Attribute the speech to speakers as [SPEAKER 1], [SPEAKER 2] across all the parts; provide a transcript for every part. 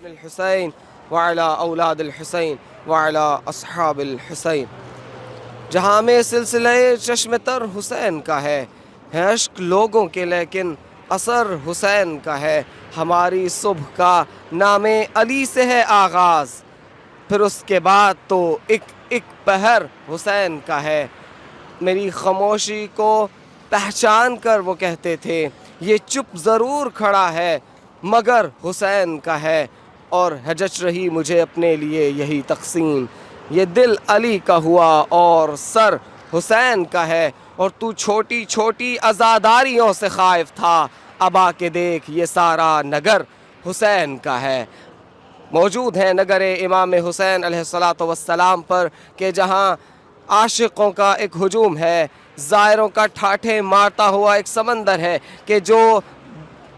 [SPEAKER 1] الحسین وعلی اولاد الحسین وعلی اصحاب الحسین۔ جہاں میں سلسلہ چشم تر حسین کا ہے اشک لوگوں کے لیکن اثر حسین کا ہے۔ ہماری صبح کا نام علی سے ہے آغاز، پھر اس کے بعد تو ایک ایک پہر حسین کا ہے۔ میری خاموشی کو پہچان کر وہ کہتے تھے یہ چپ ضرور کھڑا ہے مگر حسین کا ہے، اور ہے جچ رہی مجھے اپنے لیے یہی تقسیم۔ یہ دل علی کا ہوا اور سر حسین کا ہے، اور تو چھوٹی چھوٹی عزاداریوں سے خائف تھا، اب آ کے دیکھ یہ سارا نگر حسین کا ہے۔ موجود ہیں نگر امام حسین علیہ السلام پر کہ جہاں عاشقوں کا ایک ہجوم ہے، زائروں کا ٹھاٹھے مارتا ہوا ایک سمندر ہے کہ جو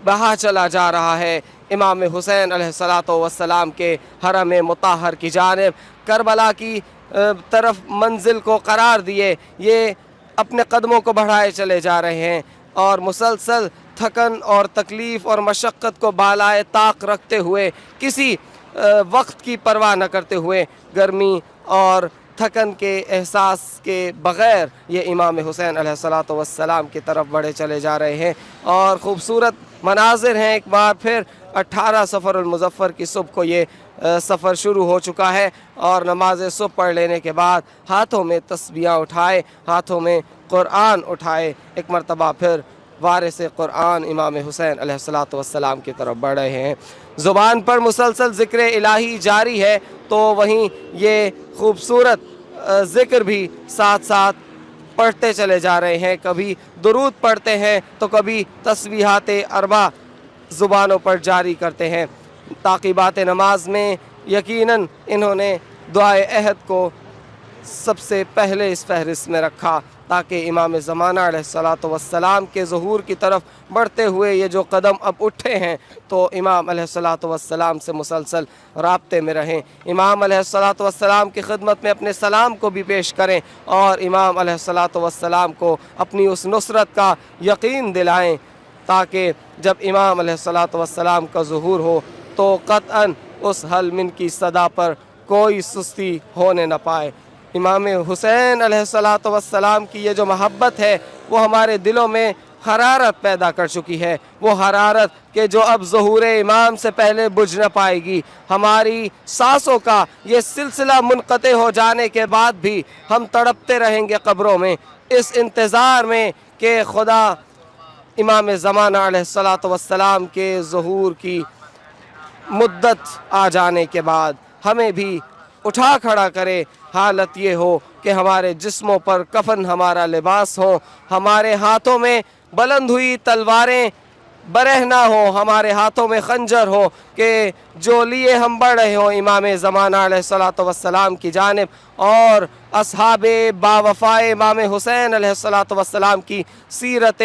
[SPEAKER 1] بہا چلا جا رہا ہے امام حسین علیہ السلام کے حرم مطہر کی جانب۔ کربلا کی طرف منزل کو قرار دیے یہ اپنے قدموں کو بڑھائے چلے جا رہے ہیں، اور مسلسل تھکن اور تکلیف اور مشقت کو بالائے طاق رکھتے ہوئے، کسی وقت کی پرواہ نہ کرتے ہوئے، گرمی اور تھکن کے احساس کے بغیر یہ امام حسین علیہ السلام کی طرف بڑھے چلے جا رہے ہیں۔ اور خوبصورت مناظر ہیں، ایک بار پھر 18 صفر المظفر کی صبح کو یہ سفر شروع ہو چکا ہے، اور نماز صبح پڑھ لینے کے بعد ہاتھوں میں تسبیحاں اٹھائے، ہاتھوں میں قرآن اٹھائے، ایک مرتبہ پھر وارث قرآن امام حسین علیہ السلام کی طرف بڑھ رہے ہیں۔ زبان پر مسلسل ذکر الہی جاری ہے، تو وہیں یہ خوبصورت ذکر بھی ساتھ ساتھ پڑھتے چلے جا رہے ہیں۔ کبھی درود پڑھتے ہیں تو کبھی تسبیحات اربع زبانوں پر جاری کرتے ہیں۔ تعقیبات نماز میں یقیناً انہوں نے دعائے عہد کو سب سے پہلے اس فہرست میں رکھا، تاکہ امام زمانہ علیہ السلام کے ظہور کی طرف بڑھتے ہوئے یہ جو قدم اب اٹھے ہیں تو امام علیہ السلام سے مسلسل رابطے میں رہیں، امام علیہ السلام کی خدمت میں اپنے سلام کو بھی پیش کریں، اور امام علیہ السلام کو اپنی اس نصرت کا یقین دلائیں، تاکہ جب امام علیہ السلام کا ظہور ہو تو قطعاً اس حل من کی صدا پر کوئی سستی ہونے نہ پائے۔ امام حسین علیہ السلام کی یہ جو محبت ہے وہ ہمارے دلوں میں حرارت پیدا کر چکی ہے، وہ حرارت کہ جو اب ظہور امام سے پہلے بجھ نہ پائے گی۔ ہماری سانسوں کا یہ سلسلہ منقطع ہو جانے کے بعد بھی ہم تڑپتے رہیں گے قبروں میں، اس انتظار میں کہ خدا امام زمانہ علیہ السلام کے ظہور کی مدت آ جانے کے بعد ہمیں بھی اٹھا کھڑا کرے۔ حالت یہ ہو کہ ہمارے جسموں پر کفن ہمارا لباس ہو، ہمارے ہاتھوں میں بلند ہوئی تلواریں برہ نہ ہو، ہمارے ہاتھوں میں خنجر ہو کہ جو لیے ہم بڑھ رہے ہوں امام زمانہ علیہ السلام کی جانب، اور اصحاب باوفائے امام حسین علیہ السلام کی سیرت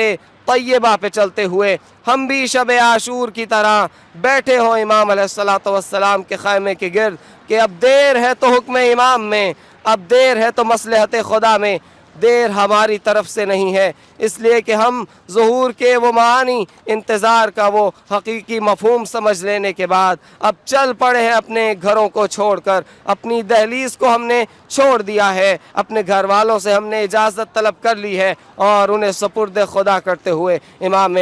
[SPEAKER 1] طیبہ پہ چلتے ہوئے ہم بھی شب عاشور کی طرح بیٹھے ہوں امام علیہ السلام کے خیمے کے گرد، کہ اب دیر ہے تو حکم امام میں، اب دیر ہے تو مصلحت خدا میں، دیر ہماری طرف سے نہیں ہے، اس لیے کہ ہم ظہور کے وہ معانی، انتظار کا وہ حقیقی مفہوم سمجھ لینے کے بعد اب چل پڑے ہیں اپنے گھروں کو چھوڑ کر، اپنی دہلیز کو ہم نے چھوڑ دیا ہے، اپنے گھر والوں سے ہم نے اجازت طلب کر لی ہے، اور انہیں سپرد خدا کرتے ہوئے امام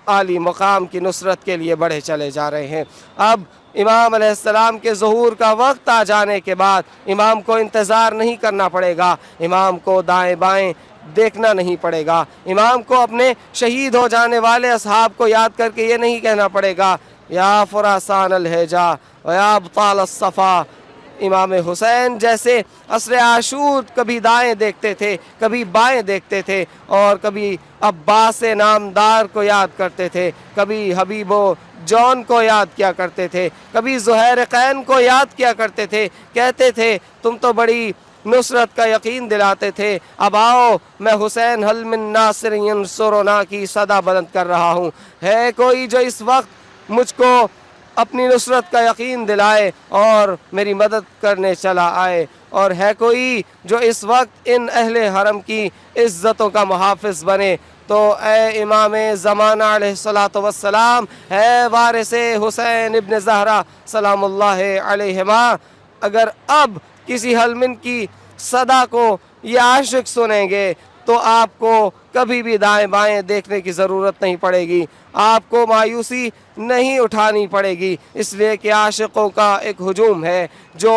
[SPEAKER 1] عالی مقام کی نصرت کے لیے بڑھے چلے جا رہے ہیں۔ اب امام علیہ السلام کے ظہور کا وقت آ جانے کے بعد امام کو انتظار نہیں کرنا پڑے گا، امام کو دائیں بائیں دیکھنا نہیں پڑے گا، امام کو اپنے شہید ہو جانے والے اصحاب کو یاد کر کے یہ نہیں کہنا پڑے گا یا فراسان الہجا و یا ابطال الصفا۔ امام حسین جیسے عصر عاشور کبھی دائیں دیکھتے تھے، کبھی بائیں دیکھتے تھے، اور کبھی عباس نامدار کو یاد کرتے تھے، کبھی حبیب و جون کو یاد کیا کرتے تھے، کبھی زہیر قین کو یاد کیا کرتے تھے، کہتے تھے تم تو بڑی نصرت کا یقین دلاتے تھے، اب آؤ میں حسین حل من ناصر ینصرنا کی صدا بلند کر رہا ہوں، ہے کوئی جو اس وقت مجھ کو اپنی نصرت کا یقین دلائے اور میری مدد کرنے چلا آئے، اور ہے کوئی جو اس وقت ان اہل حرم کی عزتوں کا محافظ بنے، تو اے امام زمانہ علیہ السلام، ہے وارث حسین ابن زہرا سلام اللہ علیہما، اگر اب کسی حلمن کی صدا کو یہ عاشق سنیں گے تو آپ کو کبھی بھی دائیں بائیں دیکھنے کی ضرورت نہیں پڑے گی، آپ کو مایوسی نہیں اٹھانی پڑے گی، اس لیے کہ عاشقوں کا ایک ہجوم ہے جو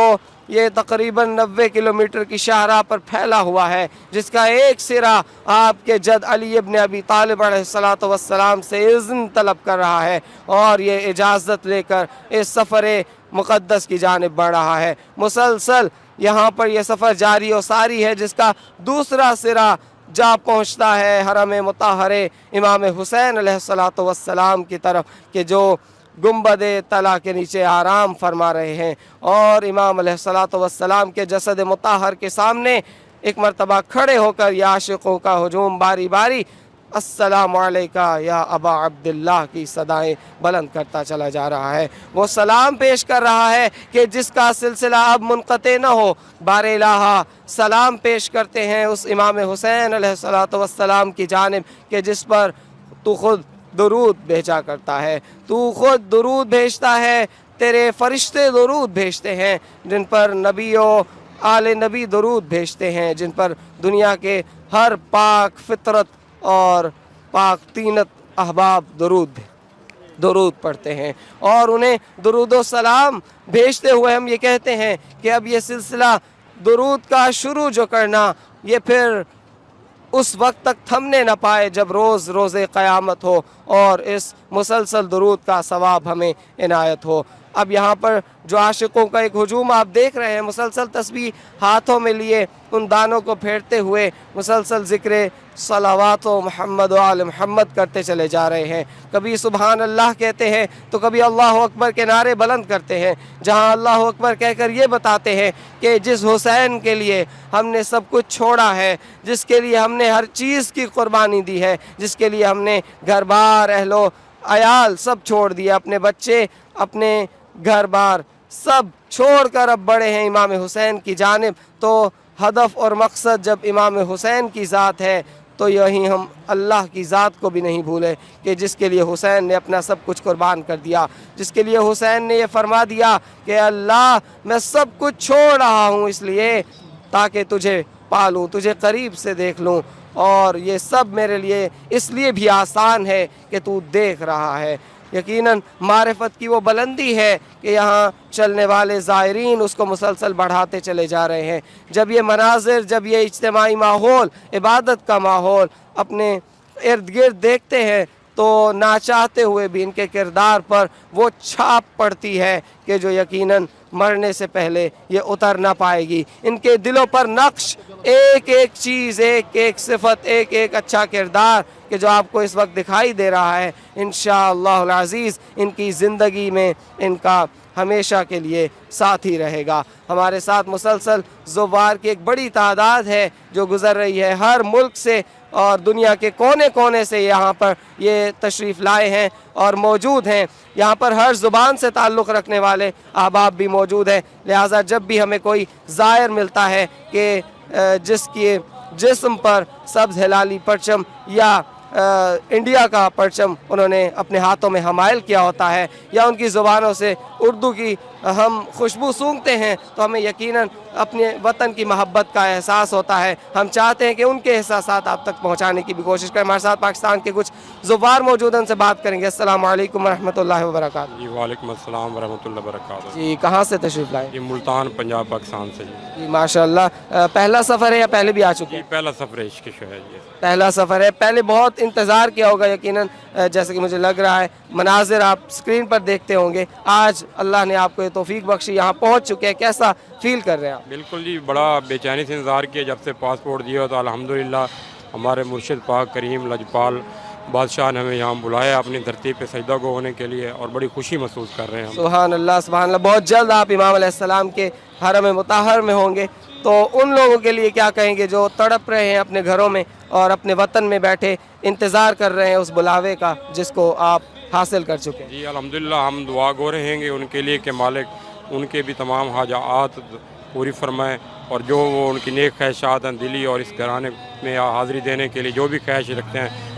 [SPEAKER 1] یہ تقریباً 90 کلومیٹر کی شاہراہ پر پھیلا ہوا ہے، جس کا ایک سرا آپ کے جد علی ابن ابی طالب علیہ السلام سے اذن طلب کر رہا ہے اور یہ اجازت لے کر اس سفر مقدس کی جانب بڑھ رہا ہے۔ مسلسل یہاں پر یہ سفر جاری و ساری ہے، جس کا دوسرا سرا جا پہنچتا ہے حرم مطہر امام حسین علیہ السلام کی طرف، کہ جو گنبد طلا کے نیچے آرام فرما رہے ہیں، اور امام علیہ السلام کے جسد مطہر کے سامنے ایک مرتبہ کھڑے ہو کر یہ عاشقوں کا ہجوم باری باری السلام علیکہ یا ابا عبداللہ کی صدائیں بلند کرتا چلا جا رہا ہے۔ وہ سلام پیش کر رہا ہے کہ جس کا سلسلہ اب منقطع نہ ہو، بار الہ سلام پیش کرتے ہیں اس امام حسین علیہ السلام کی جانب کہ جس پر تو خود درود بھیجا کرتا ہے، تو خود درود بھیجتا ہے، تیرے فرشتے درود بھیجتے ہیں، جن پر نبی و آل نبی درود بھیجتے ہیں، جن پر دنیا کے ہر پاک فطرت اور پاک طینت احباب درود پڑھتے ہیں، اور انہیں درود و سلام بھیجتے ہوئے ہم یہ کہتے ہیں کہ اب یہ سلسلہ درود کا شروع جو کرنا، یہ پھر اس وقت تک تھمنے نہ پائے جب روز قیامت ہو اور اس مسلسل درود کا ثواب ہمیں عنایت ہو۔ اب یہاں پر جو عاشقوں کا ایک ہجوم آپ دیکھ رہے ہیں، مسلسل تسبیح ہاتھوں میں لیے ان دانوں کو پھیرتے ہوئے مسلسل ذکر صلوات و محمد و آل محمد کرتے چلے جا رہے ہیں، کبھی سبحان اللہ کہتے ہیں تو کبھی اللہ اکبر کے نعرے بلند کرتے ہیں، جہاں اللہ اکبر کہہ کر یہ بتاتے ہیں کہ جس حسین کے لیے ہم نے سب کچھ چھوڑا ہے، جس کے لیے ہم نے ہر چیز کی قربانی دی ہے، جس کے لیے ہم نے گھر بار اہل و عیال سب چھوڑ دیا، اپنے بچے اپنے گھر بار سب چھوڑ کر اب بڑے ہیں امام حسین کی جانب، تو ہدف اور مقصد جب امام حسین کی ذات ہے تو یہی ہم اللہ کی ذات کو بھی نہیں بھولے کہ جس کے لیے حسین نے اپنا سب کچھ قربان کر دیا، جس کے لیے حسین نے یہ فرما دیا کہ اللہ میں سب کچھ چھوڑ رہا ہوں اس لیے تاکہ تجھے پالوں، تجھے قریب سے دیکھ لوں، اور یہ سب میرے لیے اس لیے بھی آسان ہے کہ تو دیکھ رہا ہے۔ یقیناً معرفت کی وہ بلندی ہے کہ یہاں چلنے والے زائرین اس کو مسلسل بڑھاتے چلے جا رہے ہیں۔ جب یہ مناظر، جب یہ اجتماعی ماحول، عبادت کا ماحول اپنے ارد گرد دیکھتے ہیں تو نہ چاہتے ہوئے بھی ان کے کردار پر وہ چھاپ پڑتی ہے کہ جو یقیناً مرنے سے پہلے یہ اتر نہ پائے گی۔ ان کے دلوں پر نقش ایک ایک چیز، ایک ایک صفت، ایک ایک اچھا کردار کہ جو آپ کو اس وقت دکھائی دے رہا ہے، انشاءاللہ العزیز ان کی زندگی میں ان کا ہمیشہ کے لیے ساتھ ہی رہے گا۔ ہمارے ساتھ مسلسل زوار کی ایک بڑی تعداد ہے جو گزر رہی ہے ہر ملک سے اور دنیا کے کونے کونے سے یہاں پر یہ تشریف لائے ہیں اور موجود ہیں۔ یہاں پر ہر زبان سے تعلق رکھنے والے احباب بھی موجود ہیں، لہٰذا جب بھی ہمیں کوئی زائر ملتا ہے کہ جس کے جسم پر سبز ہلالی پرچم یا انڈیا کا پرچم انہوں نے اپنے ہاتھوں میں حمائل کیا ہوتا ہے، یا ان کی زبانوں سے اردو کی ہم خوشبو سونگھتے ہیں، تو ہمیں یقیناً اپنے وطن کی محبت کا احساس ہوتا ہے۔ ہم چاہتے ہیں کہ ان کے احساسات آپ تک پہنچانے کی بھی کوشش کریں۔ ہمارے ساتھ پاکستان کے کچھ زوار موجود ہیں، ان سے بات کریں گے۔ السلام علیکم ورحمۃ اللہ وبرکاتہ۔
[SPEAKER 2] جی وعلیکم السلام ورحمۃ اللہ وبرکاتہ۔
[SPEAKER 1] جی کہاں سے تشریف لائے؟
[SPEAKER 2] جی ملتان پنجاب پاکستان سے۔
[SPEAKER 1] جی ماشاء اللہ، پہلا سفر ہے یا پہلے بھی آ چکے ہیں؟
[SPEAKER 2] جی پہلا سفر عشق ہے جی،
[SPEAKER 1] پہلا سفر ہے۔ پہلے بہت انتظار کیا ہوگا یقیناً، جیسے کہ مجھے لگ رہا ہے مناظر آپ اسکرین پر دیکھتے ہوں گے، آج اللہ نے آپ کو یہ توفیق بخشی، یہاں پہنچ چکے ہیں، کیسا فیل کر رہے ہیں آپ؟
[SPEAKER 2] بالکل جی، بڑا بے چینی سے انتظار کیا جب سے پاسپورٹ دیا تو الحمدللہ ہمارے مرشد پاک کریم لجپال بادشاہ نے ہمیں یہاں بلایا اپنی دھرتی پہ سجدہ گو ہونے کے لیے، اور بڑی خوشی محسوس کر رہے ہیں ہم۔
[SPEAKER 1] سبحان اللہ سبحان اللہ۔ بہت جلد آپ امام علیہ السلام کے حرم مطہر میں ہوں گے، تو ان لوگوں کے لیے کیا کہیں گے جو تڑپ رہے ہیں اپنے گھروں میں اور اپنے وطن میں بیٹھے انتظار کر رہے ہیں اس بلاوے کا جس کو آپ حاصل کر چکے ہیں؟
[SPEAKER 2] جی الحمدللہ ہم دعا گو رہیں گے ان کے لیے کہ مالک ان کے بھی تمام حاجات پوری فرمائے، اور جو وہ ان کی نیک خواہشات ہیں دلی اور اس گھرانے میں حاضری دینے کے لیے جو بھی خواہش رکھتے ہیں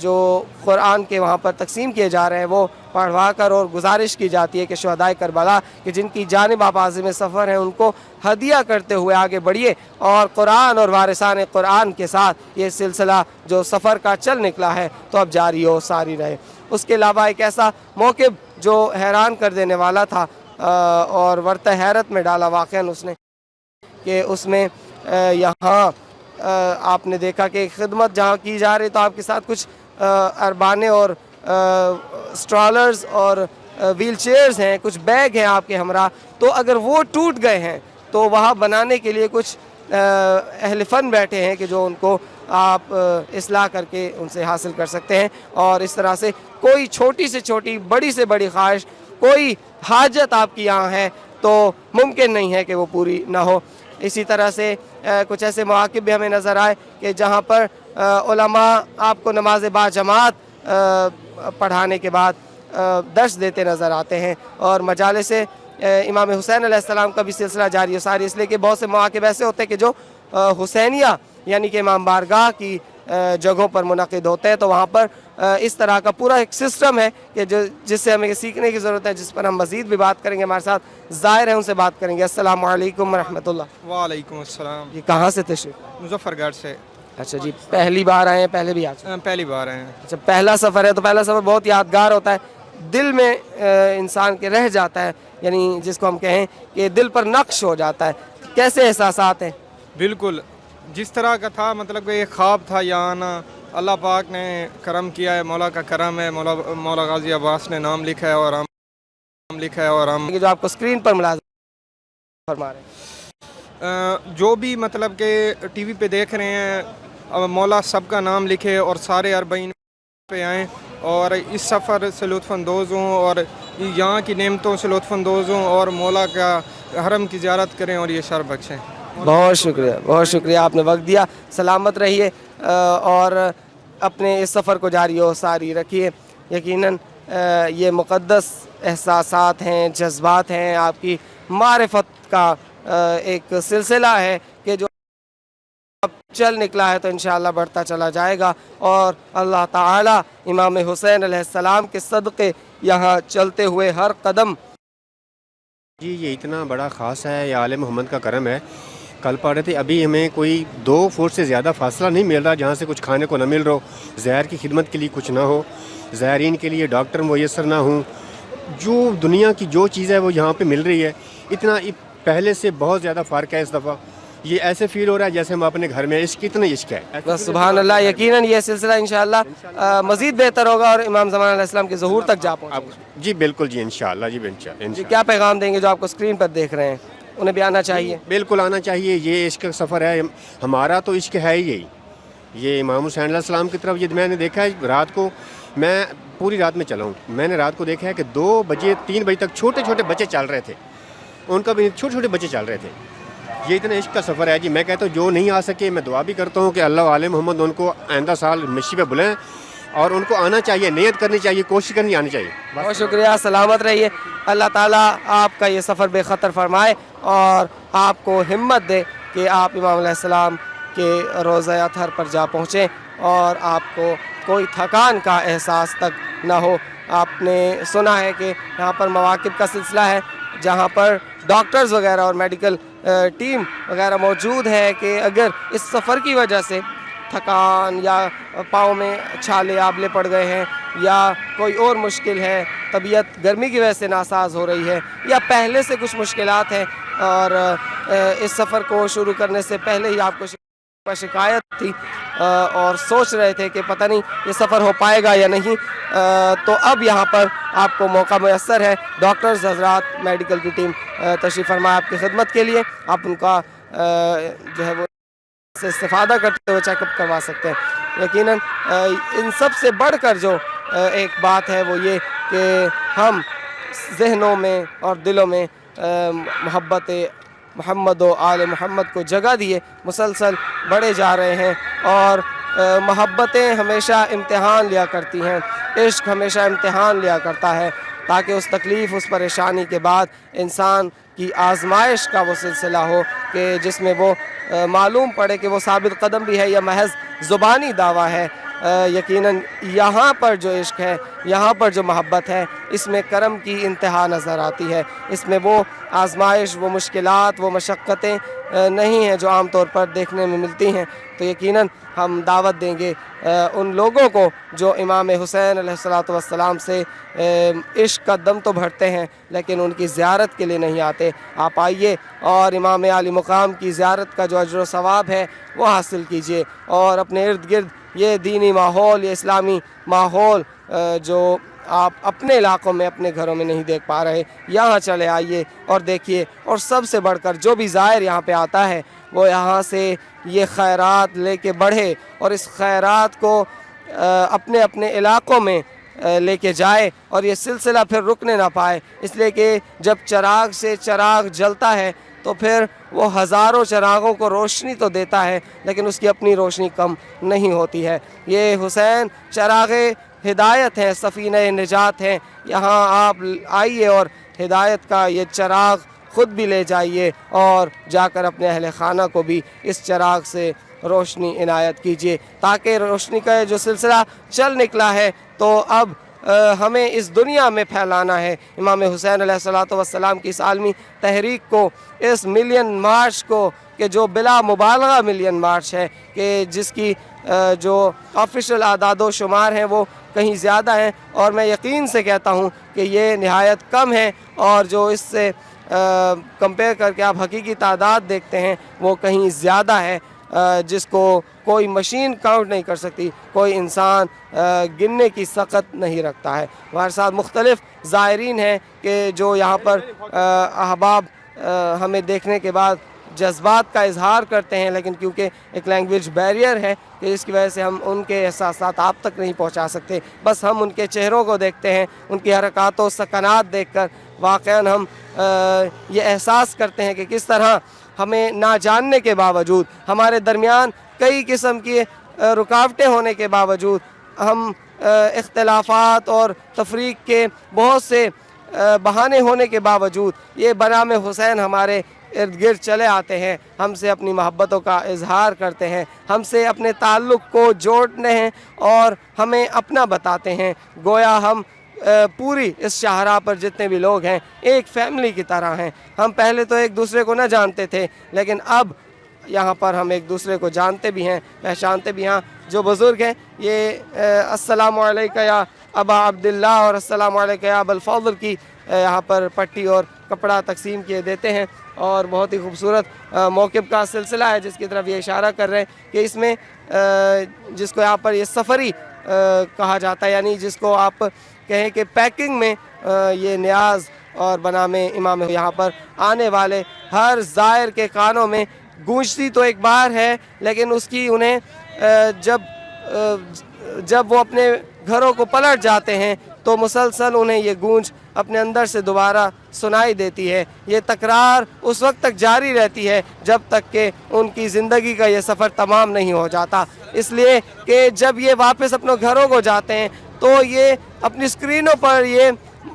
[SPEAKER 1] جو قرآن کے وہاں پر تقسیم کیے جا رہے ہیں وہ پڑھوا کر اور گزارش کی جاتی ہے کہ شہدائے کربلا کہ جن کی جانب آپ عازم سفر ہیں ان کو ہدیہ کرتے ہوئے آگے بڑھیے اور قرآن اور وارثان قرآن کے ساتھ یہ سلسلہ جو سفر کا چل نکلا ہے تو اب جاری ہو ساری رہے۔ اس کے علاوہ ایک ایسا موقف جو حیران کر دینے والا تھا اور ورطہ حیرت میں ڈالا واقعاً اس نے کہ اس میں یہاں آپ نے دیکھا کہ خدمت جہاں کی جا رہی تو آپ کے ساتھ کچھ اربانے اور اسٹرالرز اور ویل چیئرز ہیں، کچھ بیگ ہیں آپ کے ہمراہ، تو اگر وہ ٹوٹ گئے ہیں تو وہاں بنانے کے لیے کچھ اہل فن بیٹھے ہیں کہ جو ان کو آپ اصلاح کر کے ان سے حاصل کر سکتے ہیں، اور اس طرح سے کوئی چھوٹی سے چھوٹی بڑی سے بڑی خواہش، کوئی حاجت آپ کی یہاں ہے تو ممکن نہیں ہے کہ وہ پوری نہ ہو۔ اسی طرح سے کچھ ایسے مواقع بھی ہمیں نظر آئے کہ جہاں پر علماء آپ کو نماز با جماعت پڑھانے کے بعد درس دیتے نظر آتے ہیں، اور مجالس امام حسین علیہ السلام کا بھی سلسلہ جاری و ساری، اس لیے کہ بہت سے مواقع ایسے ہوتے ہیں کہ جو حسینیہ یعنی کہ امام بارگاہ کی جگہوں پر منعقد ہوتے ہیں، تو وہاں پر اس طرح کا پورا ایک سسٹم ہے کہ جس سے ہمیں سیکھنے کی ضرورت ہے، جس پر ہم مزید بھی بات کریں گے۔ ہمارے ساتھ زائر ہیں، ان سے بات کریں گے۔ السلام علیکم ورحمۃ اللہ۔
[SPEAKER 3] وعلیکم السلام۔
[SPEAKER 1] جی کہاں سے تشریف؟
[SPEAKER 3] مظفر گڑھ سے۔
[SPEAKER 1] اچھا جی، پہلی بار آئے ہیں؟ پہلے بھی آ چکے؟
[SPEAKER 3] پہلی بار آئے ہیں۔
[SPEAKER 1] اچھا، پہلا سفر ہے تو پہلا سفر بہت یادگار ہوتا ہے، دل میں انسان کے رہ جاتا ہے، یعنی جس کو ہم کہیں کہ دل پر نقش ہو جاتا ہے۔ کیسے احساسات ہیں؟
[SPEAKER 3] بالکل جس طرح کا تھا، مطلب کہ ایک خواب تھا یہاں آنا، اللہ پاک نے کرم کیا ہے، مولا کا کرم ہے، مولا غازی عباس نے نام لکھا ہے اور ہم
[SPEAKER 1] جو آپ کو اسکرین پر ملازم فرما رہے ہیں،
[SPEAKER 3] جو بھی مطلب کہ ٹی وی پہ دیکھ رہے ہیں، مولا سب کا نام لکھے اور سارے اربعین پہ آئیں اور اس سفر سے لطف اندوز ہوں اور یہاں کی نعمتوں سے لطف اندوز ہوں اور مولا کا حرم کی زیارت کریں اور یہ شرف بخشیں۔
[SPEAKER 1] بہت شکریہ، بہت شکریہ، آپ نے وقت دیا۔ سلامت رہیے اور اپنے اس سفر کو جاری و ساری رکھیے۔ یقیناً یہ مقدس احساسات ہیں، جذبات ہیں، آپ کی معرفت کا ایک سلسلہ ہے کہ جو اب چل نکلا ہے تو انشاءاللہ بڑھتا چلا جائے گا، اور اللہ تعالی امام حسین علیہ السلام کے صدقے یہاں چلتے ہوئے ہر قدم۔
[SPEAKER 4] جی یہ اتنا بڑا خاص ہے، یہ آل محمد کا کرم ہے۔ کل پڑھ رہے تھے، ابھی ہمیں کوئی 2 فٹ سے زیادہ فاصلہ نہیں مل رہا جہاں سے کچھ کھانے کو نہ مل رہا ہو، زائر کی خدمت کے لیے کچھ نہ ہو، زائرین کے لیے ڈاکٹر میسر نہ ہوں، جو دنیا کی جو چیز ہے وہ یہاں پہ مل رہی ہے۔ اتنا پہلے سے بہت زیادہ فرق ہے اس دفعہ، یہ ایسے فیل ہو رہا ہے جیسے ہم اپنے گھر میں، عشق اتنا عشق ہے
[SPEAKER 1] بس سبحان اللہ۔ یقیناً یہ سلسلہ انشاءاللہ مزید بہتر ہوگا اور امام زمان علیہ السلام کے ظہور تک جا پہنچے گا۔
[SPEAKER 4] جی بالکل جی، انشاءاللہ جی، انشاءاللہ۔
[SPEAKER 1] جی کیا پیغام دیں گے جو آپ کو اسکرین پر دیکھ رہے ہیں؟ انہیں بھی آنا چاہیے؟
[SPEAKER 4] بالکل آنا چاہیے، یہ عشق کا سفر ہے ہمارا، تو عشق ہے ہی یہی، یہ امام حسین علیہ السلام کی طرف۔ یہ میں نے دیکھا ہے رات کو، میں پوری رات میں چلا ہوں، میں نے رات کو دیکھا ہے کہ 2 بجے 3 بجے تک چھوٹے چھوٹے بچے چل رہے تھے، ان کا بھی چھوٹے چھوٹے بچے چل رہے تھے۔ یہ اتنا عشق کا سفر ہے جی۔ میں کہتا ہوں جو نہیں آ سکے، میں دعا بھی کرتا ہوں کہ اللہ علیہ محمد ان کو آئندہ سال مشی پہ بلائیں، اور ان کو آنا چاہیے، نیت کرنی چاہیے، کوشش کرنی آنی چاہیے۔
[SPEAKER 1] بہت شکریہ، سلامت رہیے۔ اللہ تعالیٰ آپ کا یہ سفر بے خطر فرمائے اور آپ کو ہمت دے کہ آپ امام علیہ السلام کے روضہ اطہر پر جا پہنچیں اور آپ کو کوئی تھکان کا احساس تک نہ ہو۔ آپ نے سنا ہے کہ یہاں پر مواقف کا سلسلہ ہے جہاں پر ڈاکٹرز وغیرہ اور میڈیکل ٹیم وغیرہ موجود ہے کہ اگر اس سفر کی وجہ سے تھکان یا پاؤں میں چھالے آبلے پڑ گئے ہیں یا کوئی اور مشکل ہے، طبیعت گرمی کی وجہ سے ناساز ہو رہی ہے یا پہلے سے کچھ مشکلات ہیں اور اس سفر کو شروع کرنے سے پہلے ہی آپ کو شکایت تھی اور سوچ رہے تھے کہ پتہ نہیں یہ سفر ہو پائے گا یا نہیں، تو اب یہاں پر آپ کو موقع میسر ہے۔ ڈاکٹرز حضرات، میڈیکل کی ٹیم تشریف فرما آپ کی خدمت کے لیے، آپ ان کا جو ہے وہ سے استفادہ کرتے ہوئے چیک اپ کروا سکتے ہیں۔ یقیناً ان سب سے بڑھ کر جو ایک بات ہے وہ یہ کہ ہم ذہنوں میں اور دلوں میں محبت محمد و آل محمد کو جگہ دیے مسلسل بڑھے جا رہے ہیں، اور محبتیں ہمیشہ امتحان لیا کرتی ہیں، عشق ہمیشہ امتحان لیا کرتا ہے، تاکہ اس تکلیف، اس پریشانی کے بعد انسان کی آزمائش کا وہ سلسلہ ہو کہ جس میں وہ معلوم پڑے کہ وہ ثابت قدم بھی ہے یا محض زبانی دعویٰ ہے۔ یقیناً یہاں پر جو عشق ہے، یہاں پر جو محبت ہے، اس میں کرم کی انتہا نظر آتی ہے. اس میں وہ آزمائش، وہ مشکلات، وہ مشقتیں نہیں ہیں جو عام طور پر دیکھنے میں ملتی ہیں. تو یقیناً ہم دعوت دیں گے ان لوگوں کو جو امام حسین علیہ الصلوۃ والسلام سے عشق کا دم تو بھرتے ہیں لیکن ان کی زیارت کے لیے نہیں آتے. آپ آئیے اور امام عالی مقام کی زیارت کا جو اجر و ثواب ہے وہ حاصل کیجیے، اور اپنے ارد گرد یہ دینی ماحول، یہ اسلامی ماحول جو آپ اپنے علاقوں میں، اپنے گھروں میں نہیں دیکھ پا رہے، یہاں چلے آئیے اور دیکھیے. اور سب سے بڑھ کر جو بھی زائر یہاں پہ آتا ہے وہ یہاں سے یہ خیرات لے کے بڑھے اور اس خیرات کو اپنے اپنے علاقوں میں لے کے جائے، اور یہ سلسلہ پھر رکنے نہ پائے. اس لیے کہ جب چراغ سے چراغ جلتا ہے تو پھر وہ ہزاروں چراغوں کو روشنی تو دیتا ہے لیکن اس کی اپنی روشنی کم نہیں ہوتی ہے. یہ حسین چراغ ہدایت ہیں، سفینہ نجات ہیں. یہاں آپ آئیے اور ہدایت کا یہ چراغ خود بھی لے جائیے اور جا کر اپنے اہل خانہ کو بھی اس چراغ سے روشنی عنایت کیجیے، تاکہ روشنی کا جو سلسلہ چل نکلا ہے تو اب ہمیں اس دنیا میں پھیلانا ہے امام حسین علیہ الصلوۃ والسلام کی اس عالمی تحریک کو، اس ملین مارچ کو، کہ جو بلا مبالغہ ملین مارچ ہے، کہ جس کی جو آفیشل اعداد و شمار ہیں وہ کہیں زیادہ ہیں، اور میں یقین سے کہتا ہوں کہ یہ نہایت کم ہے، اور جو اس سے کمپیئر کر کے آپ حقیقی تعداد دیکھتے ہیں وہ کہیں زیادہ ہے، جس کو کوئی مشین کاؤنٹ نہیں کر سکتی، کوئی انسان گننے کی سخت نہیں رکھتا ہے. ہمارے ساتھ مختلف زائرین ہیں کہ جو یہاں پر احباب ہمیں دیکھنے کے بعد جذبات کا اظہار کرتے ہیں، لیکن کیونکہ ایک لینگویج بیریئر ہے کہ اس کی وجہ سے ہم ان کے احساسات آپ تک نہیں پہنچا سکتے. بس ہم ان کے چہروں کو دیکھتے ہیں، ان کی حرکات و سکنات دیکھ کر واقعاً ہم یہ احساس کرتے ہیں کہ کس طرح ہمیں نہ جاننے کے باوجود، ہمارے درمیان کئی قسم کی رکاوٹیں ہونے کے باوجود، ہم اختلافات اور تفریق کے بہت سے بہانے ہونے کے باوجود یہ بنام حسین ہمارے ارد گرد چلے آتے ہیں، ہم سے اپنی محبتوں کا اظہار کرتے ہیں، ہم سے اپنے تعلق کو جوڑتے ہیں اور ہمیں اپنا بتاتے ہیں. گویا ہم پوری اس شاہراہ پر جتنے بھی لوگ ہیں ایک فیملی کی طرح ہیں. ہم پہلے تو ایک دوسرے کو نہ جانتے تھے لیکن اب یہاں پر ہم ایک دوسرے کو جانتے بھی ہیں، پہچانتے بھی ہیں. جو بزرگ ہیں یہ السلام علیکہ یا ابا عبداللہ اور السلام علیکہ یا ابا الفضل کی یہاں پر پٹی اور کپڑا تقسیم کیے دیتے ہیں، اور بہت ہی خوبصورت موقب کا سلسلہ ہے جس کی طرف یہ اشارہ کر رہے ہیں کہ اس میں جس کو یہاں پر یہ سفری کہا جاتا ہے، یعنی جس کو آپ کہیں کہ پیکنگ میں یہ نیاز اور بنام امام یہاں پر آنے والے ہر زائر کے کانوں میں گونجتی تو ایک بار ہے، لیکن اس کی انہیں جب وہ اپنے گھروں کو پلٹ جاتے ہیں تو مسلسل انہیں یہ گونج اپنے اندر سے دوبارہ سنائی دیتی ہے. یہ تکرار اس وقت تک جاری رہتی ہے جب تک کہ ان کی زندگی کا یہ سفر تمام نہیں ہو جاتا، اس لیے کہ جب یہ واپس اپنے گھروں کو جاتے ہیں تو یہ اپنی اسکرینوں پر یہ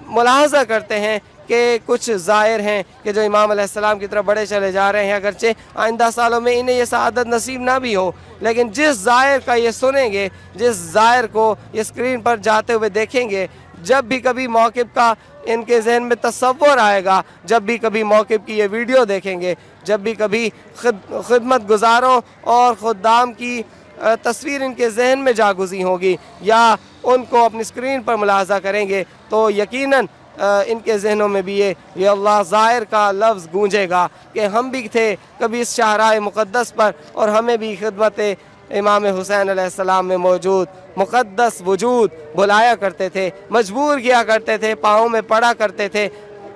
[SPEAKER 1] ملاحظہ کرتے ہیں کہ کچھ زائر ہیں کہ جو امام علیہ السلام کی طرف بڑے چلے جا رہے ہیں، اگرچہ آئندہ سالوں میں انہیں یہ سعادت نصیب نہ بھی ہو، لیکن جس زائر کا یہ سنیں گے، جس زائر کو یہ اسکرین پر جاتے ہوئے دیکھیں گے، جب بھی کبھی موقف کا ان کے ذہن میں تصور آئے گا، جب بھی کبھی موقف کی یہ ویڈیو دیکھیں گے، جب بھی کبھی خدمت گزاروں اور خدام کی تصویر ان کے ذہن میں جاگزی ہوگی یا ان کو اپنی اسکرین پر ملاحظہ کریں گے، تو یقیناً ان کے ذہنوں میں بھی یہ اللہ زائر کا لفظ گونجے گا کہ ہم بھی تھے کبھی اس شاہراہ مقدس پر اور ہمیں بھی خدمت امام حسین علیہ السلام میں موجود مقدس وجود بلایا کرتے تھے، مجبور کیا کرتے تھے، پاؤں میں پڑا کرتے تھے،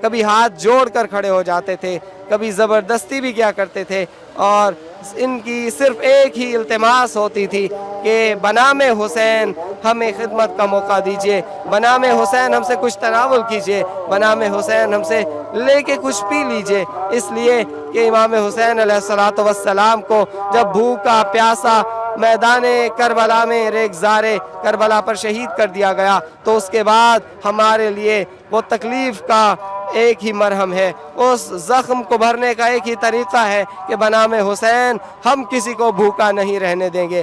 [SPEAKER 1] کبھی ہاتھ جوڑ کر کھڑے ہو جاتے تھے، کبھی زبردستی بھی کیا کرتے تھے، اور ان کی صرف ایک ہی التماس ہوتی تھی کہ بنام حسین ہمیں خدمت کا موقع دیجیے، بنام حسین ہم سے کچھ تناول کیجیے، بنام حسین ہم سے لے کے کچھ پی لیجیے. اس لیے کہ امام حسین علیہ الصلوۃ والسلام کو جب بھوکا پیاسا میدان کربلا میں ریگزار کربلا پر شہید کر دیا گیا تو اس کے بعد ہمارے لیے وہ تکلیف کا ایک ہی مرہم ہے، اس زخم کو بھرنے کا ایک ہی طریقہ ہے کہ بنام حسین ہم کسی کو بھوکا نہیں رہنے دیں گے.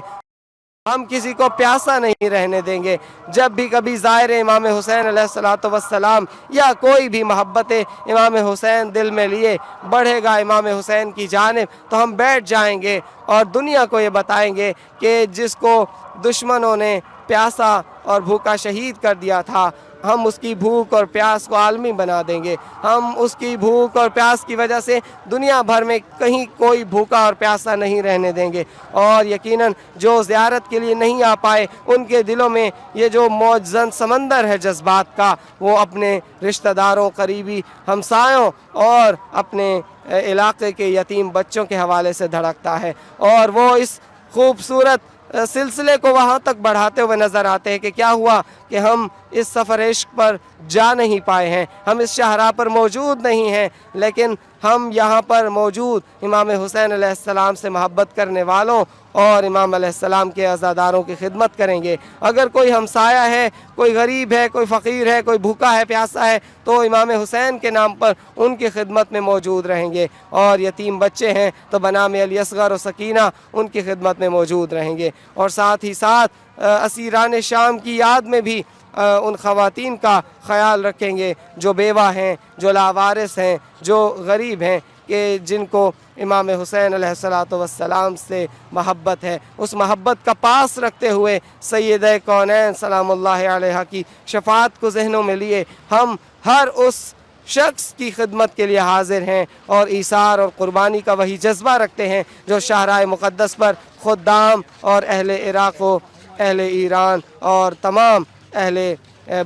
[SPEAKER 1] ہم کسی کو پیاسا نہیں رہنے دیں گے. جب بھی کبھی ظاہر امام حسین علیہ الصلوۃ والسلام یا کوئی بھی محبت امام حسین دل میں لیے بڑھے گا امام حسین کی جانب تو ہم بیٹھ جائیں گے اور دنیا کو یہ بتائیں گے کہ جس کو دشمنوں نے پیاسا اور بھوکا شہید کر دیا تھا ہم اس کی بھوک اور پیاس کو عالمی بنا دیں گے. ہم اس کی بھوک اور پیاس کی وجہ سے دنیا بھر میں کہیں کوئی بھوکا اور پیاسا نہیں رہنے دیں گے. اور یقیناً جو زیارت کے لیے نہیں آ پائے ان کے دلوں میں یہ جو موجزن سمندر ہے جذبات کا وہ اپنے رشتہ داروں قریبی ہمسایوں اور اپنے علاقے کے یتیم بچوں کے حوالے سے دھڑکتا ہے. اور وہ اس خوبصورت سلسلے کو وہاں تک بڑھاتے ہوئے نظر آتے ہیں کہ کیا ہوا کہ ہم اس سفر عشق پر جا نہیں پائے ہیں, ہم اس شاہراہ پر موجود نہیں ہیں, لیکن ہم یہاں پر موجود امام حسین علیہ السلام سے محبت کرنے والوں اور امام علیہ السلام کے عزاداروں کی خدمت کریں گے. اگر کوئی ہمسایہ ہے, کوئی غریب ہے, کوئی فقیر ہے, کوئی بھوکا ہے, پیاسا ہے تو امام حسین کے نام پر ان کی خدمت میں موجود رہیں گے. اور یتیم بچے ہیں تو بنام علی اصغر و سکینہ ان کی خدمت میں موجود رہیں گے. اور ساتھ ہی ساتھ اسیران شام کی یاد میں بھی ان خواتین کا خیال رکھیں گے جو بیوہ ہیں, جو لاوارث ہیں, جو غریب ہیں, کہ جن کو امام حسین علیہ الصلوۃ والسلام سے محبت ہے. اس محبت کا پاس رکھتے ہوئے سیدہ کونین سلام اللہ علیہ کی شفاعت کو ذہنوں میں لیے ہم ہر اس شخص کی خدمت کے لیے حاضر ہیں اور ایثار اور قربانی کا وہی جذبہ رکھتے ہیں جو شاہراہ مقدس پر خدام اور اہل عراق و اہل ایران اور تمام اہل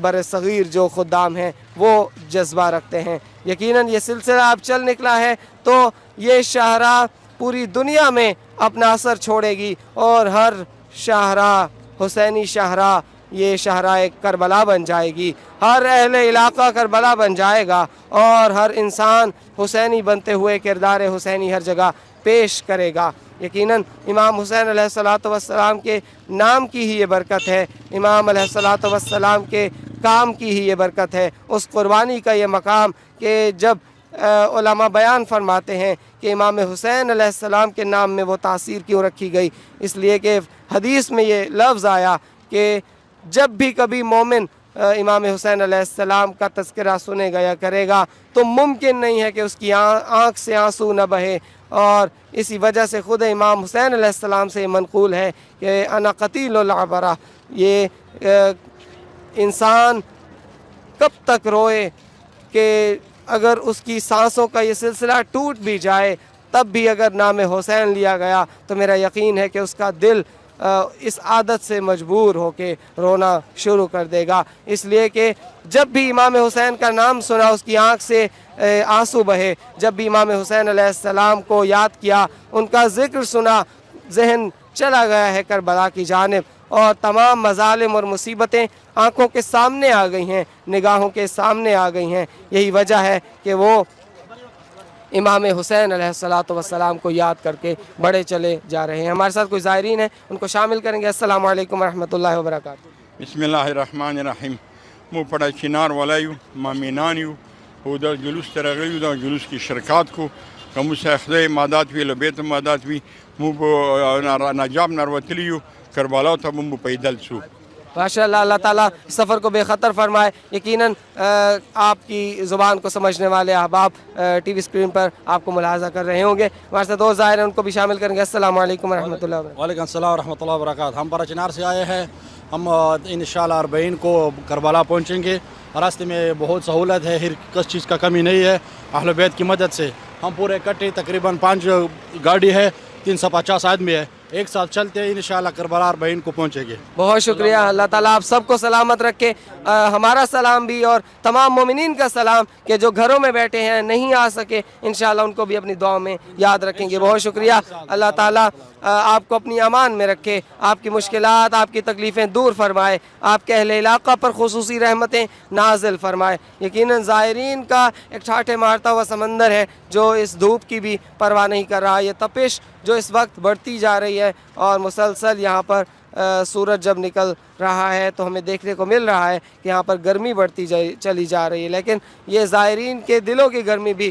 [SPEAKER 1] بر صغیر جو خدام ہیں وہ جذبہ رکھتے ہیں. یقیناً یہ سلسلہ اب چل نکلا ہے تو یہ شاہراہ پوری دنیا میں اپنا اثر چھوڑے گی اور ہر شاہراہ حسینی شاہراہ یہ شاہراہ کربلا بن جائے گی. ہر اہل علاقہ کربلا بن جائے گا اور ہر انسان حسینی بنتے ہوئے کردار حسینی ہر جگہ پیش کرے گا. یقیناً امام حسین علیہ الصلوۃ والسلام کے نام کی ہی یہ برکت ہے, امام علیہ الصلوۃ والسلام کے کام کی ہی یہ برکت ہے, اس قربانی کا یہ مقام کہ جب علماء بیان فرماتے ہیں کہ امام حسین علیہ السلام کے نام میں وہ تاثیر کیوں رکھی گئی, اس لیے کہ حدیث میں یہ لفظ آیا کہ جب بھی کبھی مومن امام حسین علیہ السلام کا تذکرہ سنے گا یا کرے گا تو ممکن نہیں ہے کہ اس کی آنکھ سے آنسو نہ بہے. اور اسی وجہ سے خود امام حسین علیہ السلام سے منقول ہے کہ انا قتیل العبرہ, یہ انسان کب تک روئے کہ اگر اس کی سانسوں کا یہ سلسلہ ٹوٹ بھی جائے تب بھی اگر نام حسین لیا گیا تو میرا یقین ہے کہ اس کا دل اس عادت سے مجبور ہو کے رونا شروع کر دے گا. اس لیے کہ جب بھی امام حسین کا نام سنا اس کی آنکھ سے آنسو بہے, جب بھی امام حسین علیہ السلام کو یاد کیا, ان کا ذکر سنا, ذہن چلا گیا ہے کربلا کی جانب اور تمام مظالم اور مصیبتیں آنکھوں کے سامنے آ گئی ہیں, نگاہوں کے سامنے آ گئی ہیں. یہی وجہ ہے کہ وہ امام حسین علیہ الصلوۃ والسلام کو یاد کر کے بڑے چلے جا رہے ہیں. ہمارے ساتھ کوئی زائرین ہیں, ان کو شامل کریں گے. السلام علیکم ورحمۃ اللہ وبرکاتہ.
[SPEAKER 5] بسم الله الرحمن الرحیم. مو پڑا چنار والایو مامینانیو او دا جلوس ترغلیو دا جلوس کی شرکات کو کمو سخده مادات وی لبیت مادات وی مو نجاب نروتلیو کربلا تا مو پیدل سو.
[SPEAKER 1] ماشاء اللہ, اللہ تعالیٰ سفر کو بے خطر فرمائے. یقیناً آپ کی زبان کو سمجھنے والے احباب ٹی وی اسکرین پر آپ کو ملاحظہ کر رہے ہوں گے. ہمارے ساتھ دو ظاہر ہیں, ان کو بھی شامل کریں گے. السلام علیکم ورحمۃ اللہ وبرکاتہ.
[SPEAKER 6] وعلیکم السلام ورحمۃ اللہ وبرکاتہ. ہم پراچنار سے آئے ہیں, ہم انشاءاللہ 40 کو کربلا پہنچیں گے. راستے میں بہت سہولت ہے, ہر کس چیز کا کمی نہیں ہے. اہل بیت کی مدد سے ہم پورے اکٹھے تقریباً 5 گاڑی ہے, 350 آدمی ہے, ایک ساتھ چلتے ہیں انشاءاللہ کربلا 40 کو پہنچیں گے.
[SPEAKER 1] بہت شکریہ. اللہ تعالیٰ آپ سب کو سلامت رکھے. ہمارا سلام بھی اور تمام مومنین کا سلام کہ جو گھروں میں بیٹھے ہیں نہیں آ سکے, انشاءاللہ ان کو بھی اپنی دعاؤں میں یاد رکھیں گے. بہت شکریہ. اللہ تعالیٰ آپ کو اپنی امان میں رکھے, آپ کی مشکلات, آپ کی تکلیفیں دور فرمائے, آپ کے اہل علاقہ پر خصوصی رحمتیں نازل فرمائے. یقیناً زائرین کا ایک ٹھاٹھے مارتا ہوا سمندر ہے جو اس دھوپ کی بھی پرواہ نہیں کر رہا. یہ تپش جو اس وقت بڑھتی جا رہی ہے اور مسلسل یہاں پر سورج جب نکل رہا ہے تو ہمیں دیکھنے کو مل رہا ہے کہ یہاں پر گرمی بڑھتی چلی جا رہی ہے, لیکن یہ زائرین کے دلوں کی گرمی بھی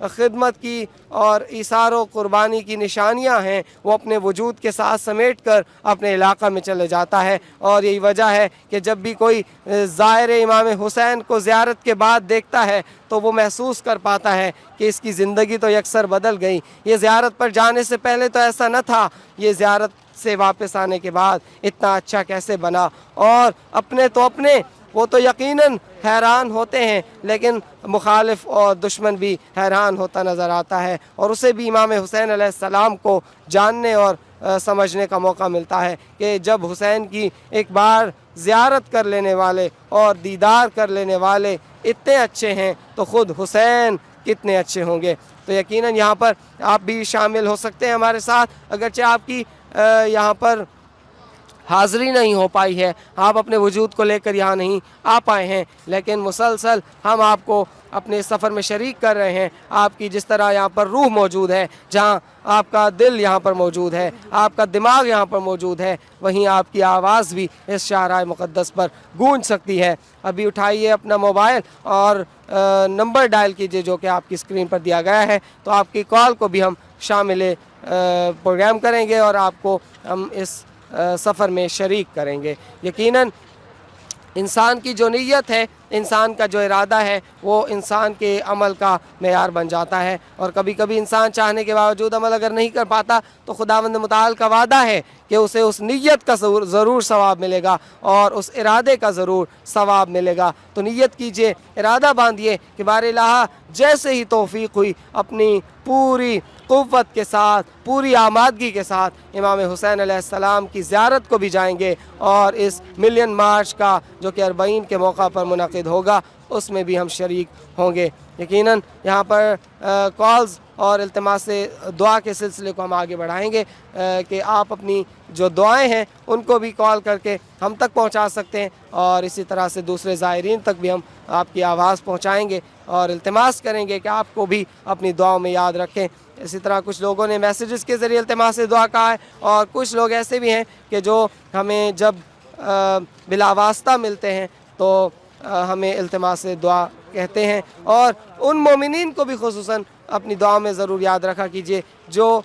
[SPEAKER 1] خدمت کی اور ایثار و قربانی کی نشانیاں ہیں وہ اپنے وجود کے ساتھ سمیٹ کر اپنے علاقہ میں چلے جاتا ہے. اور یہی وجہ ہے کہ جب بھی کوئی زائر امام حسین کو زیارت کے بعد دیکھتا ہے تو وہ محسوس کر پاتا ہے کہ اس کی زندگی تو یکسر بدل گئی. یہ زیارت پر جانے سے پہلے تو ایسا نہ تھا, یہ زیارت سے واپس آنے کے بعد اتنا اچھا کیسے بنا. اور اپنے وہ تو یقیناً حیران ہوتے ہیں, لیکن مخالف اور دشمن بھی حیران ہوتا نظر آتا ہے, اور اسے بھی امام حسین علیہ السلام کو جاننے اور سمجھنے کا موقع ملتا ہے کہ جب حسین کی ایک بار زیارت کر لینے والے اور دیدار کر لینے والے اتنے اچھے ہیں تو خود حسین کتنے اچھے ہوں گے. تو یقیناً یہاں پر آپ بھی شامل ہو سکتے ہیں ہمارے ساتھ, اگرچہ آپ کی یہاں پر حاضری نہیں ہو پائی ہے, آپ اپنے وجود کو لے کر یہاں نہیں آ پائے ہیں, لیکن مسلسل ہم آپ کو اپنے سفر میں شریک کر رہے ہیں. آپ کی جس طرح یہاں پر روح موجود ہے, جہاں آپ کا دل یہاں پر موجود ہے, آپ کا دماغ یہاں پر موجود ہے, وہیں آپ کی آواز بھی اس شاہراہ مقدس پر گونج سکتی ہے. ابھی اٹھائیے اپنا موبائل اور نمبر ڈائل کیجئے جو کہ آپ کی اسکرین پر دیا گیا ہے, تو آپ کی کال کو بھی ہم شامل پروگرام کریں گے اور آپ کو ہم اس سفر میں شریک کریں گے. یقیناً انسان کی جو نیت ہے, انسان کا جو ارادہ ہے, وہ انسان کے عمل کا معیار بن جاتا ہے. اور کبھی کبھی انسان چاہنے کے باوجود عمل اگر نہیں کر پاتا تو خداوند متعال کا وعدہ ہے کہ اسے اس نیت کا ضرور ثواب ملے گا اور اس ارادے کا ضرور ثواب ملے گا. تو نیت کیجئے, ارادہ باندھیے کہ بار الہ جیسے ہی توفیق ہوئی اپنی پوری قوت کے ساتھ, پوری آمادگی کے ساتھ امام حسین علیہ السلام کی زیارت کو بھی جائیں گے, اور اس ملین مارچ کا جو کہ 40 کے موقع پر منعقد ہوگا اس میں بھی ہم شریک ہوں گے. یقیناً یہاں پر کالز اور التماس دعا کے سلسلے کو ہم آگے بڑھائیں گے کہ آپ اپنی جو دعائیں ہیں ان کو بھی کال کر کے ہم تک پہنچا سکتے ہیں, اور اسی طرح سے دوسرے زائرین تک بھی ہم آپ کی آواز پہنچائیں گے اور التماس کریں گے کہ آپ کو بھی اپنی دعاؤں میں یاد رکھیں. اسی طرح کچھ لوگوں نے میسیجز کے ذریعے التماس دعا کہا ہے, اور کچھ لوگ ایسے بھی ہیں کہ جو ہمیں جب بلا واسطہ ملتے ہیں تو ہمیں التماس دعا کہتے ہیں. اور ان مومنین کو بھی خصوصاً اپنی دعا میں ضرور یاد رکھا کیجئے جو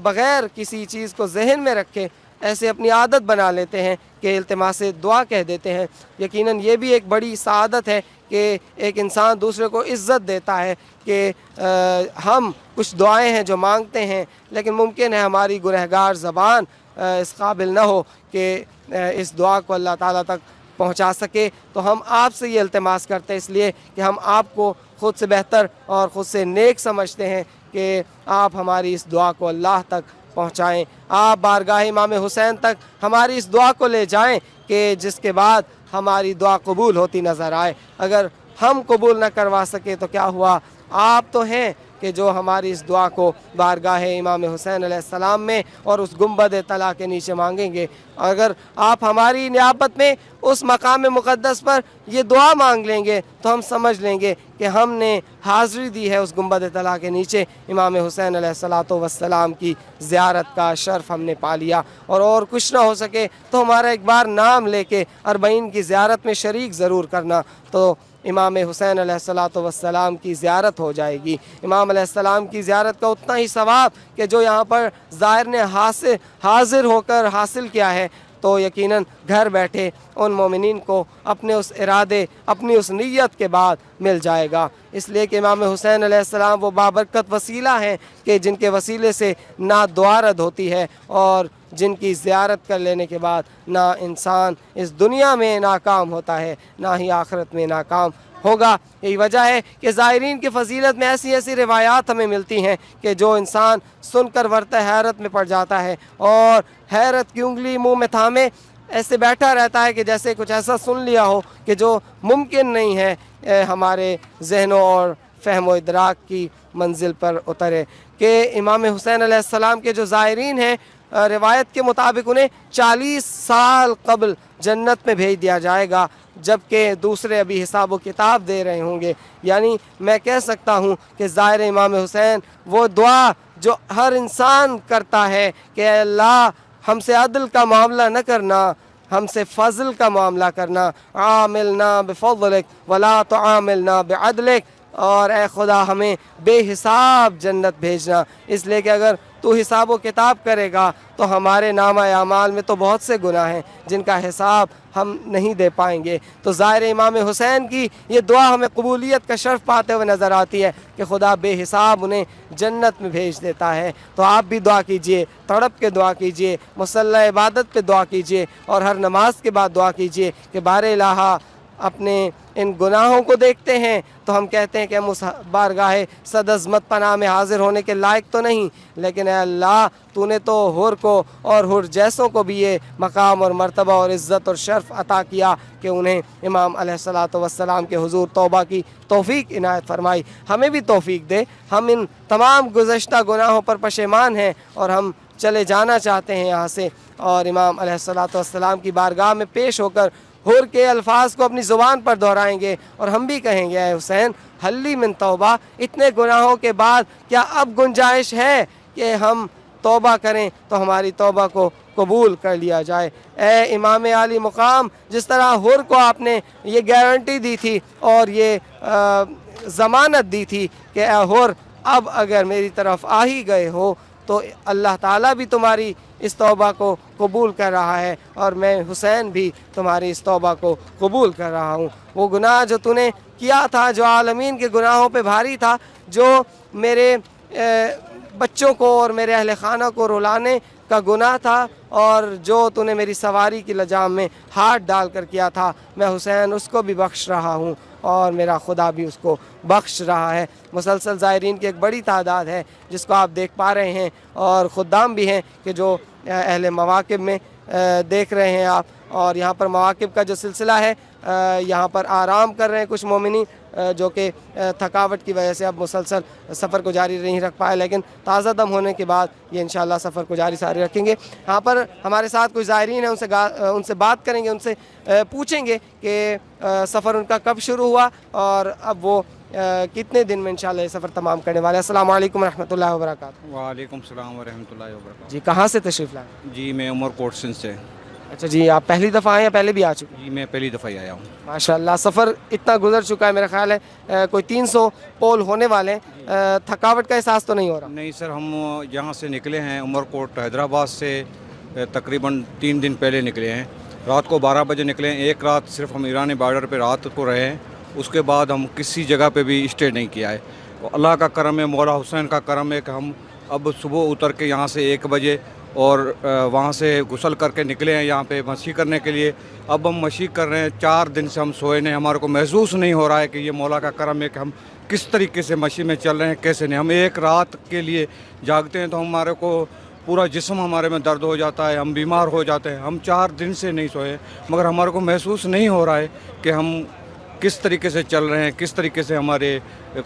[SPEAKER 1] بغیر کسی چیز کو ذہن میں رکھے ایسے اپنی عادت بنا لیتے ہیں کہ التماس دعا کہہ دیتے ہیں. یقیناً یہ بھی ایک بڑی سعادت ہے کہ ایک انسان دوسرے کو عزت دیتا ہے کہ ہم کچھ دعائیں ہیں جو مانگتے ہیں, لیکن ممکن ہے ہماری گنہگار زبان اس قابل نہ ہو کہ اس دعا کو اللہ تعالیٰ تک پہنچا سکے. تو ہم آپ سے یہ التماس کرتے ہیں اس لیے کہ ہم آپ کو خود سے بہتر اور خود سے نیک سمجھتے ہیں کہ آپ ہماری اس دعا کو اللہ تک پہنچائیں. آپ بارگاہ امام حسین تک ہماری اس دعا کو لے جائیں کہ جس کے بعد ہماری دعا قبول ہوتی نظر آئے. اگر ہم قبول نہ کروا سکے تو کیا ہوا, آپ تو ہیں کہ جو ہماری اس دعا کو بارگاہ امام حسین علیہ السلام میں اور اس گنبد طلا کے نیچے مانگیں گے. اگر آپ ہماری نیابت میں اس مقام مقدس پر یہ دعا مانگ لیں گے تو ہم سمجھ لیں گے کہ ہم نے حاضری دی ہے اس گنبد طلا کے نیچے, امام حسین علیہ السلام کی زیارت کا شرف ہم نے پا لیا. اور کچھ نہ ہو سکے تو ہمارا ایک بار نام لے کے 40 کی زیارت میں شریک ضرور کرنا, تو امام حسین علیہ السلام کی زیارت ہو جائے گی. امام علیہ السلام کی زیارت کا اتنا ہی ثواب کہ جو یہاں پر زائر نے حاضر ہو کر حاصل کیا ہے, تو یقیناً گھر بیٹھے ان مومنین کو اپنے اس ارادے, اپنی اس نیت کے بعد مل جائے گا. اس لیے کہ امام حسین علیہ السلام وہ بابرکت وسیلہ ہیں کہ جن کے وسیلے سے نہ دعا رد ہوتی ہے, اور جن کی زیارت کر لینے کے بعد نہ انسان اس دنیا میں ناکام ہوتا ہے نہ ہی آخرت میں ناکام ہوگا. یہی وجہ ہے کہ زائرین کی فضیلت میں ایسی ایسی روایات ہمیں ملتی ہیں کہ جو انسان سن کر ورطہ حیرت میں پڑ جاتا ہے, اور حیرت کی انگلی منہ میں تھامے ایسے بیٹھا رہتا ہے کہ جیسے کچھ ایسا سن لیا ہو کہ جو ممکن نہیں ہے ہمارے ذہنوں اور فہم و ادراک کی منزل پر اترے. کہ امام حسین علیہ السلام کے جو زائرین ہیں, روایت کے مطابق انہیں 40 سال قبل جنت میں بھیج دیا جائے گا, جبکہ دوسرے ابھی حساب و کتاب دے رہے ہوں گے. یعنی میں کہہ سکتا ہوں کہ زائر امام حسین وہ دعا جو ہر انسان کرتا ہے کہ اے اللہ ہم سے عدل کا معاملہ نہ کرنا, ہم سے فضل کا معاملہ کرنا, عاملنا بفضلک ولا تعاملنا بعدلک, اور اے خدا ہمیں بے حساب جنت بھیجنا، اس لیے کہ اگر تو حساب و کتاب کرے گا تو ہمارے نامہ اعمال میں تو بہت سے گناہ ہیں جن کا حساب ہم نہیں دے پائیں گے۔ تو ظاہر امام حسین کی یہ دعا ہمیں قبولیت کا شرف پاتے ہوئے نظر آتی ہے کہ خدا بے حساب انہیں جنت میں بھیج دیتا ہے۔ تو آپ بھی دعا کیجئے، تڑپ کے دعا کیجئے، مصلی عبادت پہ دعا کیجئے، اور ہر نماز کے بعد دعا کیجئے کہ بار الہ اپنے ان گناہوں کو دیکھتے ہیں تو ہم کہتے ہیں کہ ہم اس بارگاہ صد عظمت پناہ میں حاضر ہونے کے لائق تو نہیں، لیکن اے اللہ تو نے تو حور کو اور حور جیسوں کو بھی یہ مقام اور مرتبہ اور عزت اور شرف عطا کیا کہ انہیں امام علیہ الصلوۃ والسلام کے حضور توبہ کی توفیق عنایت فرمائی۔ ہمیں بھی توفیق دے، ہم ان تمام گزشتہ گناہوں پر پشیمان ہیں اور ہم چلے جانا چاہتے ہیں یہاں سے، اور امام علیہ الصلوۃ والسلام کی بارگاہ میں پیش ہو کر حور کے الفاظ کو اپنی زبان پر دہرائیں گے اور ہم بھی کہیں گے اے حسین حلی من توبہ، اتنے گناہوں کے بعد کیا اب گنجائش ہے کہ ہم توبہ کریں تو ہماری توبہ کو قبول کر لیا جائے۔ اے امام عالی مقام، جس طرح حور کو آپ نے یہ گارنٹی دی تھی اور یہ ضمانت دی تھی کہ اے حور اب اگر میری طرف آ ہی گئے ہو تو اللہ تعالیٰ بھی تمہاری اس توبہ کو قبول کر رہا ہے، اور میں حسین بھی تمہاری اس توبہ کو قبول کر رہا ہوں۔ وہ گناہ جو تو نے کیا تھا، جو عالمین کے گناہوں پہ بھاری تھا، جو میرے بچوں کو اور میرے اہل خانہ کو رلانے کا گناہ تھا، اور جو تو نے میری سواری کی لجام میں ہاتھ ڈال کر کیا تھا، میں حسین اس کو بھی بخش رہا ہوں اور میرا خدا بھی اس کو بخش رہا ہے۔ مسلسل زائرین کی ایک بڑی تعداد ہے جس کو آپ دیکھ پا رہے ہیں، اور خدام بھی ہیں کہ جو اہل مواقب میں دیکھ رہے ہیں آپ، اور یہاں پر مواقب کا جو سلسلہ ہے یہاں پر آرام کر رہے ہیں کچھ مومنین جو کہ تھکاوٹ کی وجہ سے اب مسلسل سفر کو جاری نہیں رکھ پائے، لیکن تازہ دم ہونے کے بعد یہ انشاءاللہ سفر کو جاری رکھیں گے۔ یہاں پر ہمارے ساتھ کچھ زائرین ہیں، ان سے بات کریں گے، ان سے پوچھیں گے کہ سفر ان کا کب شروع ہوا اور اب وہ کتنے دن میں انشاءاللہ یہ سفر تمام کرنے والے ہیں۔ السلام علیکم ورحمۃ اللہ وبرکاتہ۔
[SPEAKER 7] وعلیکم السلام ورحمۃ اللہ وبرکاتہ۔
[SPEAKER 1] جی کہاں سے تشریف لائے؟
[SPEAKER 7] جی میں عمر کوٹ سندھ سے۔
[SPEAKER 1] اچھا جی، آپ پہلی دفعہ آئے یا پہلے بھی آ چکے؟
[SPEAKER 7] جی میں پہلی دفعہ ہی آیا ہوں۔
[SPEAKER 1] ماشاءاللہ، سفر اتنا گزر چکا ہے، میرا خیال ہے کوئی 300 پول ہونے والے ہیں، تھکاوٹ کا احساس تو نہیں ہو رہا؟
[SPEAKER 7] نہیں سر، ہم یہاں سے نکلے ہیں عمر کوٹ حیدرآباد سے تقریباً 3 دن پہلے نکلے ہیں، رات کو 12 بجے نکلے ہیں۔ ایک رات صرف ہم ایرانی بارڈر پہ رات کو رہے ہیں، اس کے بعد ہم کسی جگہ پہ بھی اسٹے نہیں کیا ہے۔ اللہ کا کرم ہے، مولا حسین کا کرم ہے کہ ہم اب صبح اتر کے یہاں سے 1 بجے اور وہاں سے غسل کر کے نکلے ہیں یہاں پہ مشی کرنے کے لیے۔ اب ہم مشی کر رہے ہیں، 4 دن سے ہم سوئے نہیں، ہمارے کو محسوس نہیں ہو رہا ہے کہ یہ مولا کا کرم ہے کہ ہم کس طریقے سے مشی میں چل رہے ہیں، کیسے نہیں۔ ہم ایک رات کے لیے جاگتے ہیں تو ہمارے کو پورا جسم ہمارے میں درد ہو جاتا ہے، ہم بیمار ہو جاتے ہیں۔ ہم 4 دن سے نہیں سوئے، مگر ہمارے کو محسوس نہیں ہو رہا ہے کہ ہم کس طریقے سے چل رہے ہیں، کس طریقے سے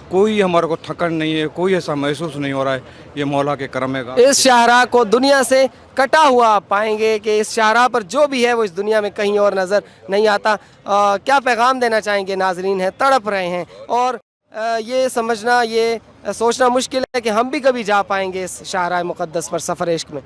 [SPEAKER 7] کوئی ہمارے کو تھکن نہیں ہے، کوئی ایسا محسوس نہیں ہو رہا ہے۔ یہ مولا کے کرم ہے۔
[SPEAKER 1] اس شاہراہ کو دنیا سے کٹا ہوا آپ پائیں گے کہ اس شاہراہ پر جو بھی ہے وہ اس دنیا میں کہیں اور نظر نہیں آتا۔ کیا پیغام دینا چاہیں گے؟ ناظرین ہیں، تڑپ رہے ہیں، اور یہ سمجھنا، یہ سوچنا مشکل ہے کہ ہم بھی کبھی جا پائیں گے اس شاہراہ مقدس پر سفر عشق میں۔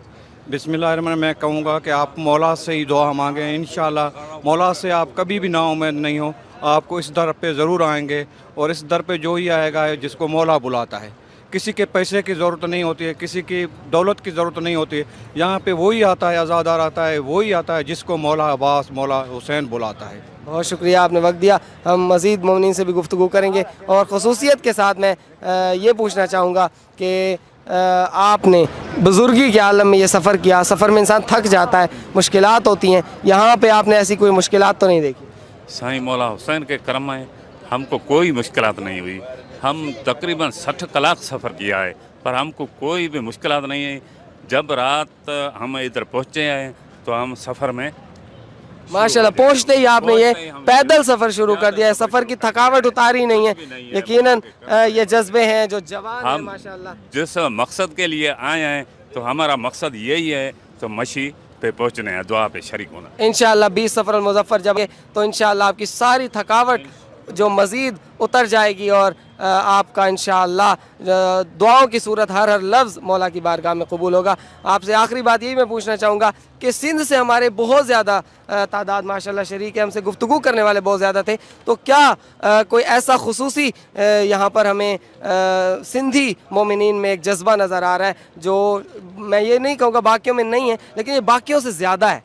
[SPEAKER 7] بسم اللہ الرحمن الرحیم۔ میں کہوں گا کہ آپ مولا سے ہی دعا مانگیں، انشاءاللہ مولا سے آپ کبھی بھی نا امید نہیں ہو، آپ کو اس در پہ ضرور آئیں گے، اور اس در پہ جو ہی آئے گا جس کو مولا بلاتا ہے۔ کسی کے پیسے کی ضرورت نہیں ہوتی ہے، کسی کی دولت کی ضرورت نہیں ہوتی ہے، یہاں پہ وہی آتا ہے، آزادار آتا ہے، وہی آتا ہے جس کو مولا عباس، مولا حسین بلاتا ہے۔
[SPEAKER 1] بہت شکریہ، آپ نے وقت دیا۔ ہم مزید مومنین سے بھی گفتگو کریں گے، اور خصوصیت کے ساتھ میں یہ پوچھنا چاہوں گا کہ آپ نے بزرگی کے عالم میں یہ سفر کیا، سفر میں انسان تھک جاتا ہے، مشکلات ہوتی ہیں، یہاں پہ آپ نے ایسی کوئی مشکلات تو نہیں دیکھی؟
[SPEAKER 8] سائیں مولا حسین کے کرم میں ہم کو کوئی مشکلات نہیں ہوئی۔ ہم تقریباً 60 کلاک سفر کیا ہے، پر ہم کو کوئی بھی مشکلات نہیں ہے۔ جب رات ہم ادھر پہنچے ہیں تو ہم سفر میں
[SPEAKER 1] ماشاءاللہ پہنچتے ہی آپ نے یہ پیدل سفر شروع کر دیا ہے، سفر کی تھکاوٹ اتاری نہیں ہے۔ یقیناً یہ جذبے ہیں جو جوان ہیں ماشاءاللہ۔
[SPEAKER 8] جس مقصد کے لیے آئے ہیں تو ہمارا مقصد یہی ہے، تو مشی پہ پہنچنے ہیں، دعا پہ شریک ہونا۔
[SPEAKER 1] انشاءاللہ 20 سفر المظفر جب تو انشاءاللہ آپ کی ساری تھکاوٹ جو مزید اتر جائے گی اور آپ کا انشاءاللہ دعاؤں کی صورت ہر لفظ مولا کی بارگاہ میں قبول ہوگا۔ آپ سے آخری بات یہی میں پوچھنا چاہوں گا کہ سندھ سے ہمارے بہت زیادہ تعداد ماشاءاللہ شریک ہے، ہم سے گفتگو کرنے والے بہت زیادہ تھے، تو کیا کوئی ایسا خصوصی یہاں پر ہمیں سندھی مومنین میں ایک جذبہ نظر آ رہا ہے جو میں یہ نہیں کہوں گا باقیوں میں نہیں ہے، لیکن یہ باقیوں سے زیادہ ہے؟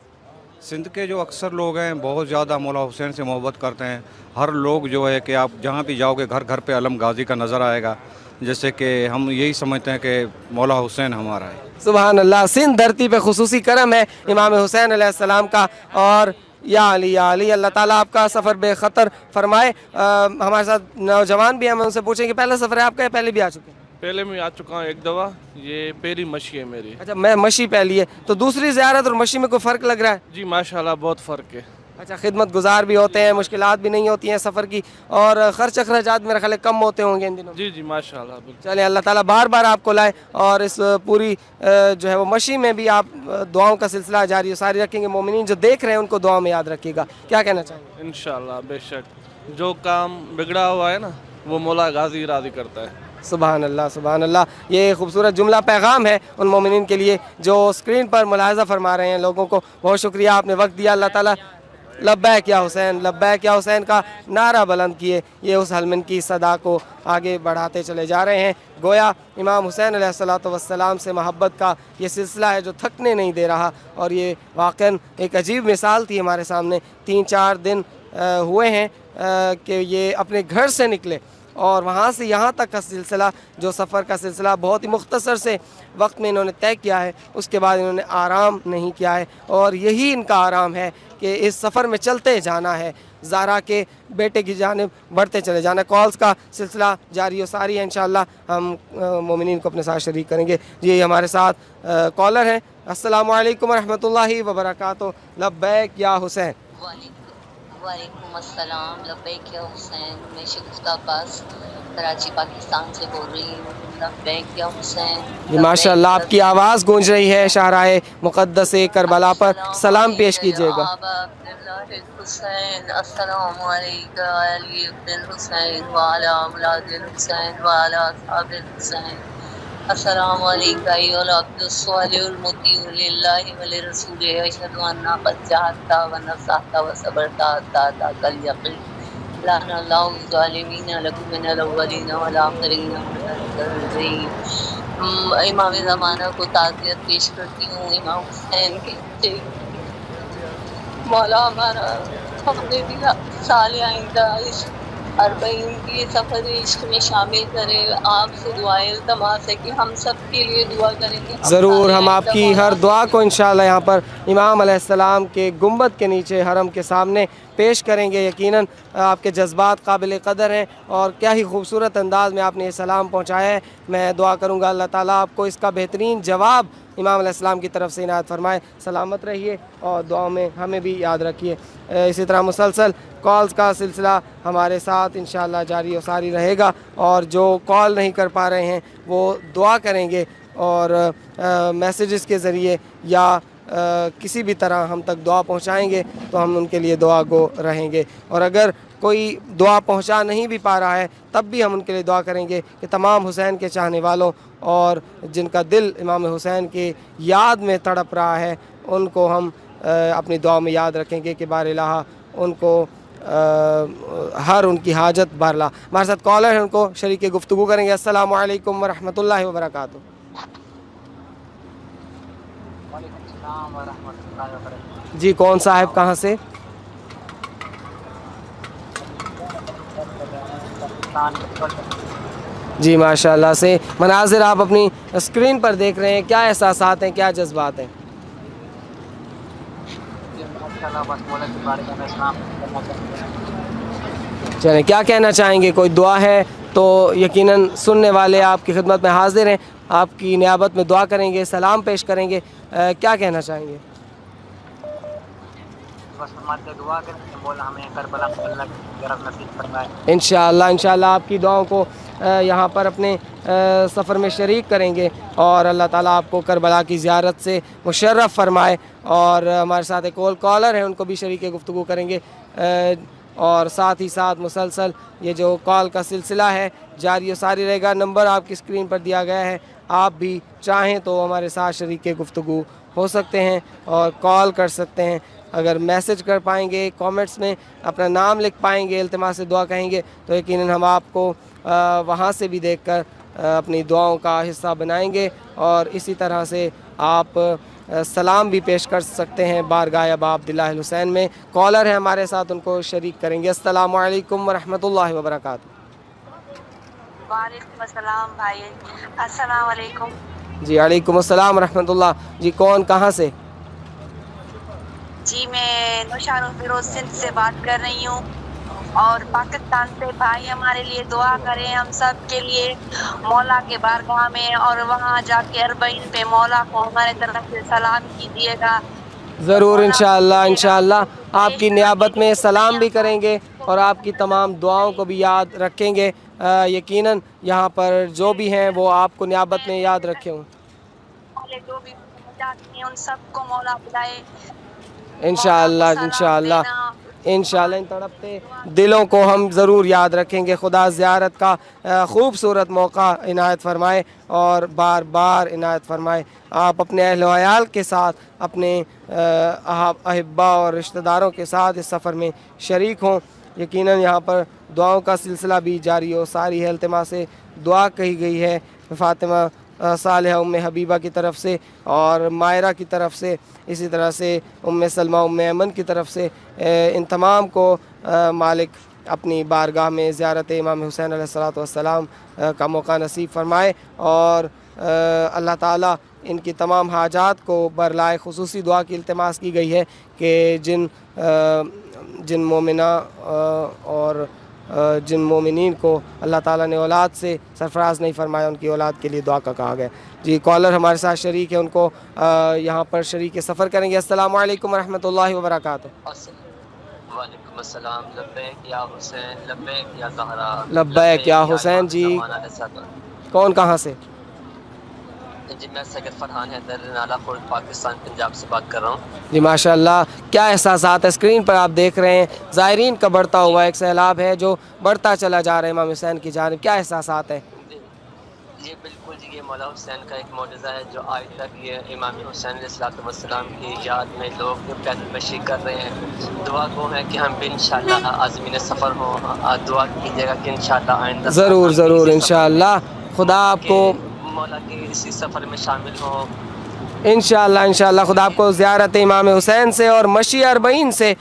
[SPEAKER 7] سندھ کے جو اکثر لوگ ہیں بہت زیادہ مولا حسین سے محبت کرتے ہیں۔ ہر لوگ جو ہے کہ آپ جہاں بھی جاؤ گے گھر گھر پہ علم غازی کا نظر آئے گا، جیسے کہ ہم یہی سمجھتے ہیں کہ مولا حسین ہمارا ہے۔
[SPEAKER 1] سبحان اللہ، سندھ دھرتی پہ خصوصی کرم ہے امام حسین علیہ السلام کا، اور یا علی یا علی، اللہ تعالیٰ آپ کا سفر بے خطر فرمائے۔ ہمارے ساتھ نوجوان بھی ہیں، ہم ان سے پوچھیں کہ پہلا سفر ہے آپ کا یا پہلے بھی آ چکے ہیں؟
[SPEAKER 9] پہلے میں آ چکا ہوں ایک دفعہ، یہ پہلی مشی ہے میری۔
[SPEAKER 1] اچھا، میں مشی پہلی ہے، تو دوسری زیارت اور مشی میں کوئی فرق لگ رہا ہے؟
[SPEAKER 9] جی ماشاءاللہ بہت فرق ہے۔
[SPEAKER 1] اچھا، خدمت گزار بھی ہوتے ہیں، مشکلات بھی نہیں ہوتی ہیں سفر کی، اور خرچ اخراجات میرے خیال ہے کم ہوتے ہوں گے ان دنوں؟
[SPEAKER 9] جی جی ماشاءاللہ بالکل۔
[SPEAKER 1] چلیں، اللہ تعالیٰ بار بار آپ کو لائے، اور اس پوری جو ہے وہ مشی میں بھی آپ دعاؤں کا سلسلہ جاری و ساری رکھیں گے۔ مومنین جو دیکھ رہے ہیں ان کو دعاؤں میں یاد رکھیے گا، کیا کہنا چاہیں گے؟
[SPEAKER 9] انشاءاللہ بے شک، جو کام بگڑا ہوا ہے نا وہ مولا غازی راضی کرتا ہے۔
[SPEAKER 1] سبحان اللہ، سبحان اللہ، یہ خوبصورت جملہ پیغام ہے ان مومنین کے لیے جو اسکرین پر ملاحظہ فرما رہے ہیں لوگوں کو۔ بہت شکریہ، آپ نے وقت دیا، اللہ تعالیٰ لبیک یا حسین، لبیک یا حسین کا نعرہ بلند کیے، یہ اس حلمن کی صدا کو آگے بڑھاتے چلے جا رہے ہیں۔ گویا امام حسین علیہ السلام سے محبت کا یہ سلسلہ ہے جو تھکنے نہیں دے رہا، اور یہ واقعاً ایک عجیب مثال تھی ہمارے سامنے۔ 3-4 دن ہوئے ہیں کہ یہ اپنے گھر سے نکلے، اور وہاں سے یہاں تک کا سلسلہ، جو سفر کا سلسلہ بہت ہی مختصر سے وقت میں انہوں نے طے کیا ہے، اس کے بعد انہوں نے آرام نہیں کیا ہے، اور یہی ان کا آرام ہے کہ اس سفر میں چلتے جانا ہے، زہرا کے بیٹے کی جانب بڑھتے چلے جانا۔ کالز کا سلسلہ جاری و ساری ہے، انشاءاللہ ہم مومنین کو اپنے ساتھ شریک کریں گے۔ جی ہمارے ساتھ کالر ہیں۔ السلام علیکم ورحمۃ اللہ وبرکاتہ، لبیک یا حسین۔
[SPEAKER 10] وعلیکم السلام، لبیک یا حسین۔ میں شگفتہ عباس کراچی پاکستان سے بول رہی ہوں۔ لبیک یا حسین۔
[SPEAKER 1] جی ماشاء اللہ، آپ کی آواز گونج رہی ہے شاہراہ مقدس کربلا پر، سلام پیش کیجیے گا۔
[SPEAKER 10] السلام علیکم علی ابن الحسین وعلی اولاد الحسین وعلی اصحاب الحسین۔ السلام علیکم ایھا العبد الصالح المطیع للہ ولرسولہ، اشہد ان قد جاہدت ونصحت وصبرت حتی اتاک الیقین، لعن اللہ الظالمین لکم من الاولین والآخرین والمنذرین۔ امام زمانہ کو تعزیت پیش کرتی ہوں امام حسین کے، مولا ہمارا ہمیں بھی سال آئندہ اس 40 کی سفر عشق میں شامل کرے۔ آپ سے دعائیں التماس ہے کہ ہم سب کے لیے دعا کریں گے۔
[SPEAKER 1] ضرور، ہم آپ کی ہر دعا کو انشاءاللہ یہاں پر امام علیہ السلام کے گنبد کے نیچے حرم کے سامنے پیش کریں گے۔ یقیناً آپ کے جذبات قابل قدر ہیں، اور کیا ہی خوبصورت انداز میں آپ نے یہ سلام پہنچایا ہے۔ میں دعا کروں گا اللہ تعالیٰ آپ کو اس کا بہترین جواب امام علیہ السلام کی طرف سے عنایت فرمائے۔ سلامت رہیے اور دعاؤں میں ہمیں بھی یاد رکھیے۔ اسی طرح مسلسل کالز کا سلسلہ ہمارے ساتھ انشاءاللہ جاری و ساری رہے گا، اور جو کال نہیں کر پا رہے ہیں وہ دعا کریں گے، اور میسیجز کے ذریعے یا کسی بھی طرح ہم تک دعا پہنچائیں گے تو ہم ان کے لیے دعا گو رہیں گے، اور اگر کوئی دعا پہنچا نہیں بھی پا رہا ہے تب بھی ہم ان کے لیے دعا کریں گے کہ تمام حسین کے چاہنے والوں اور جن کا دل امام حسین کی یاد میں تڑپ رہا ہے ان کو ہم اپنی دعا میں یاد رکھیں گے کہ بار الہ ان کو ہر ان کی حاجت بھرلا۔ ہمارے ساتھ کالر ہیں، ان کو شریک گفتگو کریں گے۔ السلام علیکم ورحمۃ اللہ وبرکاتہ۔
[SPEAKER 10] وعلیکم السلام ورحمۃ اللہ وبرکاتہ۔
[SPEAKER 1] جی کون صاحب کہاں سے؟ جی ماشاء اللہ سے مناظر آپ اپنی اسکرین پر دیکھ رہے ہیں، کیا احساسات ہیں، کیا جذبات ہیں؟ چلیں، کیا کہنا چاہیں گے؟ کوئی دعا ہے تو یقیناً سننے والے آپ کی خدمت میں حاضر ہیں، آپ کی نیابت میں دعا کریں گے، سلام پیش کریں گے، کیا کہنا چاہیں گے؟ انشاءاللہ آپ کی دعاؤں کو یہاں پر اپنے سفر میں شریک کریں گے، اور اللہ تعالیٰ آپ کو کربلا کی زیارت سے مشرف فرمائے۔ اور ہمارے ساتھ ایک اور کالر ہیں، ان کو بھی شریک گفتگو کریں گے۔ اور ساتھ ہی ساتھ مسلسل یہ جو کال کا سلسلہ ہے جاری و ساری رہے گا. نمبر آپ کی اسکرین پر دیا گیا ہے, آپ بھی چاہیں تو ہمارے ساتھ شریک گفتگو ہو سکتے ہیں اور کال کر سکتے ہیں. اگر میسج کر پائیں گے, کامنٹس میں اپنا نام لکھ پائیں گے, التماس دعا کہیں گے تو یقیناً ہم آپ کو وہاں سے بھی دیکھ کر اپنی دعاؤں کا حصہ بنائیں گے. اور اسی طرح سے آپ سلام بھی پیش کر سکتے ہیں بارگاہ ابا عبداللہ الحسین میں. کالر ہیں ہمارے ساتھ, ان کو شریک کریں گے. السلام علیکم ورحمۃ اللہ وبرکاتہ.
[SPEAKER 10] وعلیکم السلام بھائی, السلام علیکم.
[SPEAKER 1] جی وعلیکم السلام ورحمۃ اللہ. جی کون کہاں سے؟
[SPEAKER 10] جی میں نوشان فیروز سندھ سے بات کر رہی ہوں, اور پاکستان سے بھائی ہمارے لیے دعا کریں ہم سب کے لیے مولا کے بارگاہ میں, اور وہاں جا کے اربعین پہ مولا کو ہمارے طرف سے سلام کیجیے گا.
[SPEAKER 1] ضرور انشاءاللہ انشاءاللہ آپ کی نیابت میں سلام بھی کریں گے اور آپ کی تمام دعاؤں کو بھی یاد رکھیں گے. یقیناً یہاں پر جو بھی ہیں وہ آپ کو نیابت میں یاد رکھے ہوں.
[SPEAKER 10] جو بھی جاتے ہیں ان سب کو مولا بلائے.
[SPEAKER 1] انشاءاللہ انشاءاللہ انشاءاللہ ان تڑپتے دلوں کو ہم ضرور یاد رکھیں گے. خدا زیارت کا خوبصورت موقع عنایت فرمائے اور بار بار عنایت فرمائے. آپ اپنے اہل و عیال کے ساتھ, اپنے احبا اور رشتہ داروں کے ساتھ اس سفر میں شریک ہوں. یقیناً یہاں پر دعاؤں کا سلسلہ بھی جاری ہو ساری ہے. التماس دعا کہی گئی ہے فاطمہ صالحہ ام حبیبہ کی طرف سے اور مائرہ کی طرف سے, اسی طرح سے ام سلمہ ام ایمن کی طرف سے. ان تمام کو مالک اپنی بارگاہ میں زیارت امام حسین علیہ السلام کا موقع نصیب فرمائے, اور اللہ تعالیٰ ان کی تمام حاجات کو برلائے خصوصی دعا کی التماس کی گئی ہے کہ جن مومنہ اور جن مومنین کو اللہ تعالیٰ نے اولاد سے سرفراز نہیں فرمایا ان کی اولاد کے لیے دعا کا کہا گیا. جی کالر ہمارے ساتھ شریک ہے, ان کو یہاں پر شریک سفر کریں گے. السلام علیکم ورحمۃ اللہ وبرکاتہ.
[SPEAKER 11] وعلیکم السلام. لبیک یا حسین, لبیک یا زہرا,
[SPEAKER 1] لبیک یا حسین. جی کون کہاں سے؟
[SPEAKER 11] جی میں سید فرحان حیدر, نالا خورد, پاکستان, پنجاب سے بات کر رہا ہوں.
[SPEAKER 1] جی ماشاء اللہ. کیا احساسات ہے؟ اسکرین پر آپ دیکھ رہے ہیں زائرین کا بڑھتا ہوا ایک سیلاب ہے جو بڑھتا چلا جا رہا ہے امام حسین کی جانب. کیا احساسات ہے؟
[SPEAKER 11] جی بالکل جی, یہ مولا حسین کا ایک معجزہ ہے جو آج تک یہ امام حسین علیہ السلام کی یاد میں لوگ پیدل مشی کر رہے ہیں. دعا گو ہے کہ ہم بھی انشاءاللہ عازمین سفر ہوں. دعا کیجیے گا کہ انشاءاللہ آئندہ
[SPEAKER 1] ضرور ضرور انشاءاللہ خدا آپ کو
[SPEAKER 11] مولا کے اسی سفر میں شامل ہوں.
[SPEAKER 1] انشاءاللہ انشاءاللہ خدا آپ کو زیارت امام حسین سے اور مشی اربعین سے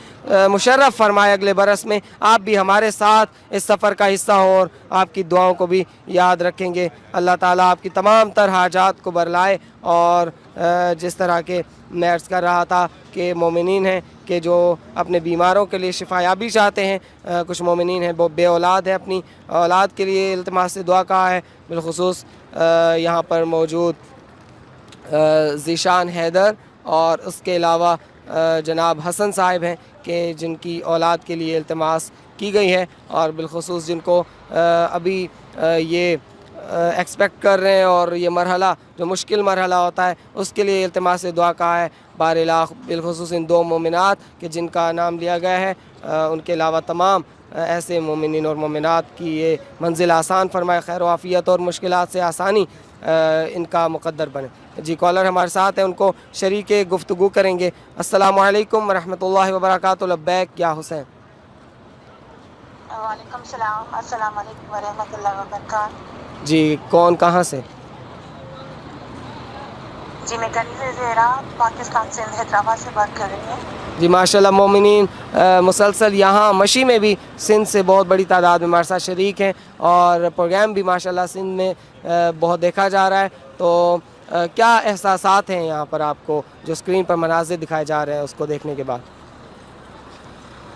[SPEAKER 1] مشرف فرمائے. اگلے برس میں آپ بھی ہمارے ساتھ اس سفر کا حصہ ہوں اور آپ کی دعاؤں کو بھی یاد رکھیں گے. اللہ تعالیٰ آپ کی تمام تر حاجات کو برلائے. اور جس طرح کے میں عرض کر رہا تھا کہ مومنین ہیں کہ جو اپنے بیماروں کے لیے شفا یابی چاہتے ہیں, کچھ مومنین ہیں وہ بے اولاد ہیں, اپنی اولاد کے لیے التماس سے دعا کہا ہے. بالخصوص یہاں پر موجود ذیشان حیدر اور اس کے علاوہ جناب حسن صاحب ہیں کہ جن کی اولاد کے لیے التماس کی گئی ہے, اور بالخصوص جن کو ابھی یہ ایکسپیکٹ کر رہے ہیں اور یہ مرحلہ جو مشکل مرحلہ ہوتا ہے اس کے لیے التماس سے دعا کہا ہے. بارلاخ بالخصوص ان دو مومنات کہ جن کا نام لیا گیا ہے, ان کے علاوہ تمام ایسے مومنین اور مومنات کی یہ منزل آسان فرمائے, خیر و عافیت اور مشکلات سے آسانی ان کا مقدر بنے. جی کالر ہمارے ساتھ ہیں, ان کو شریک گفتگو کریں گے. السلام علیکم ورحمۃ اللہ وبرکاتہ. لبیک یا حسین.
[SPEAKER 10] وعلیکم السلام. السلام علیکم ورحمۃ اللہ وبرکاتہ.
[SPEAKER 1] جی کون کہاں سے؟
[SPEAKER 10] جی میں کنیز زہرا, پاکستان سے, حیدرآباد سے بات کر رہی ہوں.
[SPEAKER 1] جی ماشاءاللہ مومنین مسلسل یہاں مشی میں بھی سندھ سے بہت بڑی تعداد میں ہمارے ساتھ شریک ہیں, اور پروگرام بھی ماشاءاللہ سندھ میں بہت دیکھا جا رہا ہے. تو کیا احساسات ہیں یہاں پر آپ کو جو اسکرین پر مناظر دکھائے جا رہے ہیں اس کو دیکھنے کے بعد؟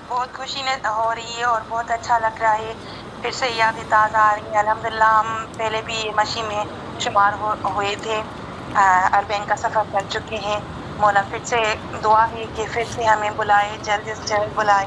[SPEAKER 10] بہت خوشی ہو رہی ہے اور بہت اچھا لگ رہا ہے. پھر سے یادیں تازہ آ رہی ہیں. الحمدللہ ہم پہلے بھی مشی میں شمار ہوئے تھے, اربعین کا سفر کر چکے ہیں. مولا پھر سے دعا ہے کہ پھر سے ہمیں بلائے, جلد سے جلد بلائے.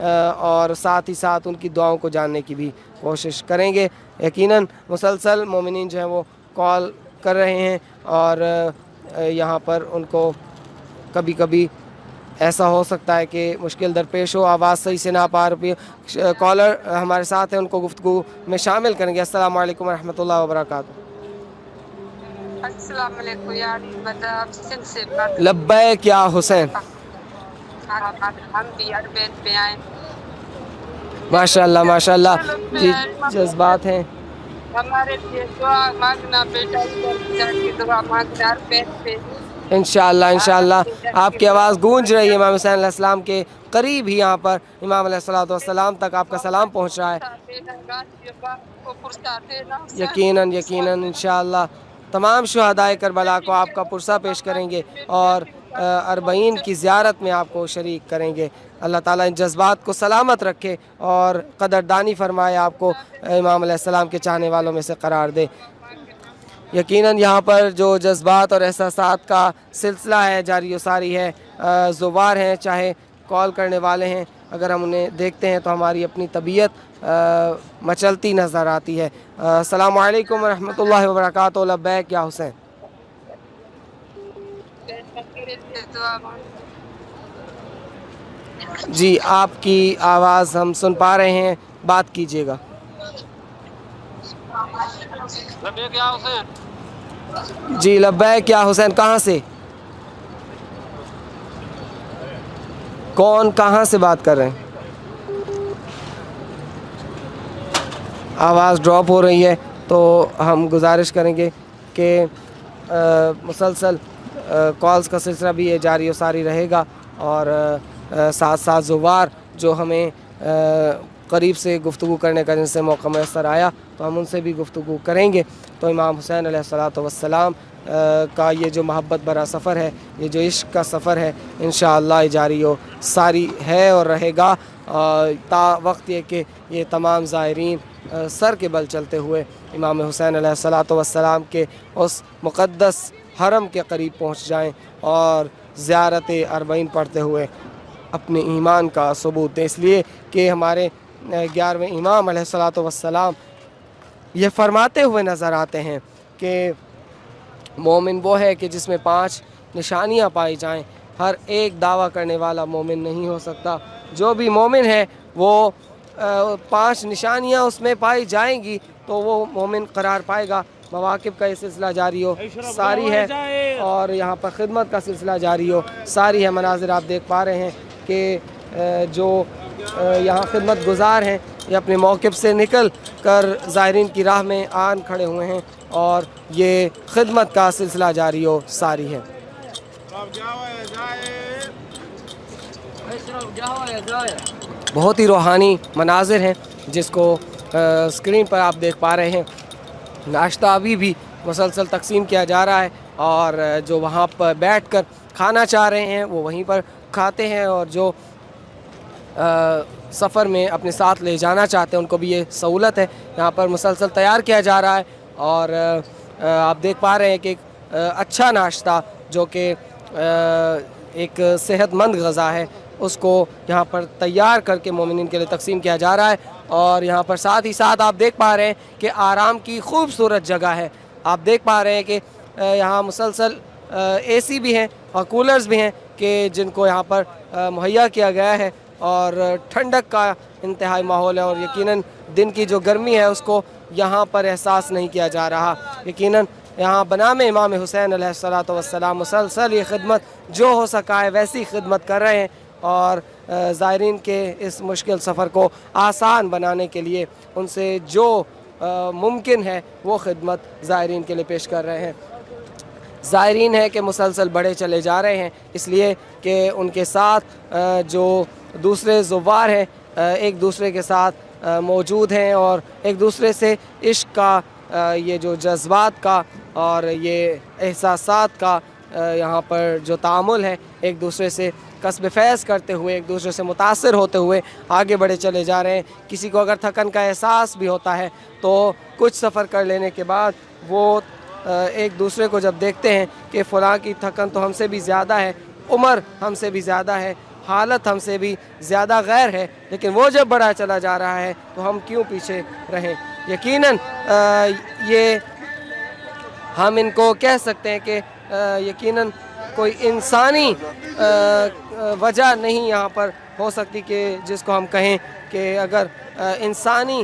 [SPEAKER 1] اور ساتھ ہی ساتھ ان کی دعاؤں کو جاننے کی بھی کوشش کریں گے. یقیناً مسلسل مومنین جو ہیں وہ کال کر رہے ہیں اور یہاں پر ان کو کبھی کبھی ایسا ہو سکتا ہے کہ مشکل درپیش ہو, آواز صحیح سے نہ پا رہی. کالر ہمارے ساتھ ہیں, ان کو گفتگو میں شامل کریں گے. السلام علیکم ورحمۃ اللہ وبرکاتہ.
[SPEAKER 12] السلام علیکم یار, مطلب سندھ سے بات.
[SPEAKER 1] لبیک یا حسین.
[SPEAKER 12] ہم بھی عربین پہ آئے.
[SPEAKER 1] ماشاء اللہ ماشاء اللہ, جی جذبات ہیں.
[SPEAKER 12] ہمارے لیے دعا مانگنا بیٹا, ادھر جا کے دعا مانگنا عربین پہ.
[SPEAKER 1] انشاءاللہ آپ کی آواز گونج رہی ہے امام حسین علیہ السلام کے قریب ہی. یہاں پر امام علیہ السلام تک آپ کا سلام پہنچ رہا ہے. یقیناً انشاءاللہ تمام شہدائے کربلا کو آپ کا پرسہ پیش کریں گے اور اربعین کی زیارت میں آپ کو شریک کریں گے. اللہ تعالیٰ ان جذبات کو سلامت رکھے اور قدردانی فرمائے, آپ کو امام علیہ السلام کے چاہنے والوں میں سے قرار دے. یقیناً یہاں پر جو جذبات اور احساسات کا سلسلہ ہے جاری و ساری ہے. زوار ہیں چاہے کال کرنے والے ہیں, اگر ہم انہیں دیکھتے ہیں تو ہماری اپنی طبیعت مچلتی نظر آتی ہے. السلام علیکم ورحمۃ اللہ وبرکاتہ. لبیک یا حسین. جی آپ کی آواز ہم سن پا رہے ہیں, بات کیجیے گا. جی لبیک یا حسین. کہاں سے, کون کہاں سے بات کر رہے ہیں؟ آواز ڈراپ ہو رہی ہے تو ہم گزارش کریں گے کہ مسلسل کالز کا سلسلہ بھی یہ جاری و ساری رہے گا اور ساتھ ساتھ زوار جو ہمیں قریب سے گفتگو کرنے کا جن سے موقع میسر آیا تو ہم ان سے بھی گفتگو کریں گے. تو امام حسین علیہ السلام کا یہ جو محبت بھرا سفر ہے, یہ جو عشق کا سفر ہے, انشاءاللہ یہ جاری و ساری ہے اور رہے گا تا وقت یہ کہ یہ تمام زائرین سر کے بل چلتے ہوئے امام حسین علیہ السلام کے اس مقدس حرم کے قریب پہنچ جائیں اور زیارت اربعین پڑھتے ہوئے اپنے ایمان کا ثبوت دیں. اس لیے کہ ہمارے 11ویں امام علیہ السلام یہ فرماتے ہوئے نظر آتے ہیں کہ مومن وہ ہے کہ جس میں 5 نشانیاں پائی جائیں. ہر ایک دعویٰ کرنے والا مومن نہیں ہو سکتا. جو بھی مومن ہے وہ 5 نشانیاں اس میں پائی جائیں گی تو وہ مومن قرار پائے گا. مواقب کا یہ سلسلہ جاری ہو ساری ہے اور یہاں پر خدمت کا سلسلہ جاری ہو ساری ہے. مناظر آپ دیکھ پا رہے ہیں کہ جو یہاں خدمت گزار ہیں یہ اپنے موقف سے نکل کر زائرین کی راہ میں آن کھڑے ہوئے ہیں اور یہ خدمت کا سلسلہ جاری و ساری ہے. بہت ہی روحانی مناظر ہیں جس کو اسکرین پر آپ دیکھ پا رہے ہیں. ناشتہ ابھی بھی مسلسل تقسیم کیا جا رہا ہے اور جو وہاں پر بیٹھ کر کھانا چاہ رہے ہیں وہ وہیں پر کھاتے ہیں اور جو سفر میں اپنے ساتھ لے جانا چاہتے ہیں ان کو بھی یہ سہولت ہے. یہاں پر مسلسل تیار کیا جا رہا ہے اور آپ دیکھ پا رہے ہیں کہ ایک اچھا ناشتہ جو کہ ایک صحت مند غذا ہے اس کو یہاں پر تیار کر کے مومنین کے لیے تقسیم کیا جا رہا ہے. اور یہاں پر ساتھ ہی ساتھ آپ دیکھ پا رہے ہیں کہ آرام کی خوبصورت جگہ ہے. آپ دیکھ پا رہے ہیں کہ یہاں مسلسل اے سی بھی ہیں اور کولرز بھی ہیں کہ جن کو یہاں پر مہیا کیا گیا ہے اور ٹھنڈک کا انتہائی ماحول ہے اور یقیناً دن کی جو گرمی ہے اس کو یہاں پر احساس نہیں کیا جا رہا. یقیناً یہاں بنام امام حسین علیہ السلام مسلسل یہ خدمت جو ہو سکا ہے ویسی خدمت کر رہے ہیں اور زائرین کے اس مشکل سفر کو آسان بنانے کے لیے ان سے جو ممکن ہے وہ خدمت زائرین کے لیے پیش کر رہے ہیں. زائرین ہے کہ مسلسل بڑھے چلے جا رہے ہیں اس لیے کہ ان کے ساتھ جو دوسرے زوار ہیں ایک دوسرے کے ساتھ موجود ہیں اور ایک دوسرے سے عشق کا یہ جو جذبات کا اور یہ احساسات کا یہاں پر جو تعامل ہے ایک دوسرے سے کسب فیض کرتے ہوئے ایک دوسرے سے متاثر ہوتے ہوئے آگے بڑھے چلے جا رہے ہیں. کسی کو اگر تھکن کا احساس بھی ہوتا ہے تو کچھ سفر کر لینے کے بعد وہ ایک دوسرے کو جب دیکھتے ہیں کہ فلاں کی تھکن تو ہم سے بھی زیادہ ہے, عمر ہم سے بھی زیادہ ہے, حالت ہم سے بھی زیادہ غیر ہے، لیکن وہ جب بڑھا چلا جا رہا ہے تو ہم کیوں پیچھے رہیں؟ یقیناً یہ ہم ان کو کہہ سکتے ہیں کہ یقیناً کوئی انسانی وجہ نہیں یہاں پر ہو سکتی کہ جس کو ہم کہیں کہ اگر انسانی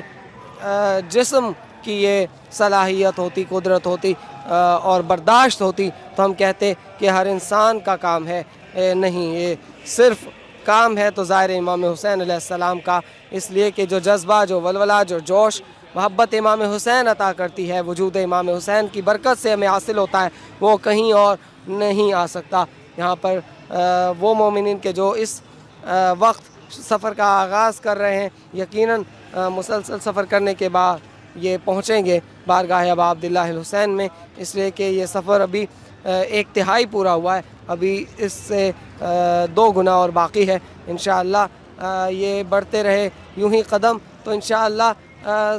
[SPEAKER 1] جسم کی یہ صلاحیت ہوتی، قدرت ہوتی اور برداشت ہوتی تو ہم کہتے کہ ہر انسان کا کام ہے. نہیں، یہ صرف کام ہے تو ظاہر امام حسین علیہ السلام کا، اس لیے کہ جو جذبہ، جو ولولہ، جو جوش محبت امام حسین عطا کرتی ہے، وجود امام حسین کی برکت سے ہمیں حاصل ہوتا ہے، وہ کہیں اور نہیں آ سکتا. یہاں پر وہ مومنین کے جو اس وقت سفر کا آغاز کر رہے ہیں، یقیناً مسلسل سفر کرنے کے بعد یہ پہنچیں گے بارگاہ ابا عبداللہ الحسین میں، اس لیے کہ یہ سفر ابھی 1/3 پورا ہوا ہے، ابھی اس سے 2 گنا اور باقی ہے. انشاءاللہ یہ بڑھتے رہے یوں ہی قدم تو انشاءاللہ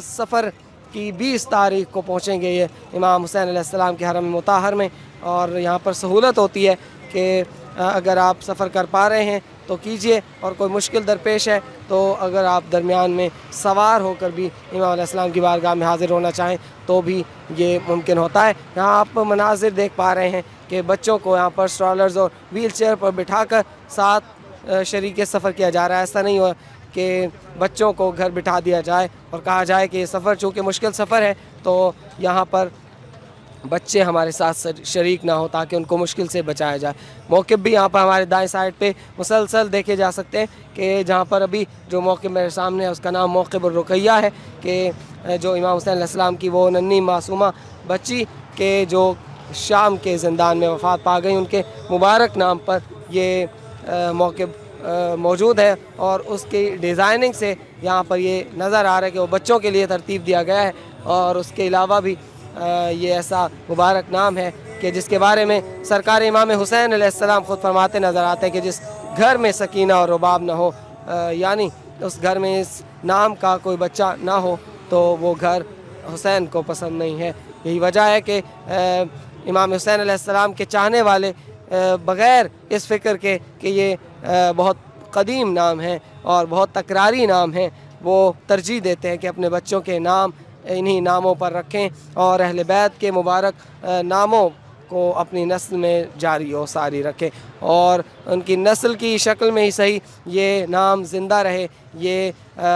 [SPEAKER 1] سفر کی 20 تاریخ کو پہنچیں گے یہ امام حسین علیہ السلام کے حرم مطہر میں. اور یہاں پر سہولت ہوتی ہے کہ اگر آپ سفر کر پا رہے ہیں تو کیجئے، اور کوئی مشکل درپیش ہے تو اگر آپ درمیان میں سوار ہو کر بھی امام علیہ السلام کی بارگاہ میں حاضر ہونا چاہیں تو بھی یہ ممکن ہوتا ہے. یہاں آپ مناظر دیکھ پا رہے ہیں کہ بچوں کو یہاں پر اسٹرالرز اور ویل چیئر پر بٹھا کر ساتھ شریک سفر کیا جا رہا ہے. ایسا نہیں ہوا کہ بچوں کو گھر بٹھا دیا جائے اور کہا جائے کہ یہ سفر چونکہ مشکل سفر ہے تو یہاں پر بچے ہمارے ساتھ شریک نہ ہو تاکہ ان کو مشکل سے بچایا جائے. موقف بھی یہاں پر ہمارے دائیں سائڈ پہ مسلسل دیکھے جا سکتے ہیں کہ جہاں پر ابھی جو موقف میرے سامنے ہے اس کا نام موقف الرقیہ ہے، کہ جو امام حسین علیہ السلام کی وہ ننھی معصومہ بچی کہ جو شام کے زندان میں وفات پا گئی، ان کے مبارک نام پر یہ موقف موجود ہے. اور اس کی ڈیزائننگ سے یہاں پر یہ نظر آ رہا ہے کہ وہ بچوں کے لیے ترتیب دیا گیا ہے. اور اس کے علاوہ بھی یہ ایسا مبارک نام ہے کہ جس کے بارے میں سرکار امام حسین علیہ السلام خود فرماتے نظر آتے ہیں کہ جس گھر میں سکینہ اور رباب نہ ہو، یعنی اس گھر میں اس نام کا کوئی بچہ نہ ہو تو وہ گھر حسین کو پسند نہیں ہے. یہی وجہ ہے کہ امام حسین علیہ السلام کے چاہنے والے بغیر اس فکر کے کہ یہ بہت قدیم نام ہے اور بہت تکراری نام ہے، وہ ترجیح دیتے ہیں کہ اپنے بچوں کے نام انہی ناموں پر رکھیں اور اہل بیت کے مبارک ناموں کو اپنی نسل میں جاری و ساری رکھیں اور ان کی نسل کی شکل میں ہی صحیح یہ نام زندہ رہے، یہ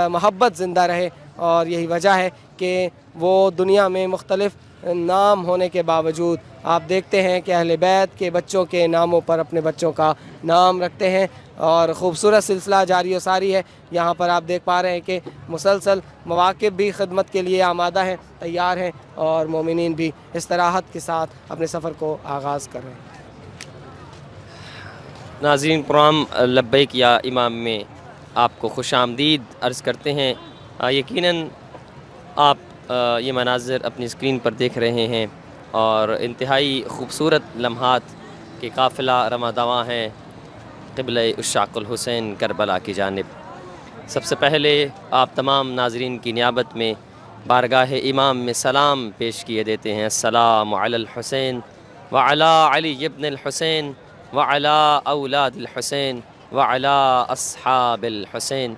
[SPEAKER 1] محبت زندہ رہے. اور یہی وجہ ہے کہ وہ دنیا میں مختلف نام ہونے کے باوجود آپ دیکھتے ہیں کہ اہل بیت کے بچوں کے ناموں پر اپنے بچوں کا نام رکھتے ہیں اور خوبصورت سلسلہ جاری و ساری ہے. یہاں پر آپ دیکھ پا رہے ہیں کہ مسلسل مواقف بھی خدمت کے لیے آمادہ ہیں، تیار ہیں اور مومنین بھی استراحت کے ساتھ اپنے سفر کو آغاز کر رہے ہیں.
[SPEAKER 13] ناظرین پروگرام لبیک یا امام میں آپ کو خوش آمدید عرض کرتے ہیں. یقیناً آپ یہ مناظر اپنی اسکرین پر دیکھ رہے ہیں اور انتہائی خوبصورت لمحات کے قافلہ رواں دواں ہیں قبلہ عشاق الحسین کربلا کی جانب. سب سے پہلے آپ تمام ناظرین کی نیابت میں بارگاہ امام میں سلام پیش کیے دیتے ہیں. السلام علی الحسین وعلی علی ابن الحسین وعلی اولاد الحسین وعلی اصحاب الحسین.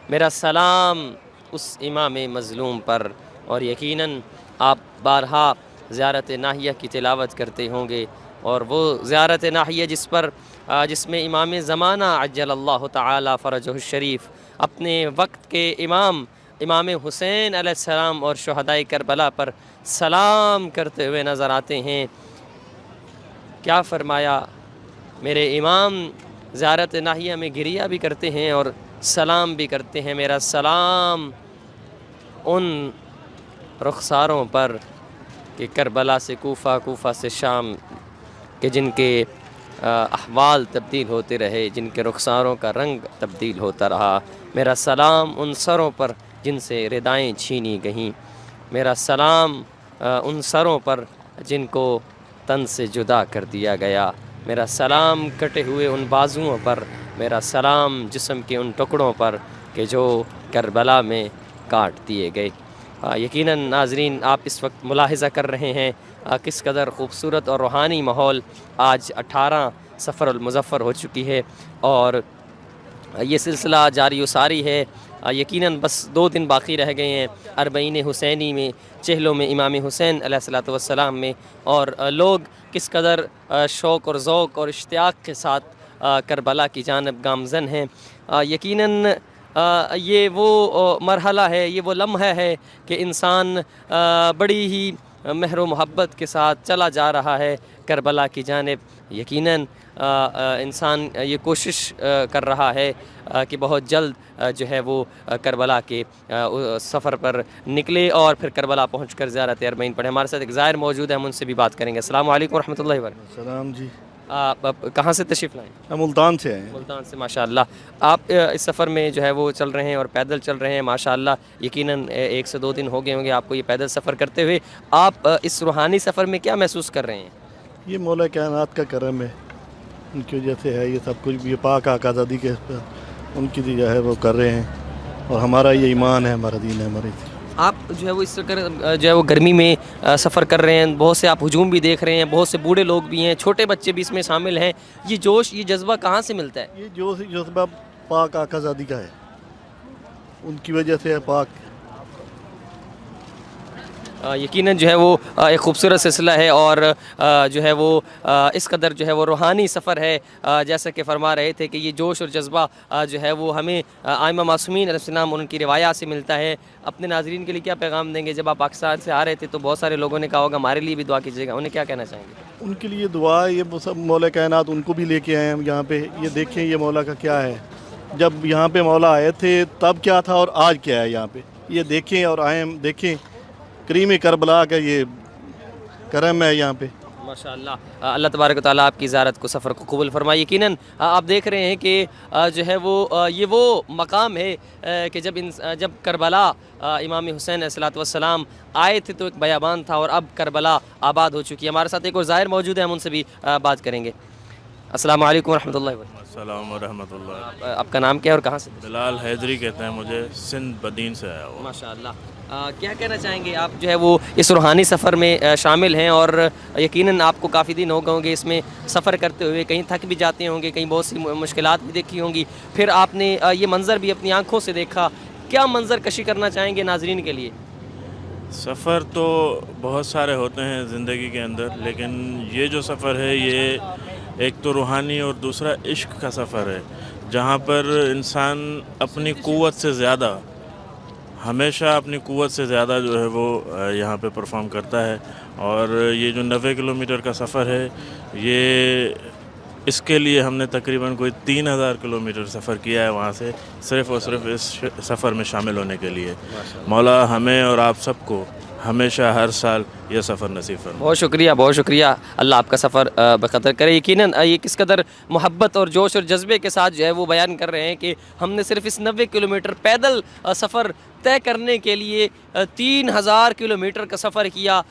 [SPEAKER 13] میرا سلام اس امام مظلوم پر. اور یقیناً آپ بارہا زیارت ناحیہ کی تلاوت کرتے ہوں گے اور وہ زیارت ناحیہ جس میں امام زمانہ عجل اللہ تعالی فرجہ الشریف اپنے وقت کے امام حسین علیہ السلام اور شہدائے کربلا پر سلام کرتے ہوئے نظر آتے ہیں. کیا فرمایا؟ میرے امام زیارت ناحیہ میں گریہ بھی کرتے ہیں اور سلام بھی کرتے ہیں. میرا سلام ان رخساروں پر کہ کربلا سے کوفہ، کوفہ سے شام کہ جن کے احوال تبدیل ہوتے رہے، جن کے رخساروں کا رنگ تبدیل ہوتا رہا. میرا سلام ان سروں پر جن سے ردائیں چھینی گئیں. میرا سلام ان سروں پر جن کو تن سے جدا کر دیا گیا. میرا سلام کٹے ہوئے ان بازوؤں پر. میرا سلام جسم کے ان ٹکڑوں پر کہ جو کربلا میں کاٹ دیے گئے. یقیناً ناظرین آپ اس وقت ملاحظہ کر رہے ہیں کس قدر خوبصورت اور روحانی ماحول. آج 18 صفر المظفر ہو چکی ہے اور یہ سلسلہ جاری و ساری ہے. یقیناً بس 2 دن باقی رہ گئے ہیں اربعین حسینی میں، چہلوں میں امام حسین علیہ الصلوۃ والسلام میں، اور لوگ کس قدر شوق اور ذوق اور اشتیاق کے ساتھ کربلا کی جانب گامزن ہیں. یقیناً یہ وہ مرحلہ ہے، یہ وہ لمحہ ہے کہ انسان بڑی ہی مہر و محبت کے ساتھ چلا جا رہا ہے کربلا کی جانب. یقیناً انسان یہ کوشش کر رہا ہے کہ بہت جلد جو ہے وہ کربلا کے سفر پر نکلے اور پھر کربلا پہنچ کر زیارت اربعین پڑھے. ہمارے ساتھ ایک زائر موجود ہے، ہم ان سے بھی بات کریں گے. السلام علیکم ورحمۃ اللہ وبرکاتہ.
[SPEAKER 14] السلام جی.
[SPEAKER 13] آپ کہاں سے تشریف لائیں؟
[SPEAKER 14] ہم ملتان سے آئے ہیں.
[SPEAKER 13] ملتان سے. ماشاء اللہ. آپ اس سفر میں جو ہے وہ چل رہے ہیں اور پیدل چل رہے ہیں ماشاء اللہ. یقیناً 1 سے 2 دن ہو گئے ہوں گے آپ کو یہ پیدل سفر کرتے ہوئے. آپ اس روحانی سفر میں کیا محسوس کر رہے ہیں؟
[SPEAKER 14] یہ مولا کائنات کا کرم ہے، ان کی وجہ سے ہے یہ سب کچھ. یہ پاک آزادی کے ان کی جو ہے وہ کر رہے ہیں، اور ہمارا یہ ایمان ہے، ہمارا دین ہے ہماری.
[SPEAKER 13] آپ جو ہے وہ اس جو ہے وہ گرمی میں سفر کر رہے ہیں، بہت سے آپ ہجوم بھی دیکھ رہے ہیں، بہت سے بوڑھے لوگ بھی ہیں، چھوٹے بچے بھی اس میں شامل ہیں. یہ جوش، یہ جذبہ کہاں سے ملتا ہے؟
[SPEAKER 14] یہ جذبہ پاک آزادی کا ہے، ان کی وجہ سے ہے پاک.
[SPEAKER 13] یقیناً جو ہے وہ ایک خوبصورت سلسلہ ہے، اور جو ہے وہ اس قدر جو ہے وہ روحانی سفر ہے. جیسا کہ فرما رہے تھے کہ یہ جوش اور جذبہ جو ہے وہ ہمیں ائمہ معصومین علیہ السلام ان کی روایات سے ملتا ہے. اپنے ناظرین کے لیے کیا پیغام دیں گے؟ جب آپ پاکستان سے آ رہے تھے تو بہت سارے لوگوں نے کہا ہوگا ہمارے لیے بھی دعا کیجیے گا، انہیں کیا کہنا چاہیں گے؟
[SPEAKER 14] ان کے لیے دعا. یہ سب مولا کائنات ان کو بھی لے کے آئے ہیں یہاں پہ. یہ دیکھیں یہ مولا کا کیا ہے، جب یہاں پہ مولا آئے تھے تب کیا تھا اور آج کیا ہے یہاں پہ. یہ دیکھیں اور آئیں، دیکھیں کریم کربلا کا یہ کرم ہے یہاں پہ.
[SPEAKER 13] ماشاء اللہ. اللہ تبارک و تعالیٰ آپ کی زیارت کو، سفر کو قبول فرمائے. یقیناً آپ دیکھ رہے ہیں کہ جو ہے وہ یہ وہ مقام ہے کہ جب کربلا امام حسین علیہ الصلوۃ والسلام آئے تھے تو ایک بیابان تھا، اور اب کربلا آباد ہو چکی ہے. ہمارے ساتھ ایک اور زائر موجود ہے، ہم ان سے بھی بات کریں گے. السلام علیکم ورحمۃ اللہ وبرکاتہ.
[SPEAKER 15] السلام ورحمۃ اللہ.
[SPEAKER 13] آپ کا نام کیا ہے اور کہاں سے؟
[SPEAKER 15] بلال حیدری کہتے ہیں مجھے، سندھ بدین سے آیا ہوا.
[SPEAKER 13] ماشاء اللہ. کیا کہنا چاہیں گے؟ آپ جو ہے وہ اس روحانی سفر میں شامل ہیں، اور یقیناً آپ کو کافی دن ہو گئے ہوں گے اس میں سفر کرتے ہوئے. کہیں تھک بھی جاتے ہوں گے، کہیں بہت سی مشکلات بھی دیکھی ہوں گی، پھر آپ نے یہ منظر بھی اپنی آنکھوں سے دیکھا. کیا منظر کشی کرنا چاہیں گے ناظرین کے لیے؟
[SPEAKER 15] سفر تو بہت سارے ہوتے ہیں زندگی کے اندر، لیکن یہ جو سفر ہے یہ ایک تو روحانی اور دوسرا عشق کا سفر ہے، جہاں پر انسان اپنی قوت سے زیادہ، ہمیشہ اپنی قوت سے زیادہ جو ہے وہ یہاں پہ پرفارم کرتا ہے. اور یہ جو 90 کلومیٹر کا سفر ہے، یہ اس کے لیے ہم نے تقریباً کوئی 3000 کلومیٹر سفر کیا ہے وہاں سے، صرف اور صرف اس سفر میں شامل ہونے کے لیے. مولا ہمیں اور آپ سب کو ہمیشہ ہر سال یہ سفر نصیب فرمائے.
[SPEAKER 13] بہت شکریہ، بہت شکریہ. اللہ آپ کا سفر بقدر کرے. یقیناً یہ کس قدر محبت اور جوش اور جذبے کے ساتھ جو ہے وہ بیان کر رہے ہیں کہ ہم نے صرف اس 90 کلومیٹر پیدل سفر طے کرنے کے لیے 3000 کلومیٹر کا سفر کیا.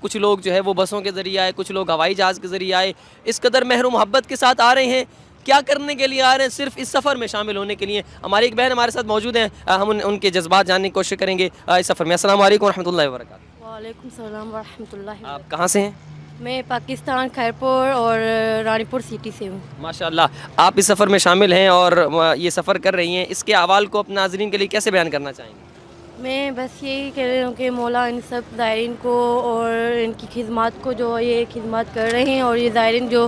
[SPEAKER 13] کچھ لوگ جو ہے وہ بسوں کے ذریعے آئے، کچھ لوگ ہوائی جہاز کے ذریعے آئے. اس قدر مہر و محبت کے ساتھ آ رہے ہیں. کیا کرنے کے لیے آ رہے ہیں؟ صرف اس سفر میں شامل ہونے کے لیے. ہماری ایک بہن ہمارے ساتھ موجود ہیں، ہم ان کے جذبات جاننے کی کوشش کریں گے اس سفر میں. السلام علیکم ورحمۃ اللہ وبرکاتہ.
[SPEAKER 16] وعلیکم السلام ورحمۃ اللہ.
[SPEAKER 13] آپ کہاں سے ہیں؟
[SPEAKER 16] میں پاکستان خیرپور اور رانی پور سٹی سے ہوں.
[SPEAKER 13] ماشاء اللہ. آپ اس سفر میں شامل ہیں اور یہ سفر کر رہی ہیں، اس کے احوال کو اپنے ناظرین کے لیے کیسے بیان کرنا چاہیں گے؟
[SPEAKER 16] میں بس یہی کہہ رہی ہوں کہ مولا ان سب زائرین کو اور ان کی خدمات کو جو یہ خدمات کر رہے ہیں، اور یہ زائرین جو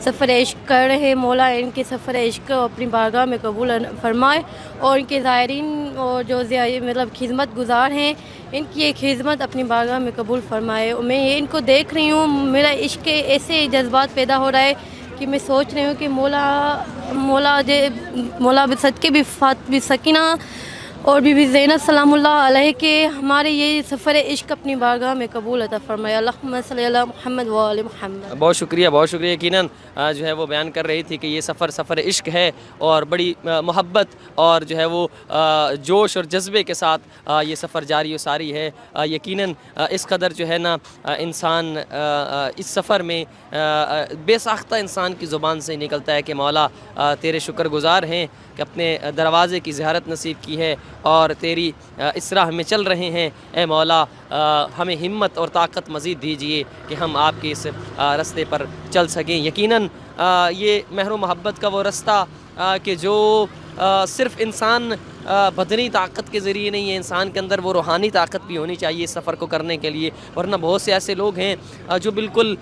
[SPEAKER 16] سفر عشق کر رہے ہیں، مولا ان کے سفر عشق کو اپنی بارگاہ میں قبول فرمائے. اور ان کے زائرین اور جو مطلب خدمت گزار ہیں، ان کی ایک خدمت اپنی بارگاہ میں قبول فرمائے. میں یہ ان کو دیکھ رہی ہوں، میرا عشق کے ایسے جذبات پیدا ہو رہا ہے کہ میں سوچ رہی ہوں کہ مولا صدقے بھی سکینہ اور بی بی زینب سلام اللہ علیہ کے ہمارے یہ سفر عشق اپنی بارگاہ میں قبول عطا فرمائے. اللہم صلی علی محمد و آل محمد.
[SPEAKER 13] بہت شکریہ، بہت شکریہ. یقیناً جو ہے وہ بیان کر رہی تھی کہ یہ سفر عشق ہے، اور بڑی محبت اور جو ہے وہ جوش اور جذبے کے ساتھ یہ سفر جاری و ساری ہے. یقیناً اس قدر جو ہے نا انسان اس سفر میں بے ساختہ انسان کی زبان سے نکلتا ہے کہ مولا تیرے شکر گزار ہیں کہ اپنے دروازے کی زیارت نصیب کی ہے اور تیری اس راہ میں چل رہے ہیں. اے مولا ہمیں ہمت اور طاقت مزید دیجیے کہ ہم آپ کے اس رستے پر چل سکیں. یقیناً یہ مہر و محبت کا وہ رستہ کہ جو صرف انسان بدنی طاقت کے ذریعے نہیں ہے، انسان کے اندر وہ روحانی طاقت بھی ہونی چاہیے اس سفر کو کرنے کے لیے، ورنہ بہت سے ایسے لوگ ہیں جو بالکل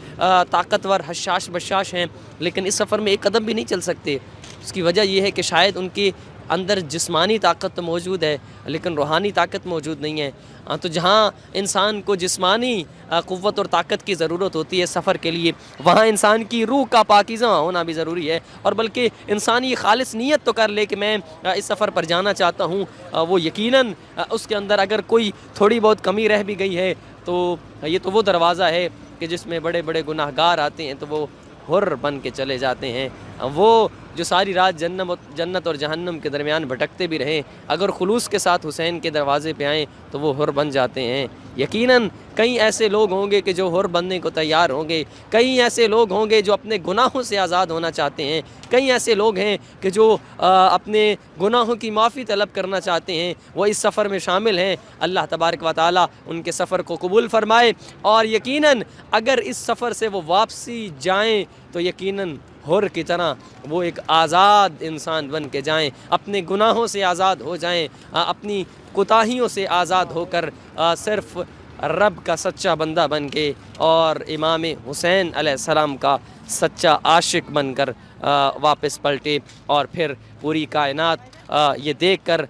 [SPEAKER 13] طاقتور حشاش بشاش ہیں لیکن اس سفر میں ایک قدم بھی نہیں چل سکتے۔ اس کی وجہ یہ ہے کہ شاید ان کے اندر جسمانی طاقت تو موجود ہے لیکن روحانی طاقت موجود نہیں ہے۔ تو جہاں انسان کو جسمانی قوت اور طاقت کی ضرورت ہوتی ہے سفر کے لیے، وہاں انسان کی روح کا پاکیزہ ہونا بھی ضروری ہے، اور بلکہ انسان یہ خالص نیت تو کر لے کہ میں اس سفر پر جانا چاہتا ہوں، وہ یقیناً اس کے اندر اگر کوئی تھوڑی بہت کمی رہ بھی گئی ہے تو یہ تو وہ دروازہ ہے کہ جس میں بڑے بڑے گناہ گار آتے ہیں تو وہ حر بن کے چلے جاتے ہیں۔ وہ جو ساری رات جنت اور جہنم کے درمیان بھٹکتے بھی رہیں، اگر خلوص کے ساتھ حسین کے دروازے پہ آئیں تو وہ حر بن جاتے ہیں۔ یقیناً کئی ایسے لوگ ہوں گے کہ جو حر بننے کو تیار ہوں گے، کئی ایسے لوگ ہوں گے جو اپنے گناہوں سے آزاد ہونا چاہتے ہیں، کئی ایسے لوگ ہیں کہ جو اپنے گناہوں کی معافی طلب کرنا چاہتے ہیں، وہ اس سفر میں شامل ہیں۔ اللہ تبارک و تعالی ان کے سفر کو قبول فرمائے، اور یقیناً اگر اس سفر سے وہ واپسی جائیں تو یقیناً حر کی طرح وہ ایک آزاد انسان بن کے جائیں، اپنے گناہوں سے آزاد ہو جائیں، اپنی کوتاہیوں سے آزاد ہو کر صرف رب کا سچا بندہ بن کے اور امام حسین علیہ السلام کا سچا عاشق بن کر واپس پلٹے، اور پھر پوری کائنات یہ دیکھ کر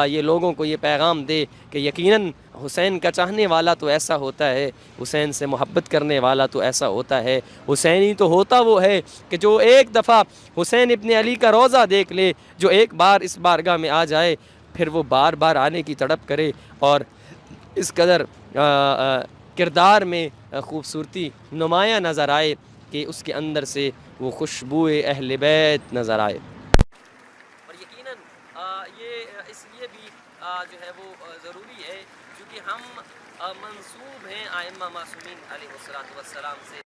[SPEAKER 13] یہ لوگوں کو یہ پیغام دے کہ یقیناً حسین کا چاہنے والا تو ایسا ہوتا ہے، حسین سے محبت کرنے والا تو ایسا ہوتا ہے، حسینی تو ہوتا وہ ہے کہ جو ایک دفعہ حسین ابن علی کا روضہ دیکھ لے، جو ایک بار اس بارگاہ میں آ جائے پھر وہ بار بار آنے کی تڑپ کرے، اور اس قدر کردار میں خوبصورتی نمایاں نظر آئے کہ اس کے اندر سے وہ خوشبو اہل بیت نظر آئے۔ اور یقیناً یہ اس لیے بھی جو ہے وہ ضروری ہے کیونکہ ہم منسوب ہیں ائمہ معصومین علیہ السلام سے،